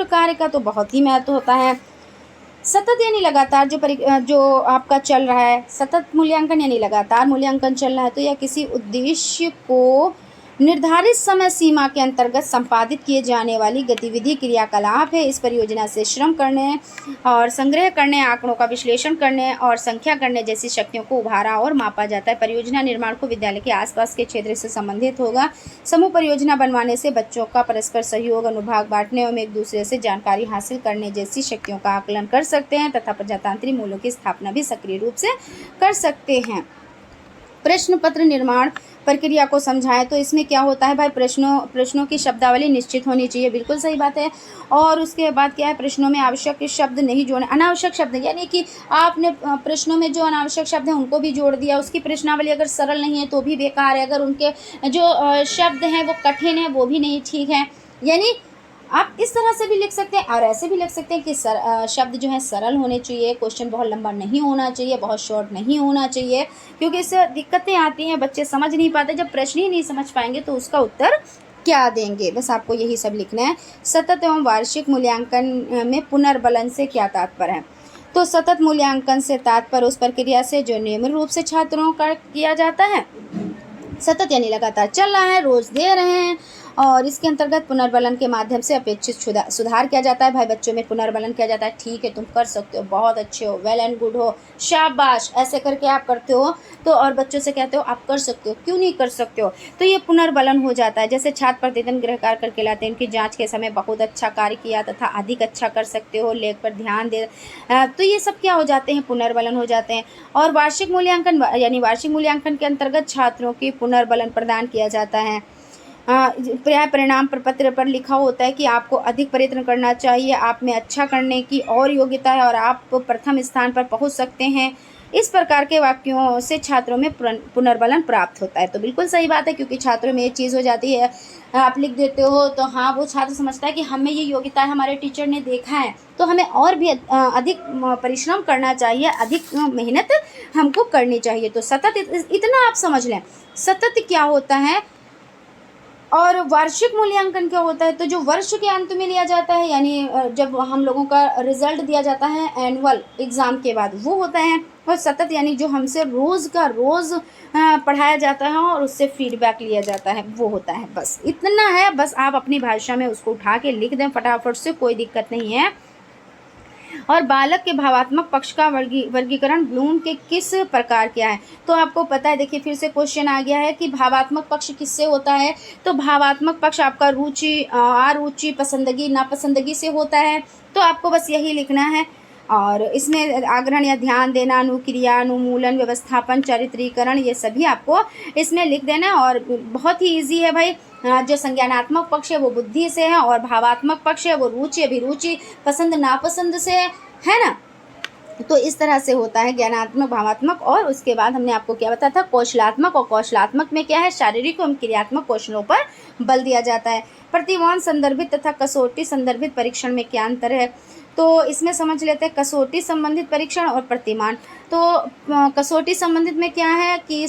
कार्य का तो बहुत ही महत्व होता है। सतत यानी लगातार जो आपका चल रहा है, सतत मूल्यांकन यानी लगातार मूल्यांकन चल रहा है, तो यह किसी उद्देश्य को निर्धारित समय सीमा के अंतर्गत संपादित किए जाने वाली गतिविधि क्रियाकलाप है। इस परियोजना से श्रम करने और संग्रह करने, आंकड़ों का विश्लेषण करने और संख्या करने जैसी शक्तियों को उभारा और मापा जाता है। परियोजना निर्माण को विद्यालय के आसपास के क्षेत्र से संबंधित होगा। समूह परियोजना बनवाने से बच्चों का परस्पर सहयोग, अनुभाग बांटने एवं एक दूसरे से जानकारी हासिल करने जैसी शक्तियों का आकलन कर सकते हैं तथा प्रजातांत्रिक मूल्यों की स्थापना भी सक्रिय रूप से कर सकते हैं। प्रश्न पत्र निर्माण प्रक्रिया को समझाएं तो इसमें क्या होता है भाई, प्रश्नों की शब्दावली निश्चित होनी चाहिए, बिल्कुल सही बात है। और उसके बाद क्या है, प्रश्नों में आवश्यक शब्द नहीं जोड़ने, अनावश्यक शब्द यानी कि आपने प्रश्नों में जो अनावश्यक शब्द हैं उनको भी जोड़ दिया। उसकी प्रश्नावली अगर सरल नहीं है तो भी बेकार है, अगर उनके जो शब्द हैं वो कठिन है वो भी नहीं ठीक है। यानी आप इस तरह से भी लिख सकते हैं और ऐसे भी लिख सकते हैं कि शब्द जो है सरल होने चाहिए, क्वेश्चन बहुत लंबा नहीं होना चाहिए, बहुत शॉर्ट नहीं होना चाहिए, क्योंकि इससे दिक्कतें आती हैं, बच्चे समझ नहीं पाते। जब प्रश्न ही नहीं समझ पाएंगे तो उसका उत्तर क्या देंगे। बस आपको यही सब लिखना है। सतत एवं वार्षिक मूल्यांकन में पुनर्बलन से क्या तात्पर्य है, तो सतत मूल्यांकन से तात्पर्य उस प्रक्रिया से जो नियमित रूप से छात्रों का किया जाता है। सतत यानी लगातार चल रहा है, रोज दे रहे हैं, और इसके अंतर्गत पुनर्बलन के माध्यम से अपेक्षित सुधार किया जाता है। भाई बच्चों में पुनर्बलन किया जाता है, ठीक है तुम कर सकते हो, बहुत अच्छे हो, वेल एंड गुड हो, शाबाश, ऐसे करके आप करते हो तो, और बच्चों से कहते हो आप कर सकते हो, क्यों नहीं कर सकते हो, तो ये पुनर्बलन हो जाता है। जैसे छात्र प्रतिदिन गृह कार्य करके लाते हैं, इनकी जाँच के समय बहुत अच्छा कार्य किया तथा अधिक अच्छा कर सकते हो, लेख पर ध्यान दे, तो ये सब क्या हो जाते हैं, पुनर्बलन हो जाते हैं। और वार्षिक मूल्यांकन यानी वार्षिक मूल्यांकन के अंतर्गत छात्रों की पुनर्बलन प्रदान किया जाता है। परिणाम प्रपत्र पर लिखा होता है कि आपको अधिक प्रयत्न करना चाहिए, आप में अच्छा करने की और योग्यता है और आप प्रथम स्थान पर पहुंच सकते हैं। इस प्रकार के वाक्यों से छात्रों में पुनर्बलन प्राप्त होता है। तो बिल्कुल सही बात है, क्योंकि छात्रों में ये चीज़ हो जाती है, आप लिख देते हो तो हाँ वो छात्र समझता है कि हमें ये योग्यता है, हमारे टीचर ने देखा है, तो हमें और भी अधिक परिश्रम करना चाहिए, अधिक मेहनत हमको करनी चाहिए। तो सतत इतना आप समझ लें, सतत क्या होता है और वार्षिक मूल्यांकन क्या होता है। तो जो वर्ष के अंत में लिया जाता है, यानी जब हम लोगों का रिजल्ट दिया जाता है एनुअल एग्ज़ाम के बाद, वो होता है। और सतत यानी जो हमसे रोज़ का रोज़ पढ़ाया जाता है और उससे फीडबैक लिया जाता है, वो होता है। बस इतना है, बस आप अपनी भाषा में उसको उठा के लिख दें फटाफट से, कोई दिक्कत नहीं है। और बालक के भावात्मक पक्ष का वर्गीकरण ब्लूम के किस प्रकार किया है, तो आपको पता है, देखिए फिर से क्वेश्चन आ गया है कि भावात्मक पक्ष किससे होता है। तो भावात्मक पक्ष आपका रुचि, अरुचि, पसंदगी, नापसंदगी से होता है। तो आपको बस यही लिखना है। और इसमें आग्रहण या ध्यान देना, अनुक्रिया, अनुमूलन, व्यवस्थापन, चरित्रीकरण, ये सभी आपको इसमें लिख देना है। और बहुत ही इजी है भाई। जो संज्ञानात्मक पक्ष है वो बुद्धि से है, और भावात्मक पक्ष है वो रुचि, अभिरुचि, पसंद नापसंद से है ना। तो इस तरह से होता है ज्ञानात्मक, भावात्मक, और उसके बाद हमने आपको क्या बताया था, कौशलात्मक। और कौशलात्मक में क्या है, शारीरिक एवं क्रियात्मक कौशलों पर बल दिया जाता है। प्रतिमान संदर्भित तथा कसौटी संदर्भित परीक्षण में क्या अंतर है, तो इसमें समझ लेते हैं कसौटी संबंधित परीक्षण और प्रतिमान। तो कसौटी संबंधित में क्या है कि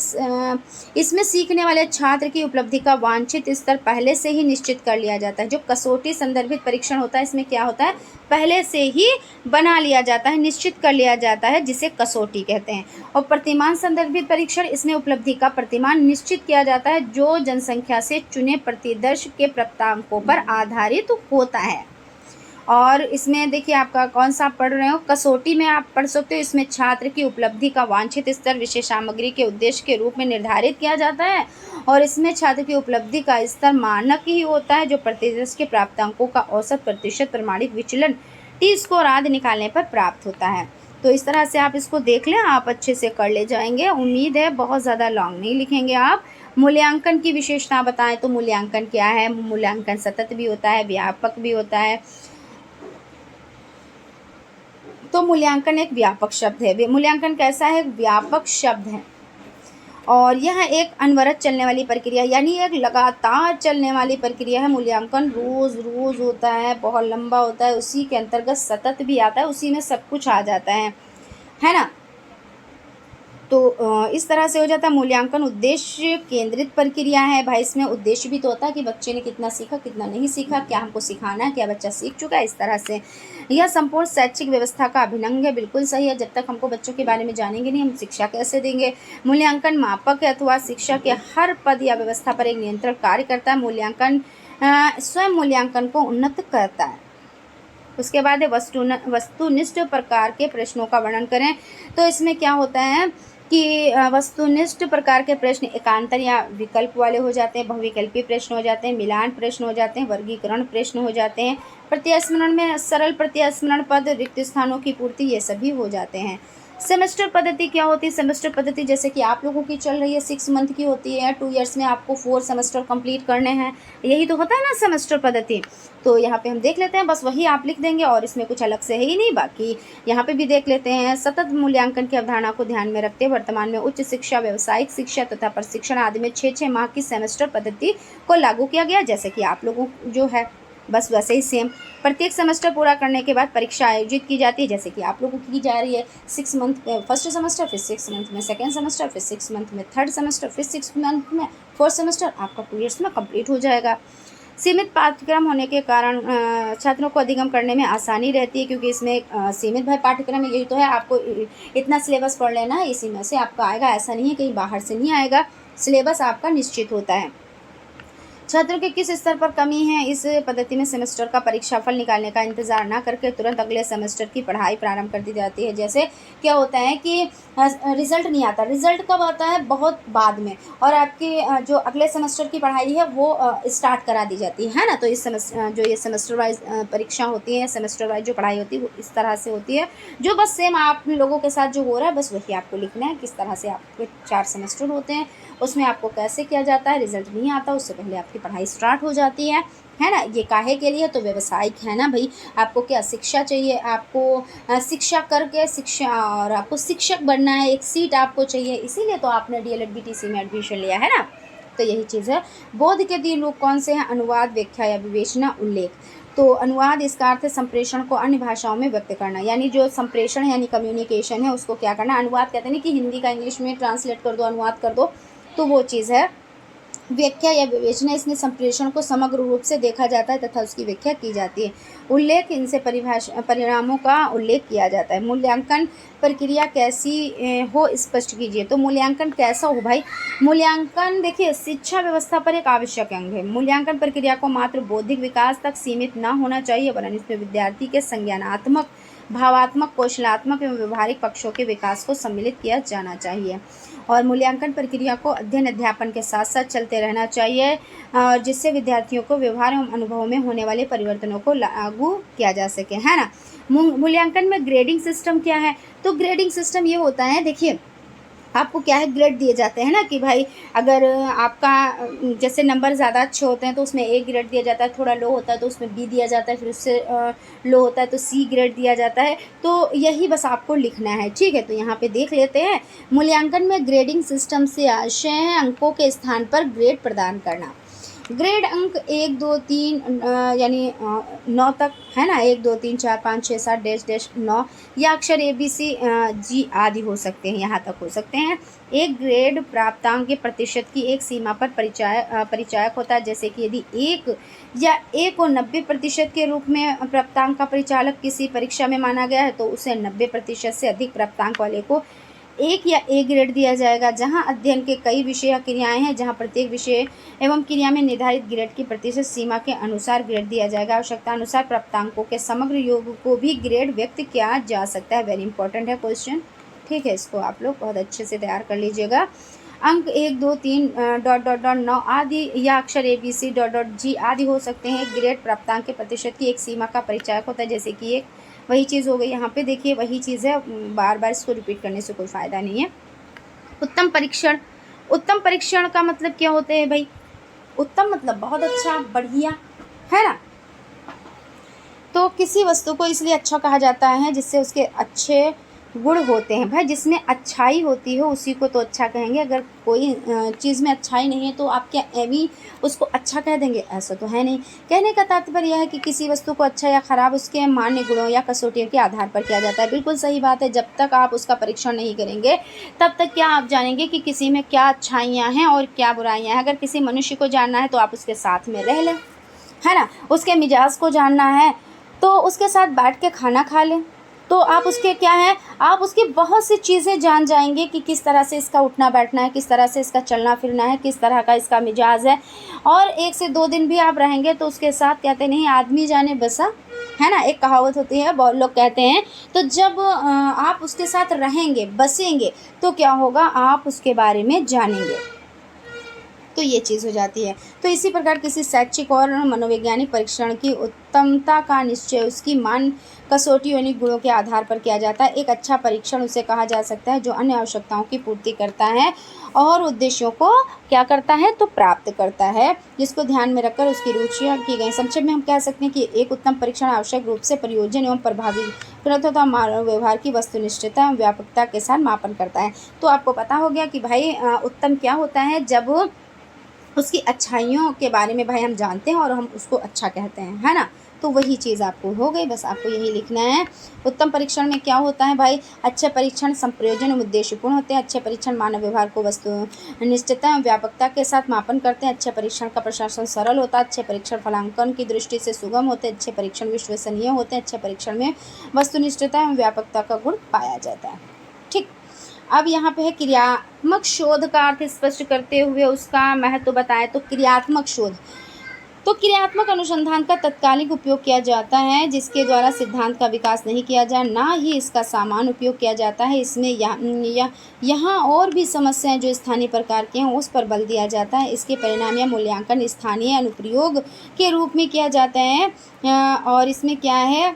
इसमें सीखने वाले छात्र की उपलब्धि का वांछित स्तर पहले से ही निश्चित कर लिया जाता है। जो कसौटी संदर्भित परीक्षण होता है, इसमें क्या होता है, पहले से ही बना लिया जाता है, निश्चित कर लिया जाता है, जिसे कसौटी कहते हैं। और प्रतिमान संदर्भित परीक्षण, इसमें उपलब्धि का प्रतिमान निश्चित किया जाता है, जो जनसंख्या से चुने प्रतिदर्श के प्राप्तांकों पर आधारित होता है। और इसमें देखिए आपका कौन सा पढ़ रहे हो, कसौटी में आप पढ़ सकते हो। इसमें छात्र की उपलब्धि का वांछित स्तर विशेष सामग्री के उद्देश्य के रूप में निर्धारित किया जाता है, और इसमें छात्र की उपलब्धि का स्तर मानक ही होता है, जो प्रतिदर्श के प्राप्तांकों का औसत प्रतिशत प्रमाणित विचलन टी स्कोर आदि निकालने पर प्राप्त होता है। तो इस तरह से आप इसको देख लें, आप अच्छे से कर ले जाएंगे। उम्मीद है बहुत ज़्यादा लॉन्ग नहीं लिखेंगे आप। मूल्यांकन की विशेषता बताएं तो मूल्यांकन क्या है, मूल्यांकन सतत भी होता है, व्यापक भी होता है। तो मूल्यांकन एक व्यापक शब्द है। मूल्यांकन कैसा है, व्यापक शब्द है, और यह एक अनवरत चलने वाली प्रक्रिया, यानी एक लगातार चलने वाली प्रक्रिया है। मूल्यांकन रोज़ रोज़ होता है, बहुत लंबा होता है, उसी के अंतर्गत सतत भी आता है, उसी में सब कुछ आ जाता है। है ना। तो इस तरह से हो जाता है। मूल्यांकन उद्देश्य केंद्रित प्रक्रिया है भाई, इसमें उद्देश्य भी तो होता है कि बच्चे ने कितना सीखा, कितना नहीं सीखा, क्या हमको सिखाना है, क्या बच्चा सीख चुका है, इस तरह से। यह संपूर्ण शैक्षिक व्यवस्था का अभिन्न है, बिल्कुल सही है। जब तक हमको बच्चों के बारे में जानेंगे नहीं, हम शिक्षा कैसे देंगे। मूल्यांकन मापक अथवा शिक्षा के हर पद या व्यवस्था पर एक नियंत्रण कार्य करता है। मूल्यांकन स्वयं मूल्यांकन को उन्नत करता है। उसके बाद है वस्तुनिष्ठ प्रकार के प्रश्नों का वर्णन करें। तो इसमें क्या होता है कि वस्तुनिष्ठ प्रकार के प्रश्न एकांतर या विकल्प वाले हो जाते हैं, बहुविकल्पीय प्रश्न हो जाते हैं, मिलान प्रश्न हो जाते हैं, वर्गीकरण प्रश्न हो जाते हैं, प्रत्यास्मरण में सरल प्रत्यास्मरण पद, रिक्त स्थानों की पूर्ति, ये सभी हो जाते हैं। सेमेस्टर पद्धति क्या होती है? सेमेस्टर पद्धति जैसे कि आप लोगों की चल रही है 6 मंथ की होती है, 2 ईयर्स में आपको 4 सेमेस्टर कंप्लीट करने हैं, यही तो होता है ना सेमेस्टर पद्धति। तो यहाँ पे हम देख लेते हैं, बस वही आप लिख देंगे और इसमें कुछ अलग से है ही नहीं। बाकी यहाँ पे भी देख लेते हैं। सतत मूल्यांकन की अवधारणा को ध्यान में रखते वर्तमान में उच्च शिक्षा, व्यावसायिक शिक्षा तथा प्रशिक्षण आदि में 6-6 माह की सेमेस्टर पद्धति को लागू किया गया, जैसे कि आप लोगों जो है बस वैसे ही सेम। प्रत्येक सेमेस्टर पूरा करने के बाद परीक्षा आयोजित की जाती है, जैसे कि आप लोगों की जा रही है 6 मंथ फर्स्ट सेमेस्टर, फिर 6 मंथ में सेकेंड सेमेस्टर, फिर 6 मंथ में थर्ड सेमेस्टर, फिर 6 मंथ में फोर्थ सेमेस्टर, आपका 2 ईयर्स में कंप्लीट हो जाएगा। सीमित पाठ्यक्रम होने के कारण छात्रों को अधिगम करने में आसानी रहती है, क्योंकि इसमें सीमित भाई पाठ्यक्रम यही तो है, आपको इतना सिलेबस पढ़ लेना है, इसी में से आपका आएगा, ऐसा नहीं है कहीं बाहर से नहीं आएगा, सिलेबस आपका निश्चित होता है। छात्र के किस स्तर पर कमी है? इस पद्धति में सेमेस्टर का परीक्षाफल निकालने का इंतजार ना करके तुरंत अगले सेमेस्टर की पढ़ाई प्रारंभ कर दी जाती है। जैसे क्या होता है कि रिजल्ट नहीं आता, रिजल्ट कब आता है? बहुत बाद में, और आपकी जो अगले सेमेस्टर की पढ़ाई है वो स्टार्ट करा दी जाती है ना। तो इस सेमेस्टर जो ये सेमेस्टर वाइज परीक्षा होती है, सेमेस्टर वाइज जो पढ़ाई होती है वो इस तरह से होती है, जो बस सेम आप लोगों के साथ जो हो रहा है बस वही आपको लिखना है। किस तरह से आपके 4 सेमेस्टर होते हैं, उसमें आपको कैसे किया जाता है, रिजल्ट नहीं आता उससे पहले आपकी पढ़ाई स्टार्ट हो जाती है ना। ये काहे के लिए? तो व्यवसायिक है ना भाई, आपको क्या शिक्षा चाहिए, आपको शिक्षा करके शिक्षा और आपको शिक्षक बनना है, एक सीट आपको चाहिए, इसीलिए तो आपने DLED BTC में एडमिशन लिया है ना। तो यही चीज़ है। बोध के 3 रूप कौन से हैं? अनुवाद, व्याख्या या विवेचना, उल्लेख। तो अनुवाद इसका अर्थ है संप्रेषण को अन्य भाषाओं में व्यक्त करना, यानी जो संप्रेषण यानी कम्युनिकेशन है उसको क्या करना। अनुवाद कहते हैं कि हिंदी का इंग्लिश में ट्रांसलेट कर दो, अनुवाद कर दो, तो वो चीज़ है। व्याख्या या विवेचना, इसमें संप्रेषण को समग्र रूप से देखा जाता है तथा उसकी व्याख्या की जाती है। उल्लेख, इनसे परिणामों का उल्लेख किया जाता है। मूल्यांकन प्रक्रिया कैसी हो स्पष्ट कीजिए। तो मूल्यांकन कैसा हो भाई? मूल्यांकन देखिए शिक्षा व्यवस्था पर एक आवश्यक अंग है। मूल्यांकन प्रक्रिया को मात्र बौद्धिक विकास तक सीमित न होना चाहिए, वरन इसमें विद्यार्थी के संज्ञानात्मक, भावात्मक, कौशलात्मक एवं व्यवहारिक पक्षों के विकास को सम्मिलित किया जाना चाहिए। और मूल्यांकन प्रक्रिया को अध्ययन अध्यापन के साथ साथ चलते रहना चाहिए, और जिससे विद्यार्थियों को व्यवहार एवं अनुभव में होने वाले परिवर्तनों को लागू किया जा सके, है ना। मूल्यांकन में ग्रेडिंग सिस्टम क्या है? तो ग्रेडिंग सिस्टम ये होता है, देखिए आपको क्या है, ग्रेड दिए जाते हैं ना, कि भाई अगर आपका जैसे नंबर ज़्यादा अच्छे होते हैं तो उसमें A ग्रेड दिया जाता है, थोड़ा लो होता है तो उसमें B दिया जाता है, फिर उससे लो होता है तो C ग्रेड दिया जाता है। तो यही बस आपको लिखना है, ठीक है। तो यहाँ पे देख लेते हैं, मूल्यांकन में ग्रेडिंग सिस्टम से आशय है अंकों के स्थान पर ग्रेड प्रदान करना। ग्रेड अंक 1 2 3 यानी 9 तक, है ना, 1 2 3 4 5 6 7 डैश डैश 9, या अक्षर ABC G आदि हो सकते हैं, यहाँ तक हो सकते हैं। एक ग्रेड प्राप्तांक के प्रतिशत की एक सीमा पर परिचायक होता है, जैसे कि यदि 1 या A को 90% के रूप में प्राप्तांक का परिचालक किसी परीक्षा में माना गया है तो उसे 90% से अधिक प्राप्तांक वाले को 1 या A ग्रेड दिया जाएगा। जहां अध्ययन के कई विषय या क्रियाएं हैं, जहां प्रत्येक विषय एवं क्रिया में निर्धारित ग्रेड की प्रतिशत सीमा के अनुसार ग्रेड दिया जाएगा। आवश्यकता अनुसार प्राप्तांकों के समग्र योग को भी ग्रेड व्यक्त किया जा सकता है। वेरी इंपॉर्टेंट है क्वेश्चन, ठीक है। इसको आप लोग बहुत अच्छे से तैयार कर लीजिएगा। अंक 1 2 3 डॉट डॉट डॉट 9 आदि या अक्षर ABC डॉट डॉट G आदि हो सकते हैं। ग्रेड प्राप्तांक के प्रतिशत की एक सीमा का परिचायक होता है, जैसे कि एक वही चीज़ हो गई। यहाँ पे देखिए वही चीज़ है, बार बार इसको रिपीट करने से कोई फ़ायदा नहीं है। उत्तम परीक्षण, उत्तम परीक्षण का मतलब क्या होते हैं भाई? उत्तम मतलब बहुत अच्छा, बढ़िया, है ना। तो किसी वस्तु को इसलिए अच्छा कहा जाता है जिससे उसके अच्छे गुण होते हैं भाई, जिसमें अच्छाई होती है उसी को तो अच्छा कहेंगे। अगर कोई चीज़ में अच्छाई नहीं है तो आप क्या एवी उसको अच्छा कह देंगे? ऐसा तो है नहीं। कहने का तात्पर्य यह है कि किसी वस्तु को अच्छा या खराब उसके मान्य गुणों या कसौटियों के आधार पर किया जाता है। बिल्कुल सही बात है, जब तक आप उसका परीक्षण नहीं करेंगे तब तक क्या आप जानेंगे कि किसी में क्या अच्छाइयाँ हैं और क्या बुराइयाँ हैं। अगर किसी मनुष्य को जानना है तो आप उसके साथ में रह लें, है ना। उसके मिजाज को जानना है तो उसके साथ बैठ के खाना खा लें, तो आप उसके क्या है, आप उसकी बहुत सी चीज़ें जान जाएंगे कि किस तरह से इसका उठना बैठना है, किस तरह से इसका चलना फिरना है, किस तरह का इसका मिजाज है। और 1 से 2 दिन भी आप रहेंगे तो उसके साथ, कहते नहीं आदमी जाने बसा, है ना, एक कहावत होती है, बहुत लोग कहते हैं। तो जब आप उसके साथ रहेंगे बसेंगे तो क्या होगा, आप उसके बारे में जानेंगे, तो ये चीज़ हो जाती है। तो इसी प्रकार किसी शैक्षिक और मनोवैज्ञानिक परीक्षण की उत्तमता का निश्चय उसकी मान कसौटी यानी गुणों के आधार पर किया जाता है। एक अच्छा परीक्षण उसे कहा जा सकता है जो अन्य आवश्यकताओं की पूर्ति करता है और उद्देश्यों को क्या करता है, तो प्राप्त करता है, जिसको ध्यान में रखकर उसकी रुचियाँ की गई। संक्षेप में हम कह सकते हैं कि एक उत्तम परीक्षण आवश्यक रूप से प्रयोजन एवं प्रभावी तथा मानव व्यवहार की वस्तुनिष्ठता एवं व्यापकता के साथ मापन करता है। तो आपको पता हो गया कि भाई उत्तम क्या होता है, जब उसकी अच्छाइयों के बारे में भाई हम जानते हैं और हम उसको अच्छा कहते हैं, है ना। तो वही चीज़ आपको हो गई, बस आपको यही लिखना है। उत्तम परीक्षण में क्या होता है भाई, अच्छे परीक्षण संप्रयोजन एवं उद्देश्यपूर्ण होते हैं। अच्छे परीक्षण मानव व्यवहार को वस्तु निश्चितता एवं व्यापकता के साथ मापन करते हैं। अच्छे परीक्षण का प्रशासन सरल होता है। अच्छे परीक्षण फलांकन की दृष्टि से सुगम होते हैं। अच्छे परीक्षण विश्वसनीय होते हैं। अच्छे परीक्षण में वस्तुनिष्ठता एवं व्यापकता का गुण पाया जाता है। ठीक, अब यहाँ पे है क्रियात्मक शोध का अर्थ स्पष्ट करते हुए उसका महत्व बताएं। तो क्रियात्मक शोध, तो क्रियात्मक अनुसंधान का तत्कालिक उपयोग किया जाता है जिसके द्वारा सिद्धांत का विकास नहीं किया जाए, ना ही इसका सामान्य उपयोग किया जाता है। इसमें यहाँ और भी समस्याएं जो स्थानीय प्रकार के हैं उस पर बल दिया जाता है। इसके परिणाम या मूल्यांकन स्थानीय अनुप्रयोग के रूप में किया जाता है और इसमें क्या है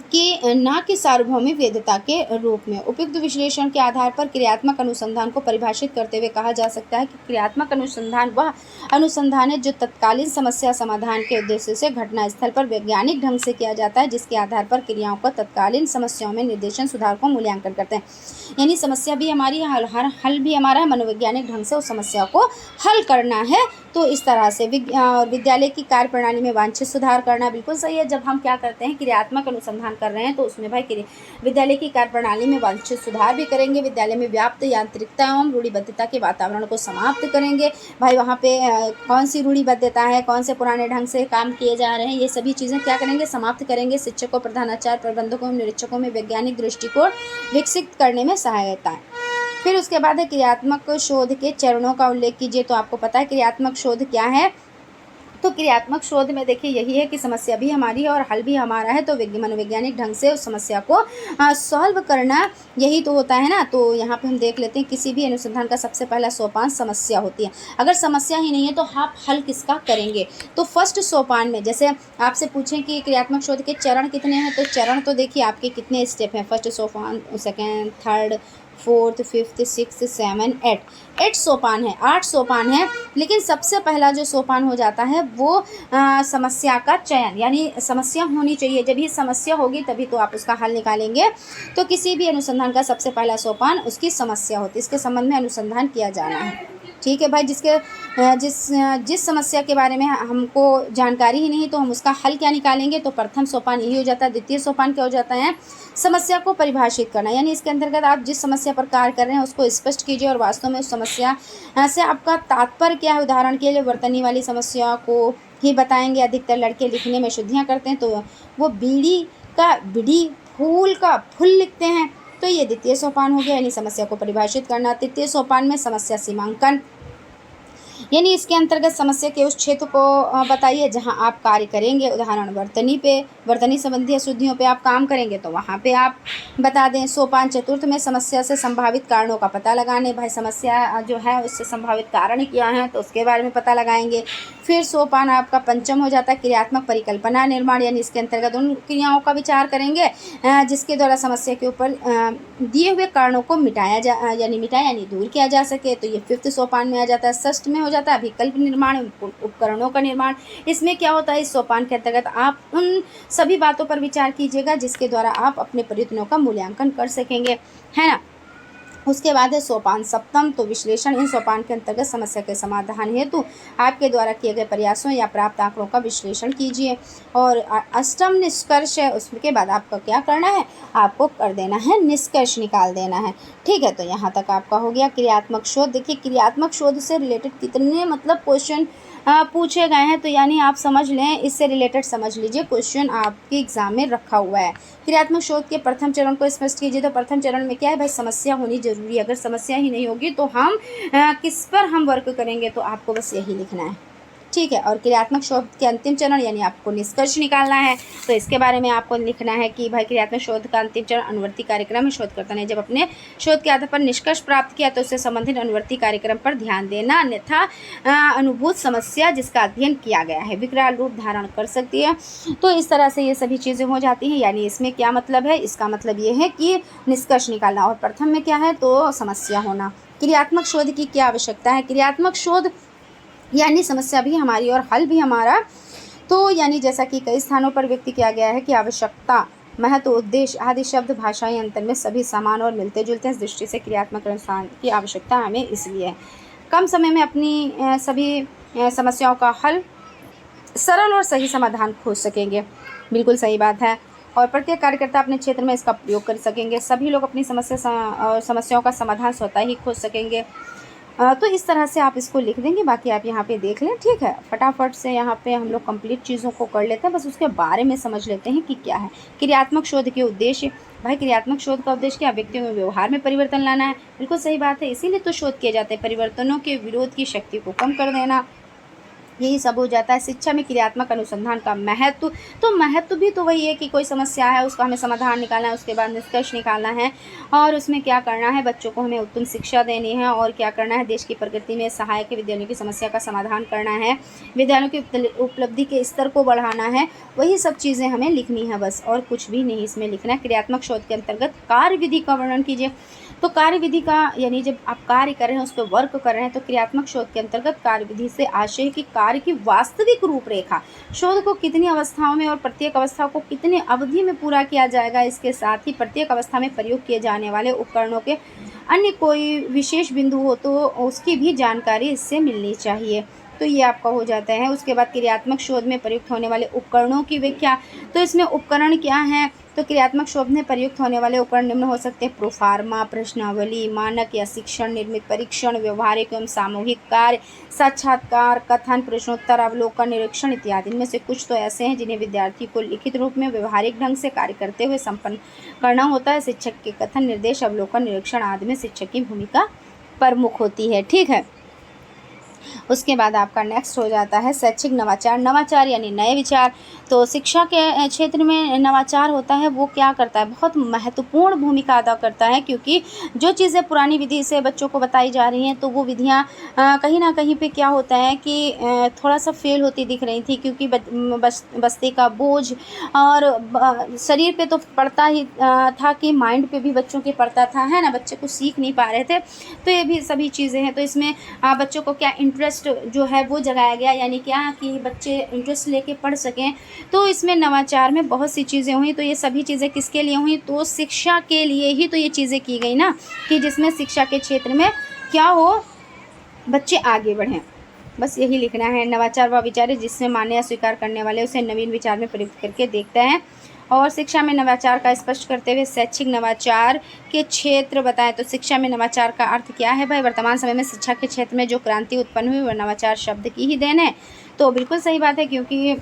कि ना कि सार्वभौमिक वेदता के रूप में। उपयुक्त विश्लेषण के आधार पर क्रियात्मक अनुसंधान को परिभाषित करते हुए कहा जा सकता है कि क्रियात्मक अनुसंधान वह अनुसंधान है जो तत्कालीन समस्या समाधान के उद्देश्य से घटना स्थल पर वैज्ञानिक ढंग से किया जाता है, जिसके आधार पर क्रियाओं को तत्कालीन समस्याओं में निर्देशन सुधार को मूल्यांकन करते हैं। यानी समस्या भी हमारी हल भी हमारा है, मनोवैज्ञानिक ढंग से उस समस्या को हल करना है। तो इस तरह से विद्यालय की कार्य प्रणाली में वांछित सुधार करना बिल्कुल सही है। जब हम क्या करते हैं, क्रियात्मक अनुसंधान कर रहे हैं तो उसमें भाई विद्यालय की कार्य प्रणाली में वांछित सुधार भी करेंगे। विद्यालय में व्याप्त यांत्रिकता एवं रूढ़िबद्धता के वातावरण को समाप्त करेंगे। भाई वहाँ पे कौन सी रूढ़िबद्धता है, कौन से पुराने ढंग से काम किए जा रहे हैं, ये सभी चीज़ें क्या करेंगे, समाप्त करेंगे। शिक्षकों, प्रधानाचार्य, प्रबंधकों एवं निरीक्षकों में वैज्ञानिक दृष्टिकोण विकसित करने में सहायता है। फिर उसके बाद है क्रियात्मक शोध के चरणों का उल्लेख कीजिए। तो आपको पता है क्रियात्मक शोध क्या है। तो क्रियात्मक शोध में देखिए यही है कि समस्या भी हमारी है और हल भी हमारा है, तो मनोवैज्ञानिक ढंग से उस समस्या को सॉल्व करना यही तो होता है ना। तो यहाँ पे हम देख लेते हैं किसी भी अनुसंधान का सबसे पहला सोपान समस्या होती है। अगर समस्या ही नहीं है तो आप हल किसका करेंगे। तो फर्स्ट सोपान में जैसे आपसे पूछें कि क्रियात्मक शोध के चरण कितने हैं, तो चरण तो देखिए आपके कितने स्टेप हैं। फर्स्ट सोपान, second, third, fourth, fifth, six, 7, 8 सोपान है, 8 सोपान है। लेकिन सबसे पहला जो सोपान हो जाता है वो समस्या का चयन, यानी समस्या होनी चाहिए। जब ये समस्या होगी तभी तो आप उसका हल निकालेंगे। तो किसी भी अनुसंधान का सबसे पहला सोपान उसकी समस्या होती है, इसके संबंध में अनुसंधान किया जाना है। ठीक है भाई, जिस समस्या के बारे में हमको जानकारी ही नहीं तो हम उसका हल क्या निकालेंगे। तो प्रथम सोपान यही हो जाता है। द्वितीय सोपान क्या हो जाता है, समस्या को परिभाषित करना, यानी इसके अंतर्गत आप जिस समस्या पर कार्य कर रहे हैं उसको स्पष्ट कीजिए और वास्तव में उस समस्या से आपका तात्पर्य क्या है। उदाहरण के लिए वर्तनी वाली समस्या को ही बताएंगे। अधिकतर लड़के लिखने में शुद्धियाँ करते हैं तो वो बीड़ी का बिड़ी, फूल का फूल लिखते हैं। तो ये द्वितीय सोपान हो गया, यानी समस्या को परिभाषित करना। तृतीय सोपान में समस्या सीमांकन, यानी इसके अंतर्गत समस्या के उस क्षेत्र को बताइए जहां आप कार्य करेंगे। उदाहरण वर्तनी संबंधी अशुद्धियों पे आप काम करेंगे तो वहां पे आप बता दें। सोपान चतुर्थ में समस्या से संभावित कारणों का पता लगाने, भाई समस्या जो है उससे संभावित कारण क्या हैं तो उसके बारे में पता लगाएंगे। फिर सोपान आपका पंचम हो जाता है क्रियात्मक परिकल्पना निर्माण, यानी इसके अंतर्गत उन क्रियाओं का विचार करेंगे जिसके द्वारा समस्या के ऊपर दिए हुए कारणों को मिटाया यानी दूर किया जा सके। तो ये फिफ्थ सोपान में आ जाता है। षष्ठ में हो जाता है विकल्प निर्माण, उपकरणों का निर्माण। इसमें क्या होता है, इस सोपान के अंतर्गत आप उन सभी बातों पर विचार कीजिएगा जिसके द्वारा आप अपने प्रयत्नों का मूल्यांकन कर सकेंगे, है ना। उसके बाद है सोपान सप्तम, तो विश्लेषण। इन सोपान के अंतर्गत समस्या के समाधान हेतु आपके द्वारा किए गए प्रयासों या प्राप्त आंकड़ों का विश्लेषण कीजिए। और अष्टम निष्कर्ष है, उसके बाद आपका क्या करना है, आपको कर देना है निष्कर्ष निकाल देना है। ठीक है, तो यहाँ तक आपका हो गया क्रियात्मक शोध। देखिए क्रियात्मक शोध से रिलेटेड कितने मतलब क्वेश्चन पूछे गए हैं, तो यानी आप समझ लें, इससे रिलेटेड समझ लीजिए क्वेश्चन आपके एग्जाम में रखा हुआ है। क्रियात्मक शोध के प्रथम चरण को स्पष्ट कीजिए। तो प्रथम चरण में क्या है भाई, समस्या होनी जरूरी है। अगर समस्या ही नहीं होगी तो हम किस पर हम वर्क करेंगे, तो आपको बस यही लिखना है। ठीक है, और क्रियात्मक शोध के अंतिम चरण यानी आपको निष्कर्ष निकालना है। तो इसके बारे में आपको लिखना है कि भाई क्रियात्मक शोध का अंतिम चरण अनुवर्ती कार्यक्रम में शोधकर्ता ने जब अपने शोध के आधार पर निष्कर्ष प्राप्त किया तो उससे संबंधित अनुवर्ती कार्यक्रम पर ध्यान देना, अन्यथा अनुभूत समस्या जिसका अध्ययन किया गया है विकराल रूप धारण कर सकती है। तो इस तरह से ये सभी चीज़ें हो जाती हैं। यानी इसमें क्या मतलब है, इसका मतलब ये है कि निष्कर्ष निकालना, और प्रथम में क्या है तो समस्या होना। क्रियात्मक शोध की क्या आवश्यकता है, क्रियात्मक शोध यानी समस्या भी हमारी और हल भी हमारा। तो यानी जैसा कि कई स्थानों पर व्यक्त किया गया है कि आवश्यकता, महत्व, उद्देश्य आदि शब्द भाषाई अंतर में सभी समान और मिलते जुलते हैं। इस दृष्टि से क्रियात्मक अनुसंधान की आवश्यकता हमें इसलिए है। कम समय में अपनी सभी समस्याओं का हल, सरल और सही समाधान खोज सकेंगे। बिल्कुल सही बात है। और प्रत्येक कार्यकर्ता अपने क्षेत्र में इसका प्रयोग कर सकेंगे। सभी लोग अपनी समस्याओं का समाधान स्वतः ही खोज सकेंगे। तो इस तरह से आप इसको लिख देंगे, बाकी आप यहाँ पे देख लें। ठीक है, फटाफट से यहाँ पे हम लोग कंप्लीट चीज़ों को कर लेते हैं, बस उसके बारे में समझ लेते हैं कि क्या है क्रियात्मक शोध के उद्देश्य। भाई क्रियात्मक शोध का उद्देश्य क्या, व्यक्तियों में व्यवहार में परिवर्तन लाना है। बिल्कुल सही बात है, इसीलिए तो शोध किए जाते हैं, परिवर्तनों के विरोध की शक्ति को कम कर देना, यही सब हो जाता है। शिक्षा में क्रियात्मक अनुसंधान का महत्व, तो महत्व भी तो वही है कि कोई समस्या है उसका हमें समाधान निकालना है, उसके बाद निष्कर्ष निकालना है, और उसमें क्या करना है, बच्चों को हमें उत्तम शिक्षा देनी है, और क्या करना है, देश की प्रगति में सहायक विद्यालयों की समस्या का समाधान करना है, विद्यालयों की उपलब्धि के स्तर को बढ़ाना है। वही सब चीज़ें हमें लिखनी है बस, और कुछ भी नहीं इसमें लिखना है। क्रियात्मक शोध के अंतर्गत कार्यविधि का वर्णन कीजिए। तो कार्यविधि का यानी जब आप कार्य कर रहे हैं, उस पर वर्क कर रहे हैं, तो क्रियात्मक शोध के अंतर्गत कार्यविधि से आशय है कि कार्य की वास्तविक रूपरेखा, शोध को कितनी अवस्थाओं में और प्रत्येक अवस्था को कितनी अवधि में पूरा किया जाएगा, इसके साथ ही प्रत्येक अवस्था में प्रयोग किए जाने वाले उपकरणों के अन्य कोई विशेष बिंदु हो तो उसकी भी जानकारी इससे मिलनी चाहिए। तो ये आपका हो जाता है। उसके बाद क्रियात्मक शोध में प्रयुक्त होने वाले उपकरणों की व्याख्या। तो इसमें उपकरण क्या हैं, तो क्रियात्मक शोध में प्रयुक्त होने वाले उपकरण निम्न हो सकते हैं: प्रोफार्मा, प्रश्नावली, मानक या शिक्षण निर्मित परीक्षण, व्यवहारिक एवं सामूहिक कार्य, साक्षात्कार, कथन, प्रश्नोत्तर, अवलोकन, निरीक्षण इत्यादि। इनमें से कुछ तो ऐसे हैं जिन्हें विद्यार्थी को लिखित रूप में व्यवहारिक ढंग से कार्य करते हुए संपन्न करना होता है। शिक्षक के कथन, निर्देश, अवलोकन, निरीक्षण आदि में शिक्षक की भूमिका प्रमुख होती है। ठीक है, उसके बाद आपका नेक्स्ट हो जाता है शैक्षिक नवाचार। नवाचार यानी नए विचार। तो शिक्षा के क्षेत्र में नवाचार होता है, वो क्या करता है, बहुत महत्वपूर्ण भूमिका अदा करता है, क्योंकि जो चीज़ें पुरानी विधि से बच्चों को बताई जा रही हैं तो वो विधियाँ कहीं ना कहीं पे क्या होता है कि थोड़ा सा फेल होती दिख रही थी, क्योंकि बस्ते का बोझ और शरीर पे तो पड़ता ही था कि माइंड पे भी बच्चों के पड़ता था, है ना, बच्चे कुछ सीख नहीं पा रहे थे। तो ये भी सभी चीज़ें हैं। तो इसमें बच्चों को क्या इंटरेस्ट जो है वो जगाया गया, यानी क्या कि बच्चे इंटरेस्ट लेके पढ़ सकें। तो इसमें नवाचार में बहुत सी चीज़ें हुई। तो ये सभी चीज़ें किसके लिए हुई, तो शिक्षा के लिए ही तो ये चीज़ें की गई ना, कि जिसमें शिक्षा के क्षेत्र में क्या हो, बच्चे आगे बढ़ें। बस यही लिखना है। नवाचार व विचार है जिससे मान्य या स्वीकार करने वाले उसे नवीन विचार में प्रयुक्त करके देखते हैं। और शिक्षा में नवाचार का स्पष्ट करते हुए शैक्षिक नवाचार के क्षेत्र बताएं। तो शिक्षा में नवाचार का अर्थ क्या है भाई, वर्तमान समय में शिक्षा के क्षेत्र में जो क्रांति उत्पन्न हुई वह नवाचार शब्द की ही देन है। तो बिल्कुल सही बात है, क्योंकि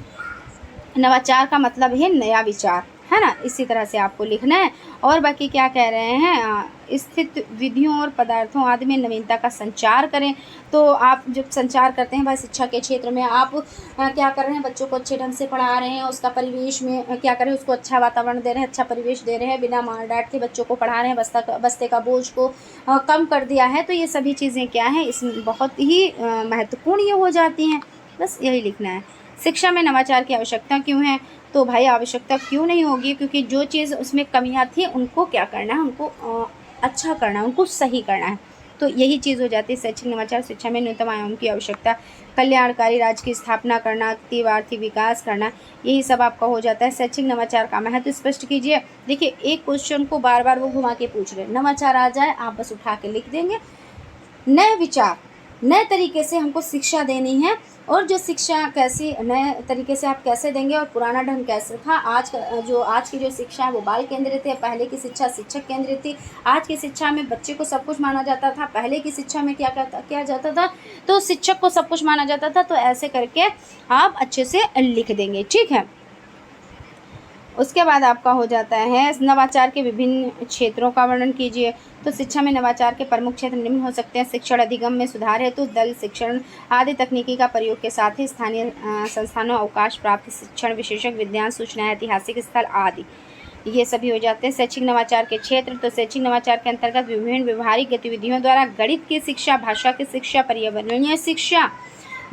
नवाचार का मतलब है नया विचार, है ना, इसी तरह से आपको लिखना है। और बाकी क्या कह रहे हैं, स्थित विधियों और पदार्थों आदि में नवीनता का संचार करें। तो आप जब संचार करते हैं भाई शिक्षा के क्षेत्र में, आप क्या कर रहे हैं, बच्चों को अच्छे ढंग से पढ़ा रहे हैं, उसका परिवेश में क्या कर रहे हैं, उसको अच्छा वातावरण दे रहे हैं, अच्छा परिवेश दे रहे हैं, बिना मार डांट के बच्चों को पढ़ा रहे हैं, बस्ते का बोझ को कम कर दिया है। तो ये सभी चीज़ें क्या हैं, इसमें बहुत ही महत्वपूर्ण ये हो जाती हैं। बस यही लिखना है। शिक्षा में नवाचार की आवश्यकता क्यों है, तो भाई आवश्यकता क्यों नहीं होगी, क्योंकि जो चीज़ उसमें कमियां थी उनको क्या करना है, उनको अच्छा करना है, उनको सही करना है। तो तो यही चीज़ हो जाती है शैक्षिक नवाचार। शिक्षा में न्यूनतम आयाम की आवश्यकता, कल्याणकारी राज्य की स्थापना करना, तीव्र आर्थिक विकास करना, यही सब आपका हो जाता है। शैक्षिक नवाचार का महत्व स्पष्ट कीजिए। देखिए एक क्वेश्चन को बार बार वो घुमा के पूछ रहे, नवाचार आ जाए आप बस उठा के लिख देंगे। नए विचार, नए तरीके से हमको शिक्षा देनी है, और जो शिक्षा कैसी नए तरीके से आप कैसे देंगे और पुराना ढंग कैसे था। आज की जो शिक्षा है वो बाल केंद्रित है, पहले की शिक्षा शिक्षक केंद्रित थी। आज की शिक्षा में बच्चे को सब कुछ माना जाता था, पहले की शिक्षा में क्या जाता था, तो शिक्षक को सब कुछ माना जाता था। तो ऐसे करके आप अच्छे से लिख देंगे, ठीक है। उसके बाद आपका हो जाता है नवाचार के विभिन्न क्षेत्रों का वर्णन कीजिए। तो शिक्षा में नवाचार के प्रमुख क्षेत्र निम्न हो सकते हैं। शिक्षण अधिगम में सुधार हेतु दल शिक्षण आदि तकनीकी का प्रयोग के साथ ही स्थानीय संस्थानों अवकाश प्राप्त शिक्षण विशेषज्ञ विज्ञान सूचना ऐतिहासिक स्थल आदि, ये सभी हो जाते हैं शैक्षिक नवाचार के क्षेत्र। तो शैक्षिक नवाचार के अंतर्गत विभिन्न व्यवहारिक गतिविधियों द्वारा गणित की शिक्षा, भाषा की शिक्षा, पर्यावरणीय शिक्षा,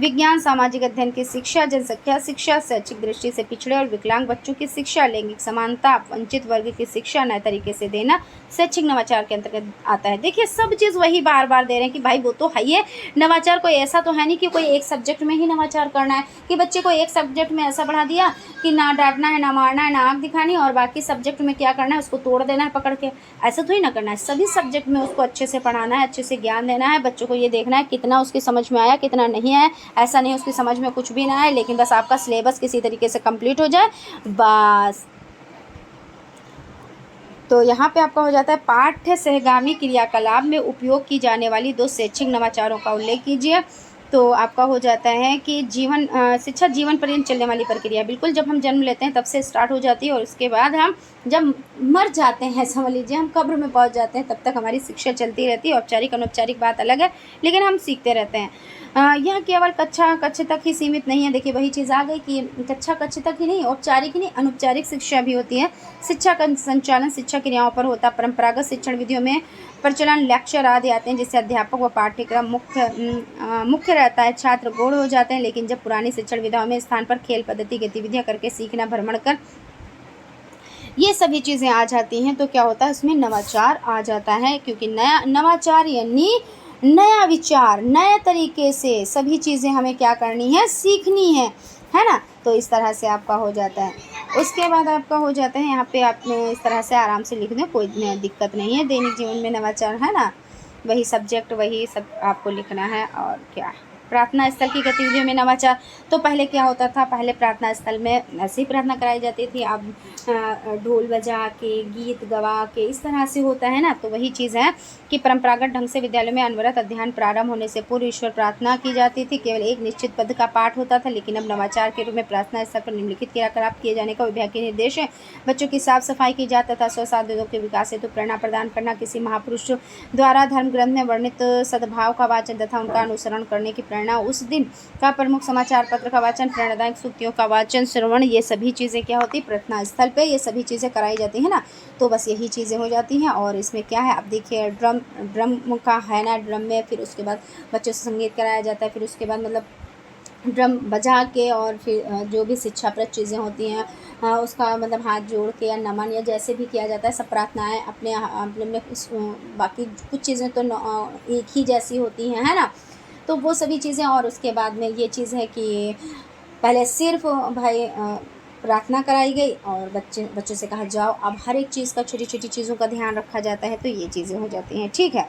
विज्ञान सामाजिक अध्ययन की शिक्षा, जनसंख्या शिक्षा, शैक्षिक दृष्टि से पिछड़े और विकलांग बच्चों की शिक्षा, लैंगिक समानता, वंचित वर्ग की शिक्षा नए तरीके से देना शैक्षिक नवाचार के अंतर्गत आता है। देखिए सब चीज़ वही बार बार दे रहे हैं कि भाई वो तो है ही, नवाचार कोई ऐसा तो है नहीं कि कोई एक सब्जेक्ट में ही नवाचार करना है, कि बच्चे को एक सब्जेक्ट में ऐसा पढ़ा दिया कि ना डांटना है, ना मारना है, ना आँख दिखानी, और बाकी सब्जेक्ट में क्या करना है उसको तोड़ देना है पकड़ के। ऐसा थोड़ी ना करना है, सभी सब्जेक्ट में उसको अच्छे से पढ़ाना है, अच्छे से ज्ञान देना है। बच्चों को ये देखना है कितना उसकी समझ में आया, कितना नहीं आया। ऐसा नहीं उसकी समझ में कुछ भी ना आए, लेकिन बस आपका सिलेबस किसी तरीके से कंप्लीट हो जाए बस। तो यहाँ पे आपका हो जाता है पाठ्य सहगामी क्रियाकलाप में उपयोग की जाने वाली 2 शैक्षिक नवाचारों का उल्लेख कीजिए। तो आपका हो जाता है कि शिक्षा जीवन पर्यंत चलने वाली प्रक्रिया, बिल्कुल जब हम जन्म लेते हैं तब से स्टार्ट हो जाती है, और उसके बाद हम जब मर जाते हैं, समझ लीजिए हम कब्र में पहुंच जाते हैं, तब तक हमारी शिक्षा चलती रहती है। औपचारिक अनौपचारिक बात अलग है, लेकिन हम सीखते रहते हैं। यह केवल कक्षा तक ही सीमित नहीं है। देखिए वही चीज़ आ गई कि कक्षा तक ही नहीं, औपचारिक ही नहीं, अनौपचारिक शिक्षा भी होती है। शिक्षा का संचालन शिक्षा क्रियाओं पर होता है। परंपरागत शिक्षण विधियों में प्रचलन लेक्चर आदि आते हैं, जिससे अध्यापक व पाठ्यक्रम मुख्य रहता है, छात्र गौण हो जाते हैं। लेकिन जब पुरानी शिक्षण विधाओं में स्थान पर खेल पद्धति गतिविधियां करके सीखना, भ्रमण कर, ये सभी चीज़ें आ जाती हैं, तो क्या होता है उसमें नवाचार आ जाता है। क्योंकि नया नवाचार यानी नया विचार, नए तरीके से सभी चीज़ें हमें क्या करनी है, सीखनी है ना। तो इस तरह से आपका हो जाता है। उसके बाद आपका हो जाता है यहाँ पे आप इस तरह से आराम से लिख दें, कोई दिक्कत नहीं है। दैनिक जीवन में नवाचार है ना, वही सब्जेक्ट वही सब आपको लिखना है। और क्या प्रार्थना स्थल की गतिविधियों में नवाचार, तो पहले क्या होता था, पहले प्रार्थना स्थल में ऐसी प्रार्थना कराई जाती थी, अब ढोल बजा के, गीत गवा के, इस तरह से होता है ना। तो वही चीज़ है कि परंपरागत ढंग से विद्यालय में अनवरत अध्ययन प्रारंभ होने से पूर्व ईश्वर प्रार्थना की जाती थी, केवल एक निश्चित पद का पाठ होता था। लेकिन अब नवाचार के रूप में प्रार्थना स्थल पर निम्नलिखित क्रियाकलाप किए जाने का विभाग के निर्देश है। बच्चों की साफ सफाई की जाए तथा स्वसाध्यों के विकास हेतु प्रेरणा प्रदान करना, किसी महापुरुष द्वारा धर्म ग्रंथ में वर्णित सद्भाव का वाचन तथा उनका अनुसरण करने की प्रेरणा, उस दिन का प्रमुख समाचार पत्र का वाचन, प्रेरणादायक सूक्तियों का वाचन, श्रवण, ये सभी चीज़ें क्या होती, प्रार्थना स्थल पे ये सभी चीज़ें कराई जाती हैं ना। तो बस यही चीज़ें हो जाती हैं। और इसमें क्या है, अब देखिए ड्रम का है ना, ड्रम में फिर उसके बाद बच्चों से संगीत कराया जाता है, फिर उसके बाद मतलब ड्रम बजा के, और फिर जो भी शिक्षाप्रद चीज़ें होती हैं उसका मतलब हाथ जोड़ के या नमन या जैसे भी किया जाता है, सब प्रार्थनाएं अपने में बाकी कुछ चीज़ें तो एक ही जैसी होती हैं, है ना। तो वो सभी चीज़ें, और उसके बाद में ये चीज़ है कि पहले सिर्फ भाई प्रार्थना कराई गई और बच्चों से कहा जाओ, अब हर एक चीज़ का, छोटी छोटी चीज़ों का ध्यान रखा जाता है। तो ये चीज़ें हो जाती हैं, ठीक है।